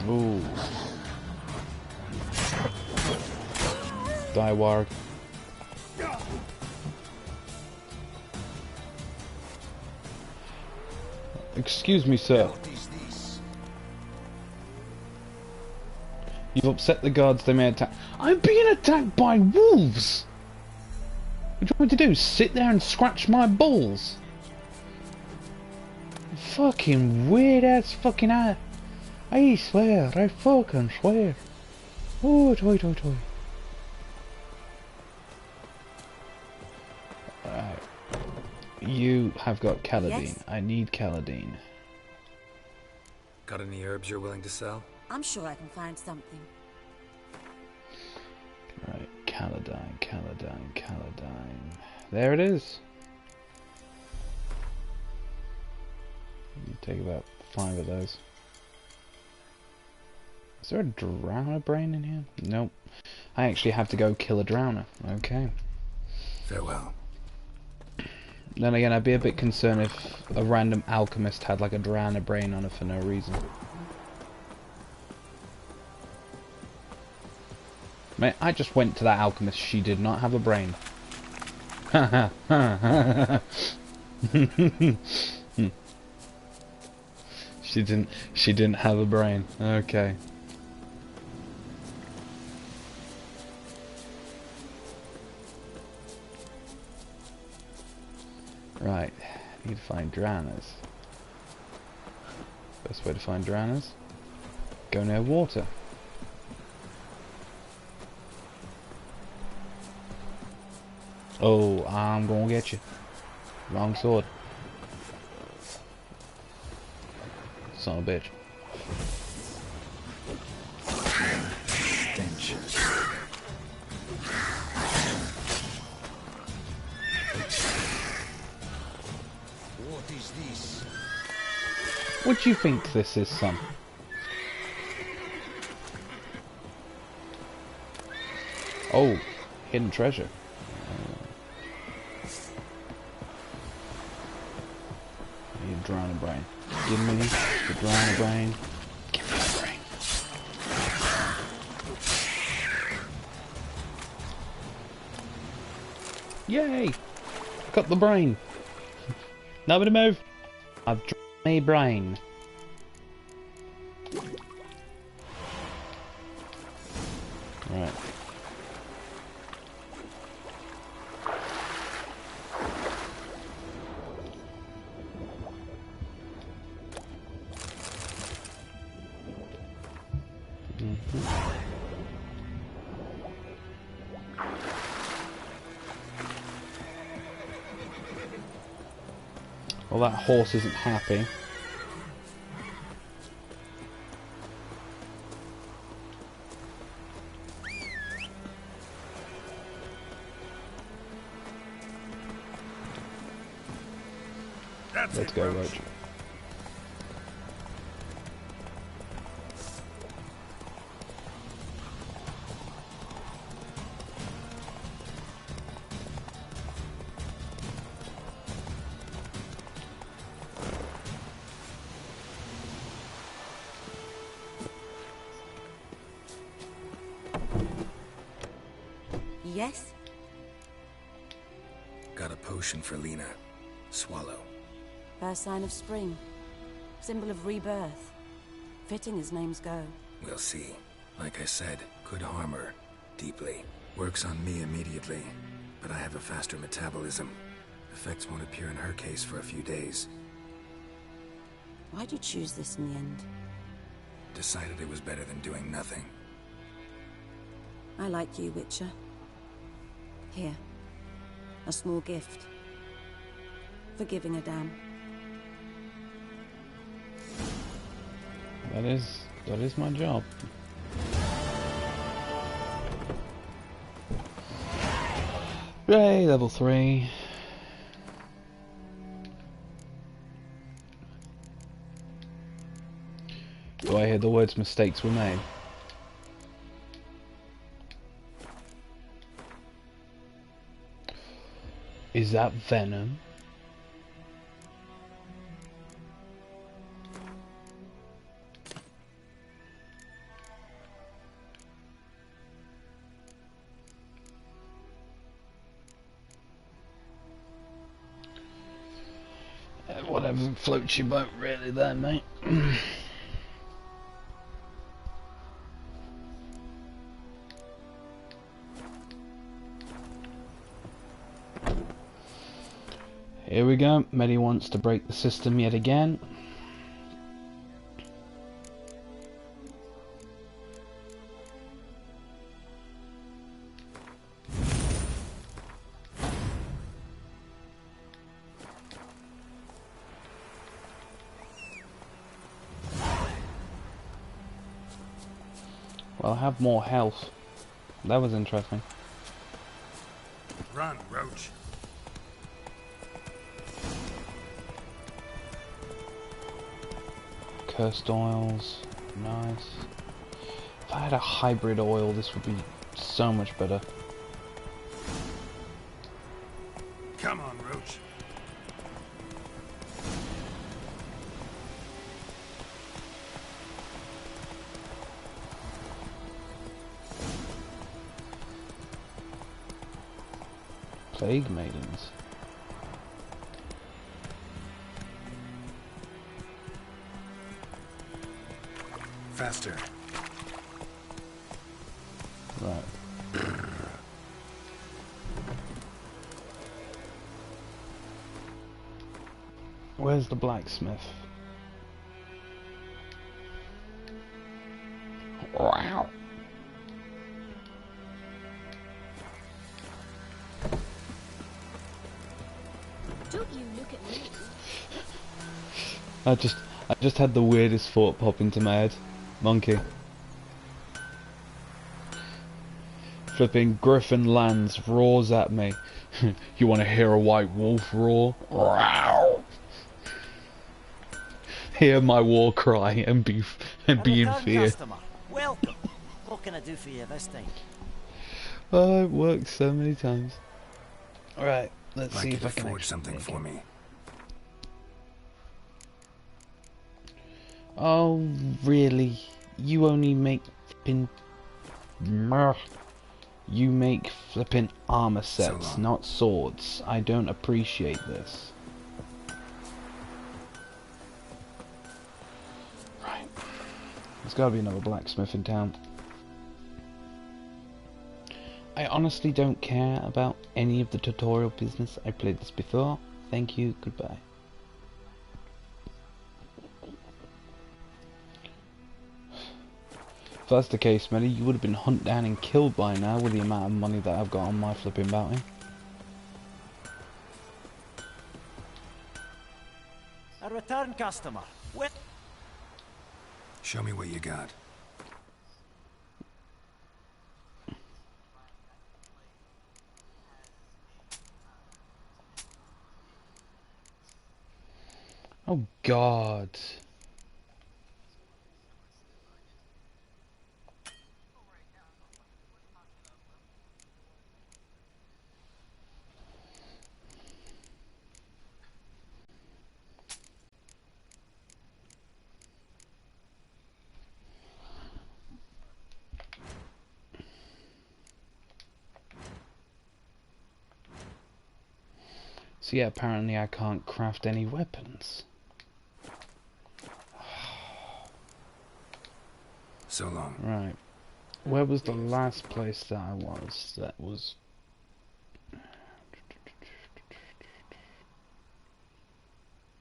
Ooh. Die, Warg. Excuse me, sir. You've upset the guards, they may attack. I'm being attacked by wolves! What do you want me to do? Sit there and scratch my balls? Fucking weird ass fucking eye. I swear, I fucking swear. Oh, toy. Alright. You have got Kaladin. Yes? I need Kaladin. Got any herbs you're willing to sell? I'm sure I can find something. Right, Kaladin. There it is. You take about 5 of those. Is there a Drowner Brain in here? Nope. I actually have to go kill a Drowner. Okay. Farewell. Then again, I'd be a bit concerned if a random alchemist had like a Drowner Brain on it for no reason. Mate, I just went to that alchemist. She did not have a brain. She didn't have a brain. Okay. Right, need to find drowners. Best way to find drowners? Go near water. Oh, I'm gonna get you. Wrong sword. Son of a bitch. What do you think this is, son? Oh, hidden treasure. I need a drowning brain. Give me the drowning brain. Give me the brain. Yay! Got the brain. Nobody move. I've dropped my brain. Right. Well, that horse isn't happy. Let's go, Roach. Yes? Got a potion for Lena. Swallow. First sign of spring. Symbol of rebirth. Fitting as names go. We'll see. Like I said, could harm her. Deeply. Works on me immediately. But I have a faster metabolism. Effects won't appear in her case for a few days. Why'd you choose this in the end? Decided it was better than doing nothing. I like you, Witcher. Here. A small gift. For giving a damn. That is my job. Yay, level 3. Do I hear the words mistakes were made? Is that venom? Whatever floats your boat, really, there, mate. Here we go. Medi wants to break the system yet again. Well, I have more health. That was interesting. Run, Roach. Cursed oils, nice. If I had a hybrid oil, this would be so much better. Come on, Roach. Plague Maidens. Faster. Right. Where's the blacksmith? Wow. Don't you look at me. I just had the weirdest thought pop into my head. Monkey. Flipping Griffin lands, roars at me. You want to hear a white wolf roar? Wow. hear my war cry and be in fear. Customer. Welcome. What can I do for you this time? Oh, it works so many times. Alright, let's see if I can forge something for me. Oh, really? You only make flippin'... You make flippin' armor sets, not swords. I don't appreciate this. Right. There's gotta be another blacksmith in town. I honestly don't care about any of the tutorial business. I played this before. Thank you, goodbye. If that's the case, Melly, you would have been hunted down and killed by now with the amount of money that I've got on my flipping bounty. A return customer. What? Show me what you got. Oh God. So yeah, apparently I can't craft any weapons. So long. Right. Where was the last place that I was? That was...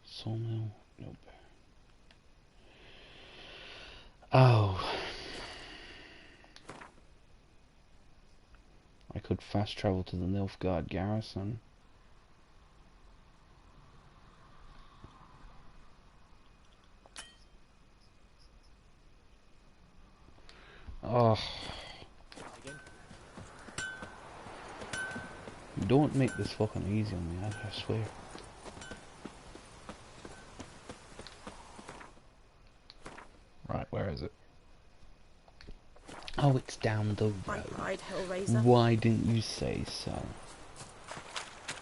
Sawmill? Nope. Oh. I could fast travel to the Nilfgaard garrison. Oh. Don't make this fucking easy on me, I swear. Right, where is it? Oh, it's down the road. Right, Hellraiser. Why didn't you say so?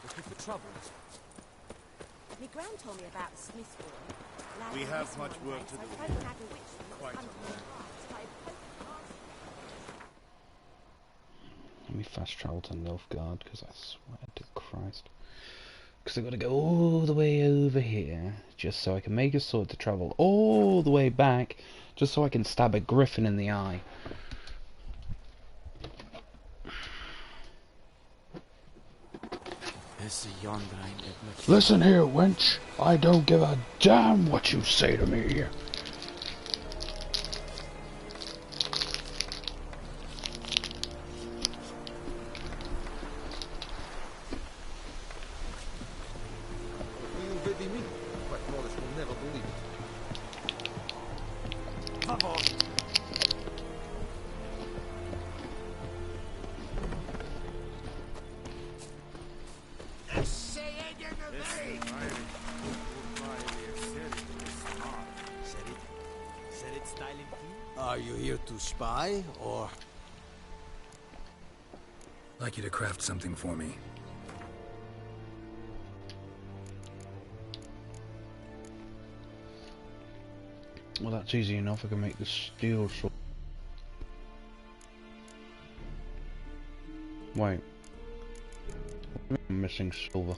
Looking for trouble? My gran told me about the Smith boy. We have much work to do. Quite Let me fast travel to Nilfgaard, because I swear to Christ. Because I've got to go all the way over here, just so I can make a sword to travel all the way back, just so I can stab a griffin in the eye. Listen here, wench. I don't give a damn what you say to me. Are you here to spy, or...? I'd like you to craft something for me. Well, that's easy enough. I can make the steel sword. Wait. I'm missing silver.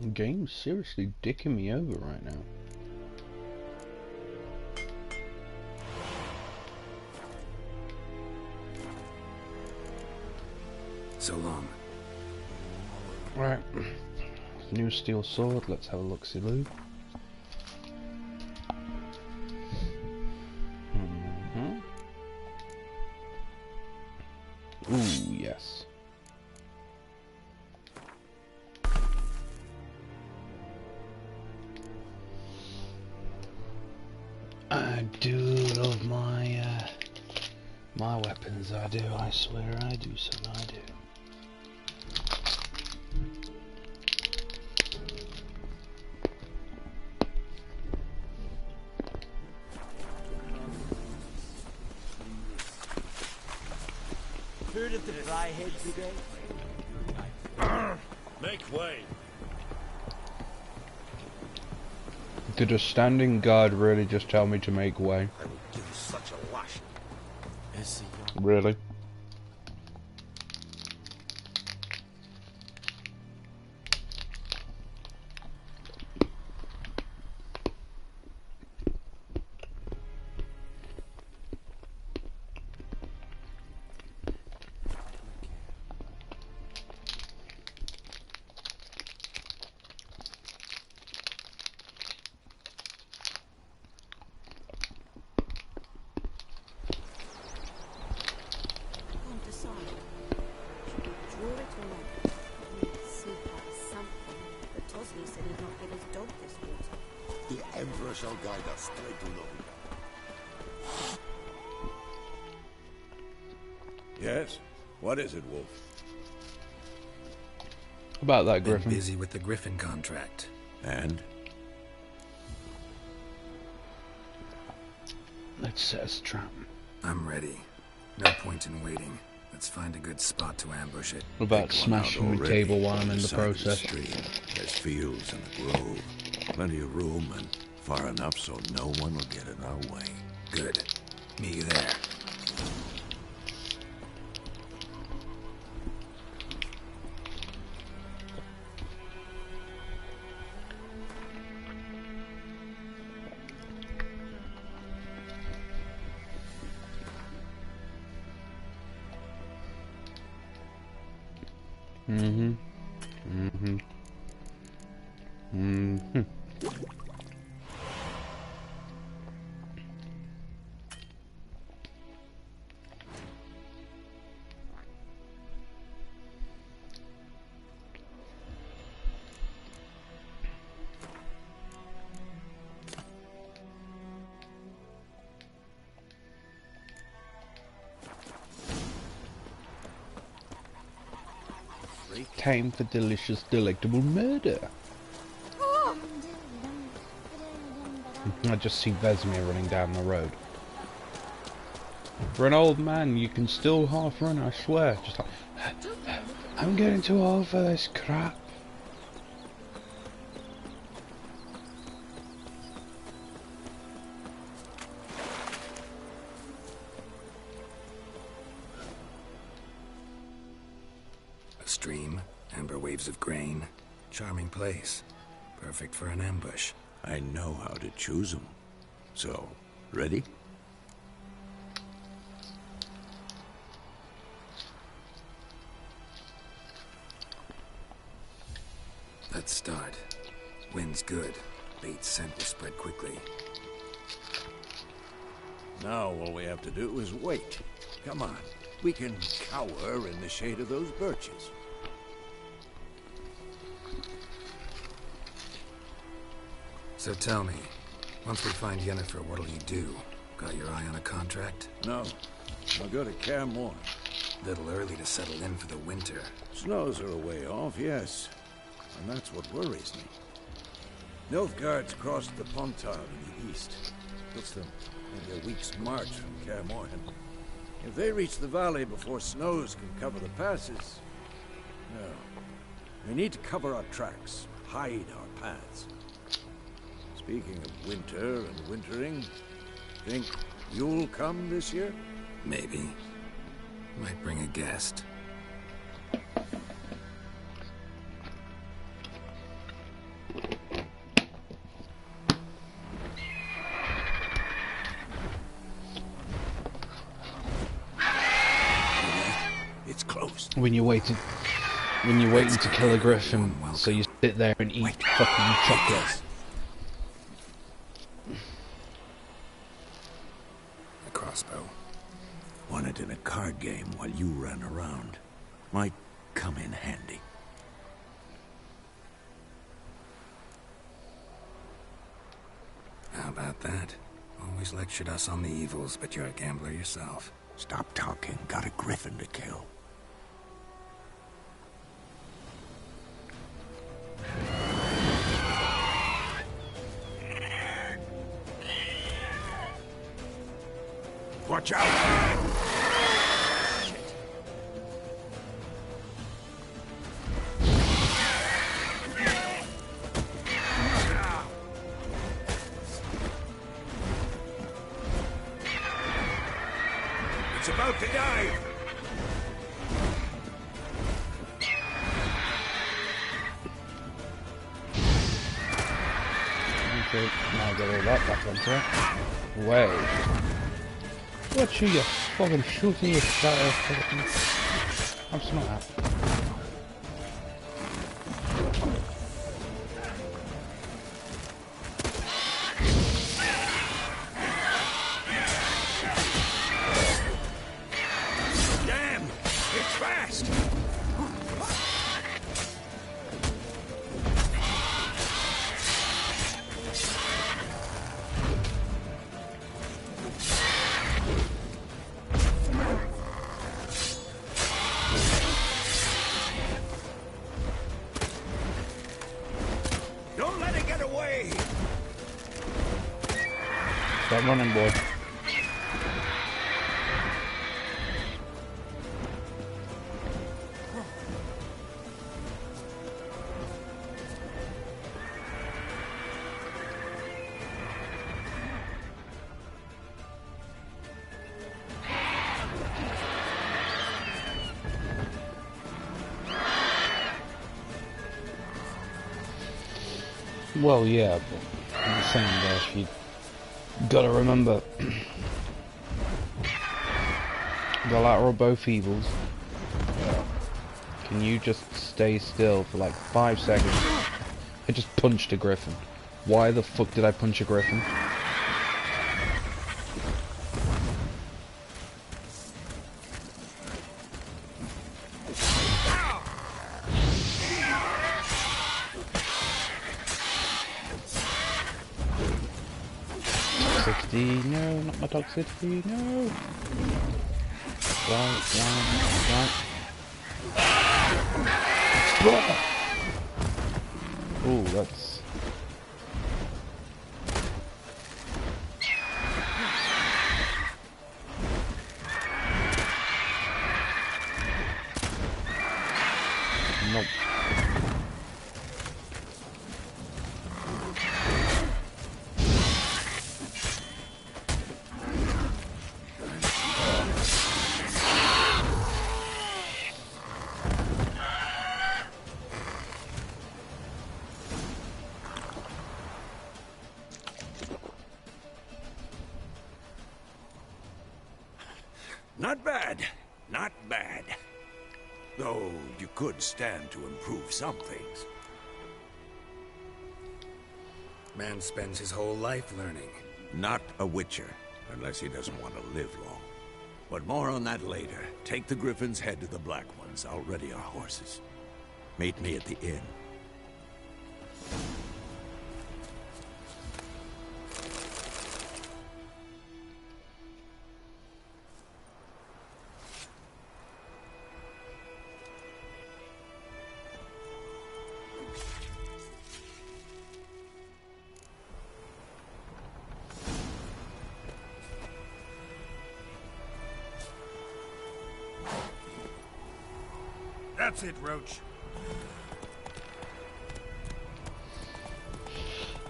The game's seriously dicking me over right now. So long. Right. New steel sword, let's have a look-see-loo. Ooh, yes. I do love my weapons, I do, I swear I do, son, I do. Heard of the Dryhead Brigade? Make way. Did a standing guard really just tell me to make way? I will give you such a lash. Really? Shall guide us straight to Loki. Yes? What is it, Wolf? About that, Been Griffin. busy with the Griffin contract. And? Let's set a trap. I'm ready. No point in waiting. Let's find a good spot to ambush it. What about smashing the table while I'm in the process? There's fields and a grove. Plenty of room and far enough so no one will get in our way. Good. Meet you there. Time for delicious, delectable murder. I just see Vesemir running down the road. For an old man, you can still half run, I swear. Just like, I'm getting too old for this crap. A stream, amber waves of grain. Charming place. Perfect for an ambush. I know how to choose them. So, ready? Let's start. Wind's good. Bait's scent will spread quickly. Now all we have to do is wait. Come on. We can cower in the shade of those birches. So tell me, once we find Yennefer, what'll you do? Got your eye on a contract? No. I'll go to Kaer Morhen. Little early to settle in for the winter. Snows are a way off, yes. And that's what worries me. Nilfgaard's crossed the Pontar in the east. Puts them maybe a week's march from Kaer Morhen. If they reach the valley before snows can cover the passes... No. We need to cover our tracks, hide our paths. Speaking of winter and wintering, think you'll come this year? Maybe. Might bring a guest. when you're waiting to kill a griffin, so you sit there and eat fucking chocolate. A crossbow. Won it in a card game while you ran around. Might come in handy. How about that? Always lectured us on the evils, but you're a gambler yourself. Stop talking. Got a griffin to kill. Watch out! It's about to die! Okay, now get all that back onto it. Way. What you fucking shooting your shadow fucking... I'm smart. Damn! It's fast! Don't let it get away! Stop running, boy. Well, yeah, but I'm saying that you gotta remember the lateral both evils. Can you just stay still for like 5 seconds? I just punched a griffin. Why the fuck did I punch a griffin? Toxicity, no, not my toxicity, no. Right. Oh, that's... Nope. Not bad. Not bad. Though you could stand to improve some things. Man spends his whole life learning. Not a witcher, unless he doesn't want to live long. But more on that later. Take the Griffin's head to the Black Ones. I'll ready our horses. Meet me at the inn. That's it, Roach.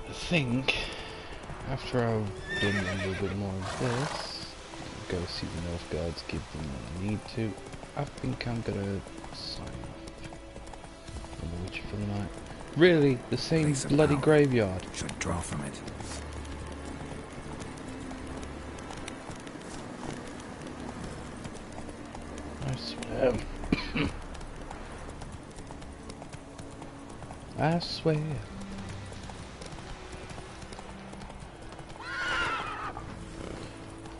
I think after I've done a little bit more of this, go see the North Guards, give them what I need to. I think I'm gonna sign off from the Witcher for the night. Really, the same bloody graveyard. Should draw from it. I swear. I swear.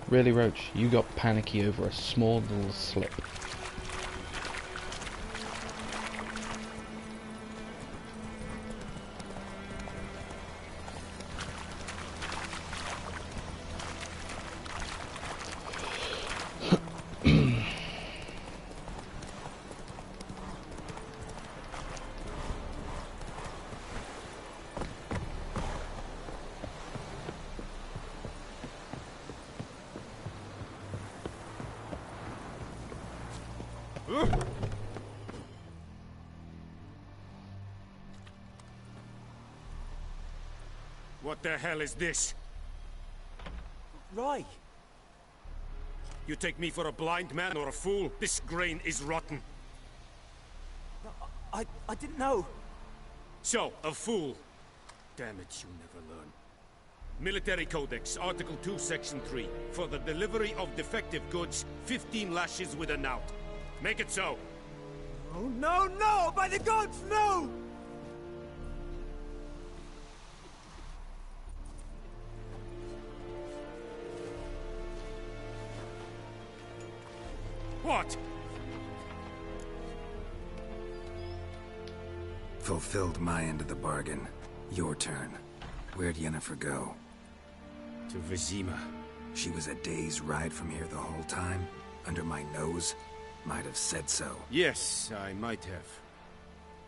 Really, Roach, you got panicky over a small little slip. What the hell is this? Right. You take me for a blind man or a fool? This grain is rotten. I didn't know. So, a fool. Damn it, you never learn. Military Codex, Article 2, Section 3. For the delivery of defective goods, 15 lashes with a knout. Make it so. Oh, no, no! By the gods, no! What? Fulfilled my end of the bargain. Your turn. Where'd Yennefer go? To Vizima. She was a day's ride from here the whole time? Under my nose? Might have said so. Yes, I might have.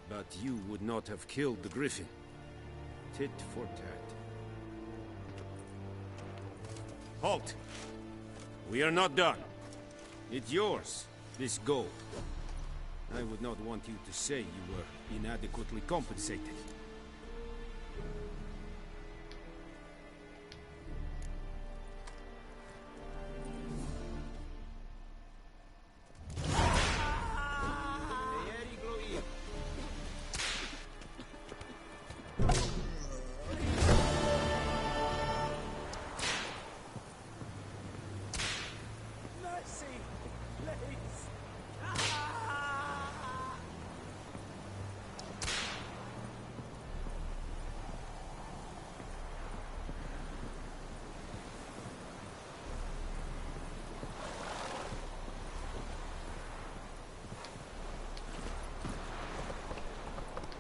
But you would not have killed the Griffin. Tit for tat. Halt! We are not done. It's yours, this gold. I would not want you to say you were inadequately compensated.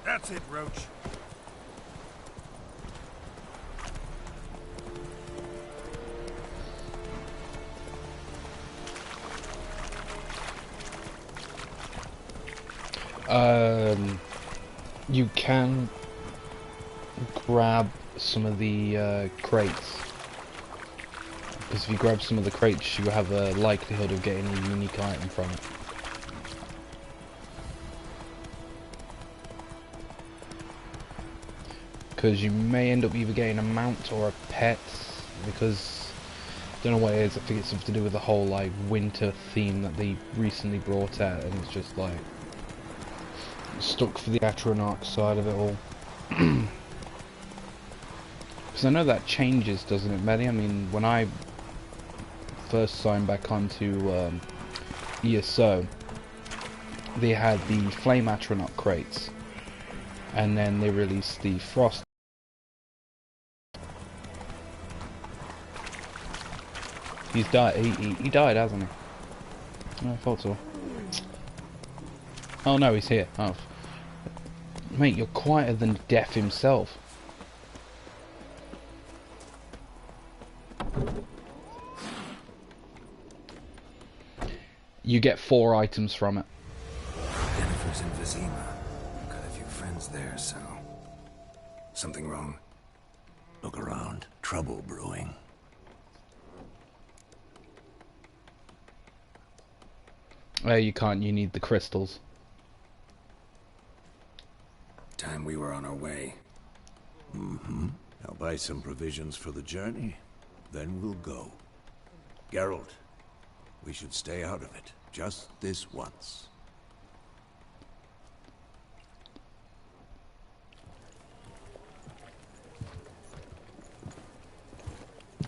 That's it, Roach. You can grab some of the crates, because if you grab some of the crates, you have a likelihood of getting a unique item from it. Because you may end up either getting a mount or a pet, because I don't know what it is. I think it's something to do with the whole like winter theme that they recently brought out, and it's just like stuck for the Atronach side of it all. Because I know that changes, doesn't it, Melly? I mean, when I first signed back onto ESO, they had the Flame Atronach crates, and then they released the Frost. He's died. He died, hasn't he? Oh, I thought so. Oh no, he's here. Oh, mate, you're quieter than Death himself. You get 4 items from it. Yennefer's in Vizima. Got a few friends there, so... Something wrong? Look around. Trouble brewing. You can't. You need the crystals. Time we were on our way. Mm-hmm. I'll buy some provisions for the journey. Then we'll go. Geralt, we should stay out of it. Just this once.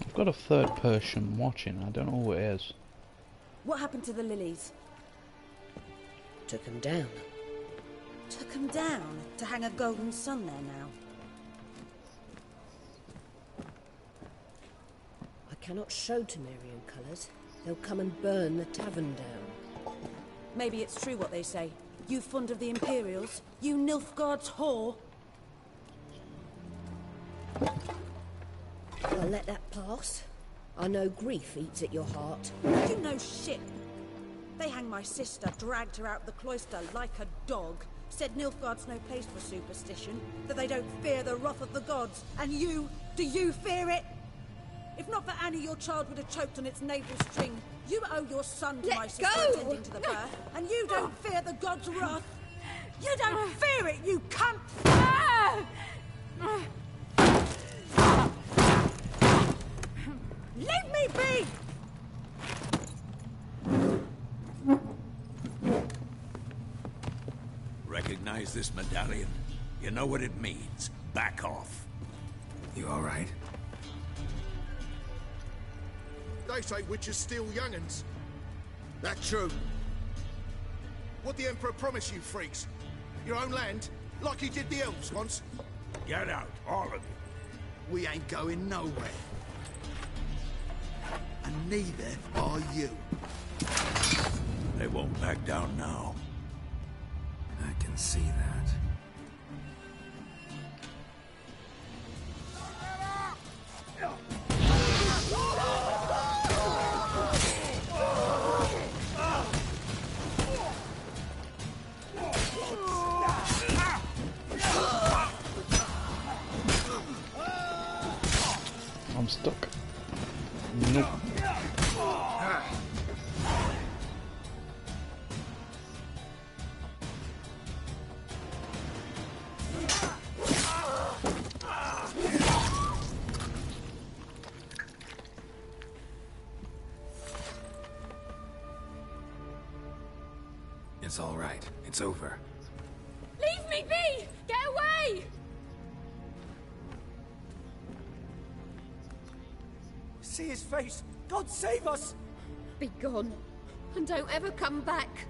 I've got a third person watching. I don't know who it is. What happened to the lilies? Took him down. Took him down to hang a golden sun there now. I cannot show Temerian colours. They'll come and burn the tavern down. Maybe it's true what they say. You fond of the Imperials? You Nilfgaard's whore? I'll let that pass. I know grief eats at your heart. You know shit. They hanged my sister, dragged her out of the cloister like a dog. Said Nilfgaard's no place for superstition, that they don't fear the wrath of the gods. And you, do you fear it? If not for Annie, your child would have choked on its navel string. You owe your son to my sister attending to the birth, and you don't fear the gods' wrath. You don't fear it, you cunt! Leave me be! Recognize this medallion? You know what it means. Back off. You all right? They say witches steal young'uns. That true. What the Emperor promised you freaks? Your own land? Like he did the elves once? Get out, all of you. We ain't going nowhere. And neither are you. They won't back down now. I can see that. I'm stuck. Nope. It's all right. It's over. Leave me be! Get away! See his face! God save us! Be gone, and don't ever come back.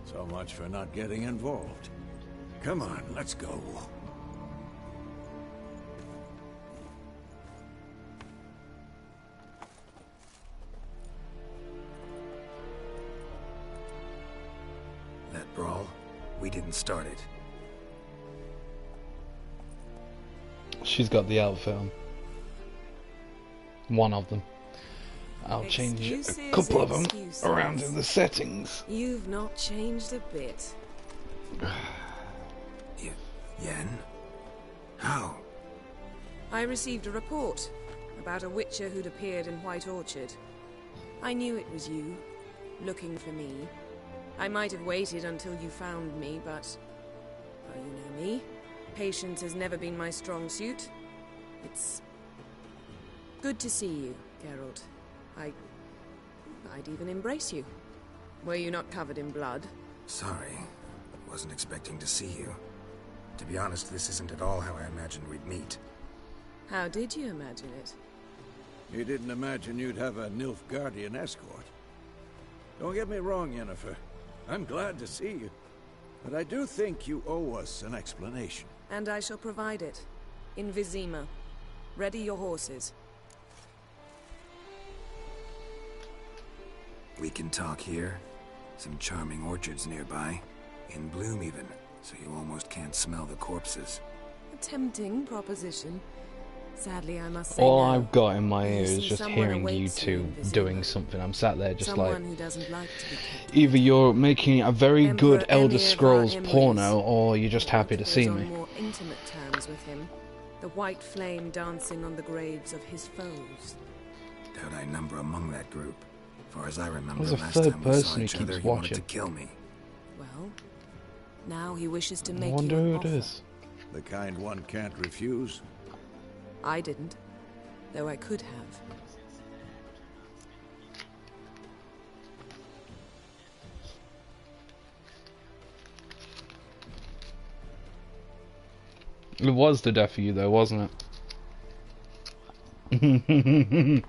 So much for not getting involved. Come on, let's go. That brawl, we didn't start it. She's got the outfit on. One of them. I'll change a couple of them around in the settings. You've not changed a bit. Yen? How? I received a report about a witcher who'd appeared in White Orchard. I knew it was you, looking for me. I might have waited until you found me, but... well, you know me. Patience has never been my strong suit. It's... good to see you, Geralt. I'd even embrace you. Were you not covered in blood? Sorry. Wasn't expecting to see you. To be honest, this isn't at all how I imagined we'd meet. How did you imagine it? You didn't imagine you'd have a Nilfgaardian escort. Don't get me wrong, Yennefer. I'm glad to see you. But I do think you owe us an explanation. And I shall provide it. In Vizima. Ready your horses. We can talk here. Some charming orchards nearby. In bloom even, so you almost can't smell the corpses. A tempting proposition. Sadly, I must say All no. I've got in my ear You is see, just someone hearing you awaits two in Vizima. doing something. I'm sat there just Someone like... who doesn't like to be kept. either you're making a very good Emperor Elder Emir Scrolls var porno, or you're just happy to was see on me. more intimate terms with him. The white flame dancing on the graves of his foes. Doubt I number among that group. Far as I remember, There's a last third time we saw person who each other, keeps he wanted watching. to kill me. Well, now he wishes to I make wonder you an who it offer. is. The kind one can't refuse. I didn't, though I could have. It was the death of you though, wasn't it?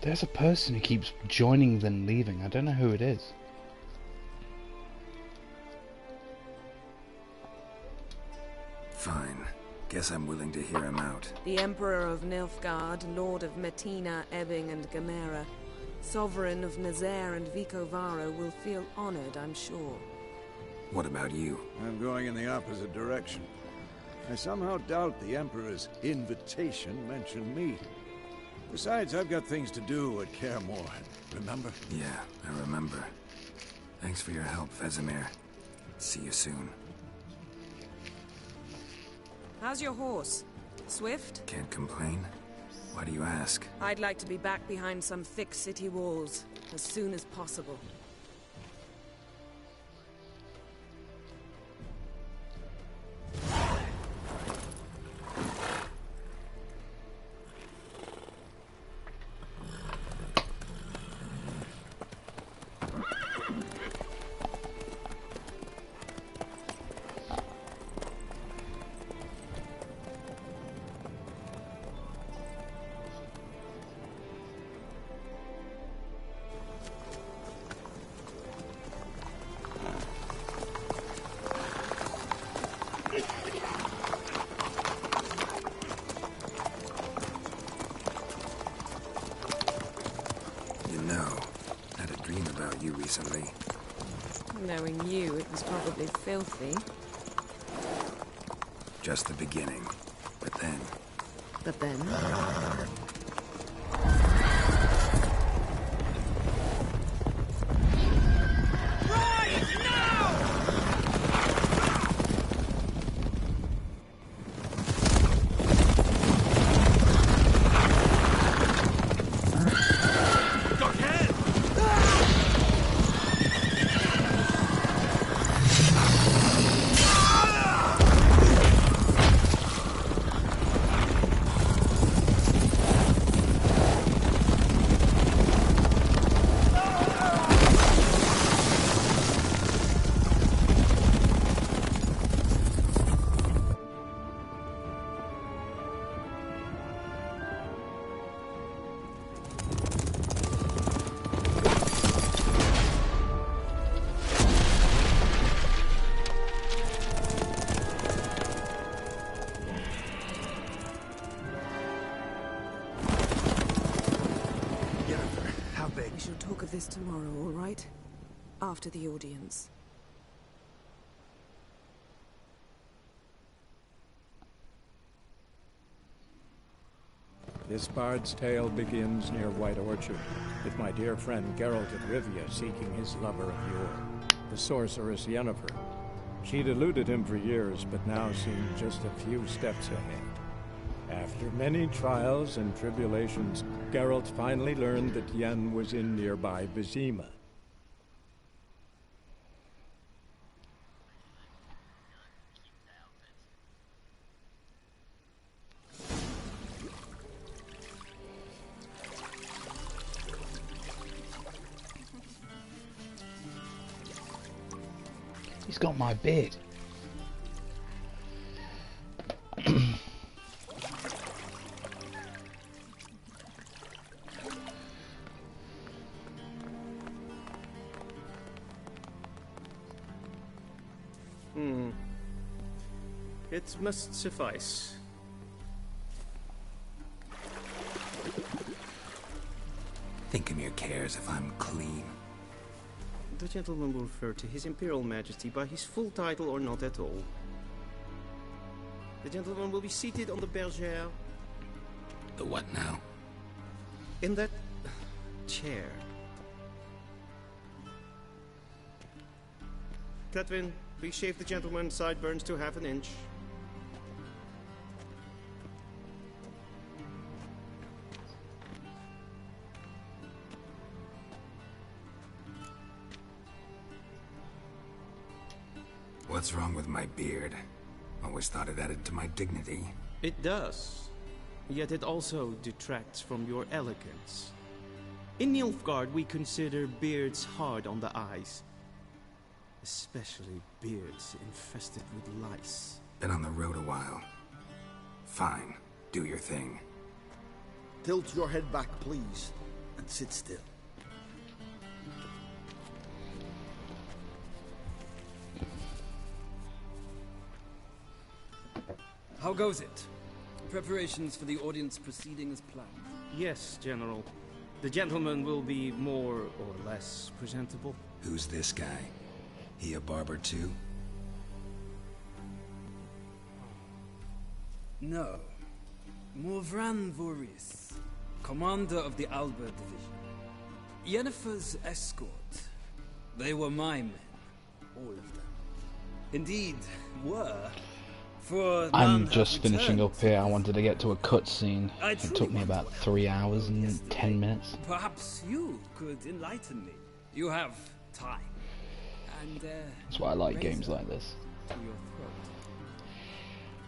There's a person who keeps joining then leaving. I don't know who it is. Fine. Guess I'm willing to hear him out. The Emperor of Nilfgaard, Lord of Metina, Ebbing and Gamera, Sovereign of Nazaire and Vicovaro will feel honored, I'm sure. What about you? I'm going in the opposite direction. I somehow doubt the Emperor's invitation mentioned me. Besides, I've got things to do at Kaer Morhen, remember? Yeah, I remember. Thanks for your help, Vesemir. See you soon. How's your horse? Swift? Can't complain. Why do you ask? I'd like to be back behind some thick city walls, as soon as possible. Recently. Knowing you, it was probably filthy. Just the beginning. But then... But then? This tomorrow, all right? After the audience. This bard's tale begins near White Orchard, with my dear friend Geralt of Rivia seeking his lover of yore, the sorceress Yennefer. She'd eluded him for years, but now seemed just a few steps ahead. After many trials and tribulations, Geralt finally learned that Yen was in nearby Vizima. He's got my beard. It must suffice. Thinkamir cares if I'm clean. The gentleman will refer to His Imperial Majesty by his full title or not at all. The gentleman will be seated on the bergère. The what now? In that chair. Cletwin, please shave the gentleman's sideburns to half an inch. What's wrong with my beard? Always thought it added to my dignity. It does. Yet it also detracts from your elegance. In Nilfgaard, we consider beards hard on the eyes. Especially beards infested with lice. Been on the road a while. Fine. Do your thing. Tilt your head back, please. and sit still. How goes it? Preparations for the audience proceeding as planned? Yes, General. The gentleman will be more or less presentable. Who's this guy? He a barber too? No. Morvran Voorhis, commander of the Alba Division. Yennefer's escort. They were my men. All of them. Indeed, were. For I'm just finishing up here. I wanted to get to a cutscene. It took me about 3 hours and 10 minutes. Perhaps you could enlighten me. You have time. And That's why I like games like this. to your throat.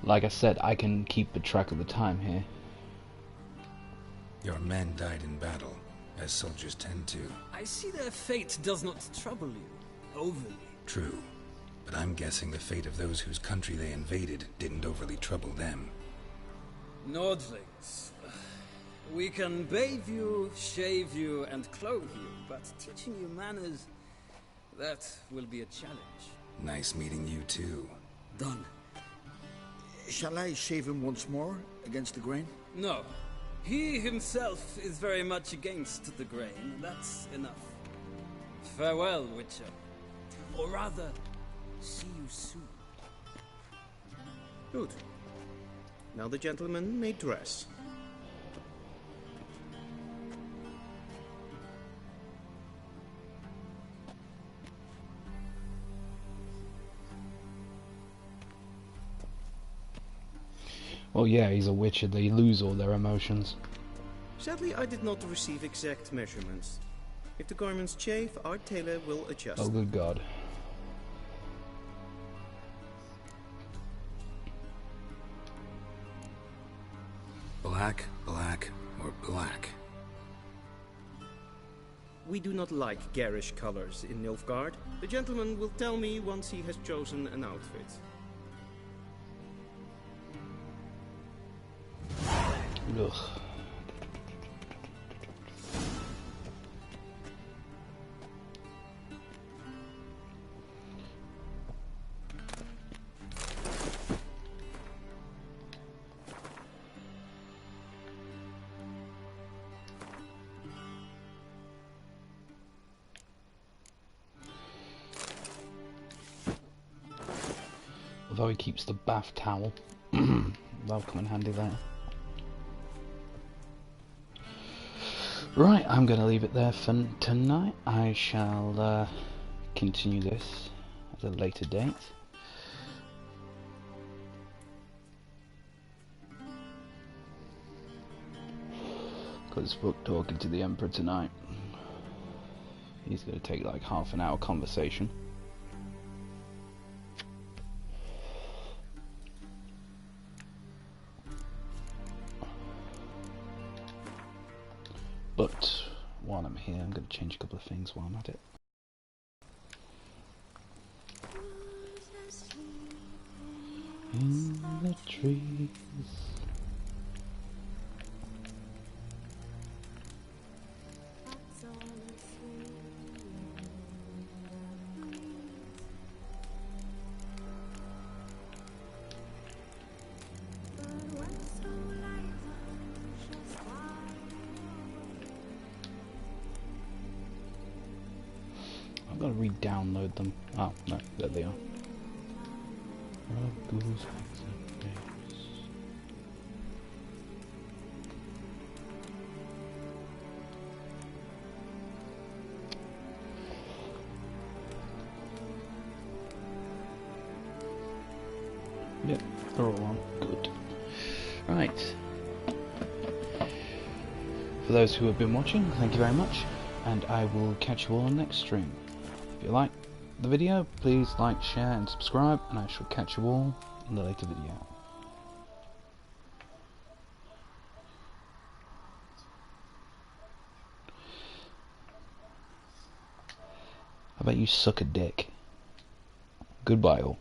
Like I said, I can keep the track of the time here. Your men died in battle, as soldiers tend to. I see their fate does not trouble you overly. True. But I'm guessing the fate of those whose country they invaded didn't overly trouble them. Nordlings. We can bathe you, shave you, and clothe you, but teaching you manners, that will be a challenge. Nice meeting you too. Done. Shall I shave him once more, against the grain? No. He himself is very much against the grain. That's enough. Farewell, Witcher. Or rather, see you soon. Good. Now the gentleman may dress. Well, yeah, he's a witcher. They lose all their emotions. Sadly, I did not receive exact measurements. If the garments chafe, our tailor will adjust. Oh, good God. Black, black, or black? We do not like garish colors in Nilfgaard. The gentleman will tell me once he has chosen an outfit. Ugh. Although he keeps the bath towel, that'll come in handy there. Right, I'm going to leave it there for tonight. I shall continue this at a later date. Got this book talking to the Emperor tonight. He's going to take like half an hour conversation. But while I'm here, I'm going to change a couple of things while I'm at it. In the trees. I've got to re-download them. Oh, no, there they are. Yep, they're all on. Good. Right. For those who have been watching, thank you very much, and I will catch you all on the next stream. If you like the video, please like, share and subscribe, and I shall catch you all in the later video. How about you suck a dick? Goodbye all.